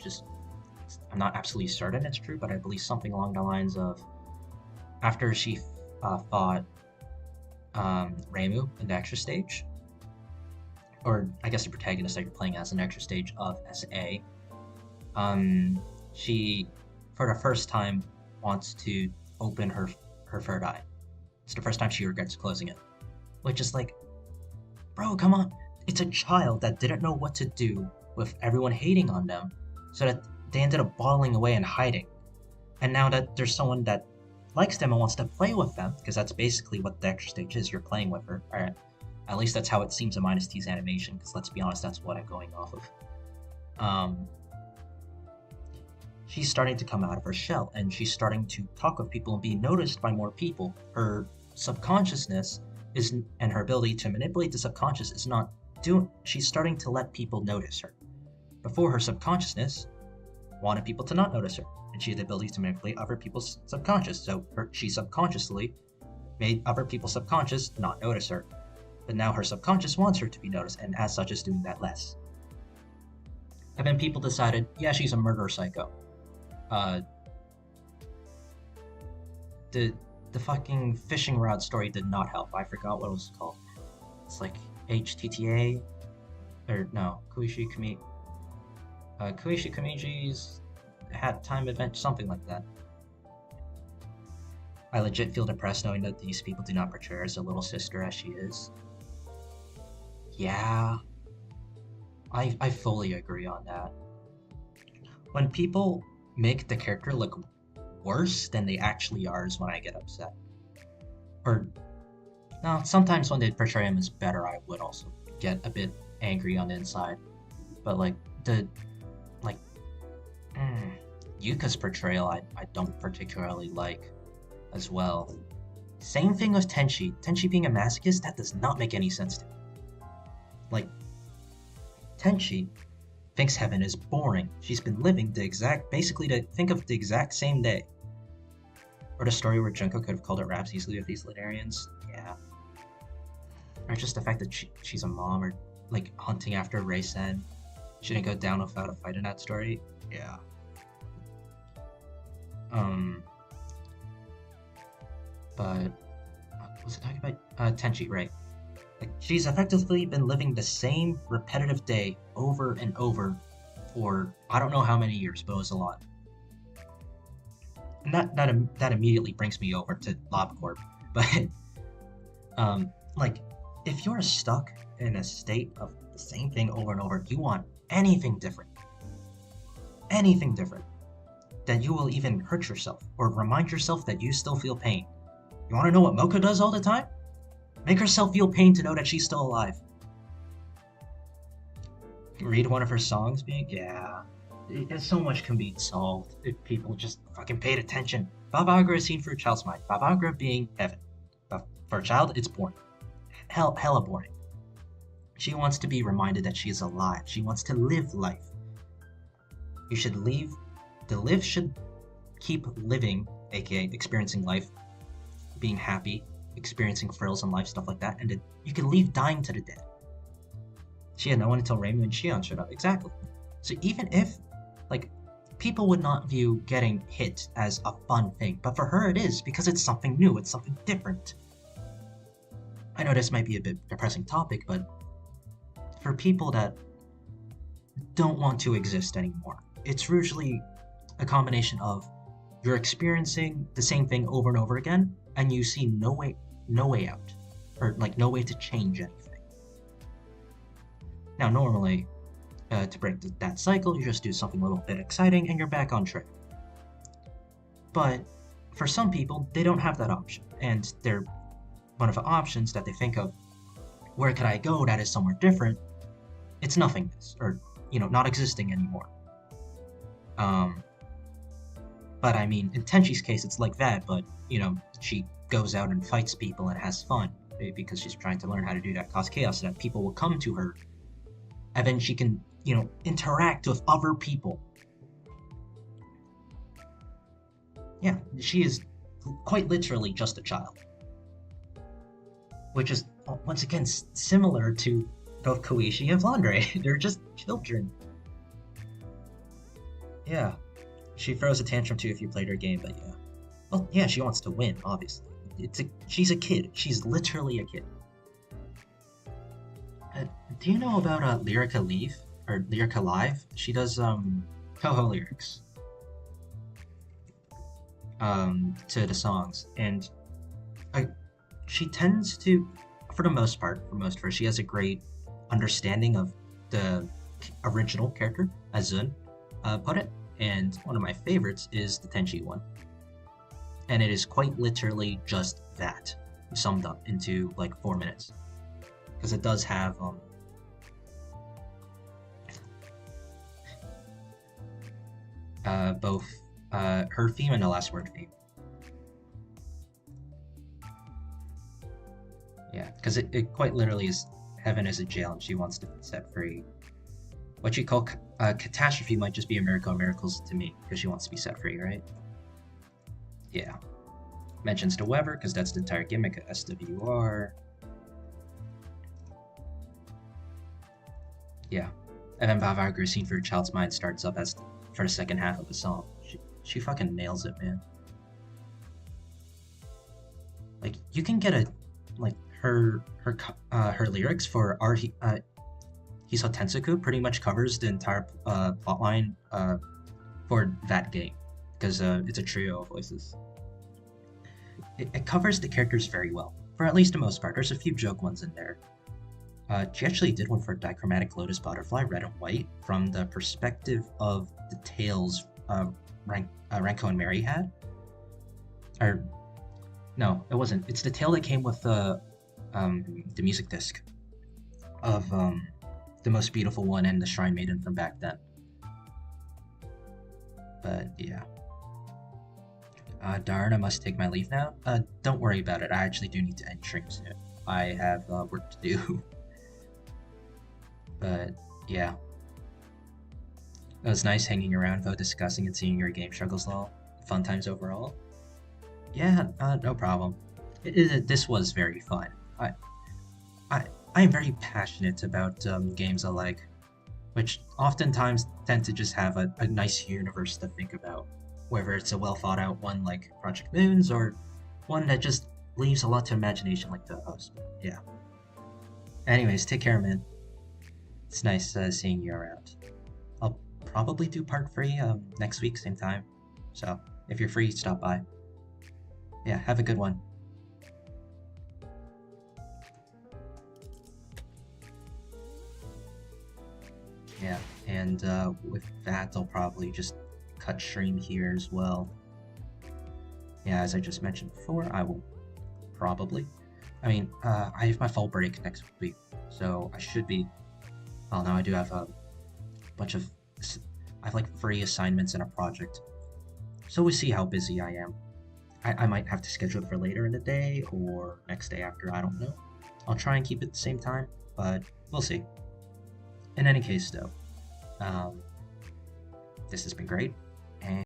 I'm not absolutely certain it's true, but I believe something along the lines of, after she fought Reimu in the extra stage, or I guess the protagonist that you're playing as an extra stage of SA, she, for the first time, wants to open her third eye. It's the first time she regrets closing it. Which is like, bro, come on. It's a child that didn't know what to do with everyone hating on them, so that they ended up bottling away and hiding. And now that there's someone that likes them and wants to play with them, because that's basically what the extra stage is, you're playing with her. Alright. At least that's how it seems in Minus T's animation, because let's be honest, that's what I'm going off of. She's starting to come out of her shell, and she's starting to talk with people and be noticed by more people. Her subconsciousness and her ability to manipulate the subconscious is not doing. She's starting to let people notice her. Before, her subconsciousness wanted people to not notice her, and she had the ability to manipulate other people's subconscious, so she subconsciously made other people's subconscious not notice her. But now her subconscious wants her to be noticed, and as such is doing that less. And then people decided, yeah, she's a murder psycho. the fucking fishing rod story did not help. I forgot what it was called. It's like HTTA, or no, Kuishi Kamiji's hat time event, something like that. I legit feel depressed knowing that these people do not portray her as a little sister as she is. Yeah, I fully agree on that. When people make the character look worse than they actually are is when I get upset. Or, no, sometimes when they portray him as better, I would also get a bit angry on the inside. But like, Yuka's portrayal I don't particularly like as well. Same thing with Tenchi. Tenchi being a masochist, that does not make any sense to me. Like, Tenchi thinks heaven is boring. She's been living think of the exact same day. Or the story where Junko could have called it raps easily with these Lidarians. Yeah. Or just the fact that she's a mom, or like hunting after Rei-sen. She didn't go down without a fight in that story. Yeah. But what was I talking about? Tenchi, right? Like, she's effectively been living the same repetitive day over and over for I don't know how many years, but it was a lot. And that immediately brings me over to LobCorp. But like, if you're stuck in a state of the same thing over and over, you want anything different, then you will even hurt yourself or remind yourself that you still feel pain. You want to know what Mocha does all the time? Make herself feel pain to know that she's still alive. Read one of her songs, yeah. So much can be solved if people just fucking paid attention. Baba is seen for a child's mind. Baba being heaven. But for a child, it's boring. Hella boring. She wants to be reminded that she is alive. She wants to live life. You should leave. The live should keep living, aka experiencing life, being happy, experiencing frills in life, stuff like that, and you can leave dying to the dead. She had no one until Reimu and Shion showed up. Exactly. So even if, like, people would not view getting hit as a fun thing, but for her it is, because it's something new, it's something different. I know this might be a bit depressing topic, but for people that don't want to exist anymore, it's usually a combination of you're experiencing the same thing over and over again, and you see no way out, or like no way to change anything. Now normally, to break that cycle, you just do something a little bit exciting and you're back on track. But for some people, they don't have that option, and they're one of the options that they think of, where could I go that is somewhere different? It's nothingness, or, not existing anymore. But I mean, in Tenchi's case, it's like that, but, she goes out and fights people and has fun, because she's trying to learn how to do that, cause chaos, so that people will come to her, and then she can, interact with other people. Yeah, she is quite literally just a child. Which is, once again, similar to both Koichi and Flandre. They're just children. Yeah. She throws a tantrum too if you played her game, but yeah. Well, yeah, she wants to win, obviously. She's a kid. She's literally a kid. Do you know about Lyrica Leaf? Or Lyrica Live? She does, Toho lyrics. To the songs. And she tends to, for the most part, for her, she has a great understanding of the original character, as Zun put it. And one of my favorites is the Tenchi one. And it is quite literally just that, summed up into like 4 minutes. Because it does have both her theme and the last word theme. Yeah, because it quite literally is heaven is a jail and she wants to be set free. What you call catastrophe might just be a miracle of miracles to me, because she wants to be set free, right? Yeah. Mentions to Weber, because that's the entire gimmick of SWR. Yeah. And then Bavagra scene for a child's mind starts up as for the second half of the song. She fucking nails it, man. you can get like her lyrics for Hiso Tensoku pretty much covers the entire plotline for that game, because it's a trio of voices. It covers the characters very well, for at least the most part. There's a few joke ones in there. She actually did one for Dichromatic Lotus Butterfly, Red and White, from the perspective of the tales Ranko and Mary had. Or, no, it wasn't. It's the tale that came with the music disc of the Most Beautiful One and the Shrine Maiden from back then. But yeah. Darn, I must take my leave now. Don't worry about it. I actually do need to end stream soon. I have work to do. But yeah. It was nice hanging around, though, discussing and seeing your game struggles, lol. Fun times overall. Yeah, no problem. This was very fun. I am very passionate about games I like, which oftentimes tend to just have a nice universe to think about. Whether it's a well thought out one like Project Moons, or one that just leaves a lot to imagination like the host. Yeah. Anyways, take care, man. It's nice seeing you around. I'll probably do part 3 next week, same time. So, if you're free, stop by. Yeah, have a good one. Yeah, and with that, I'll probably just cut stream here as well. Yeah, as I just mentioned before, I will probably. I mean, I have my fall break next week, so I should be. Well, now I do have a bunch of. I have like 3 assignments and a project, so we'll see how busy I am. I might have to schedule it for later in the day or next day after. I don't know. I'll try and keep it at the same time, but we'll see. In any case, though, this has been great.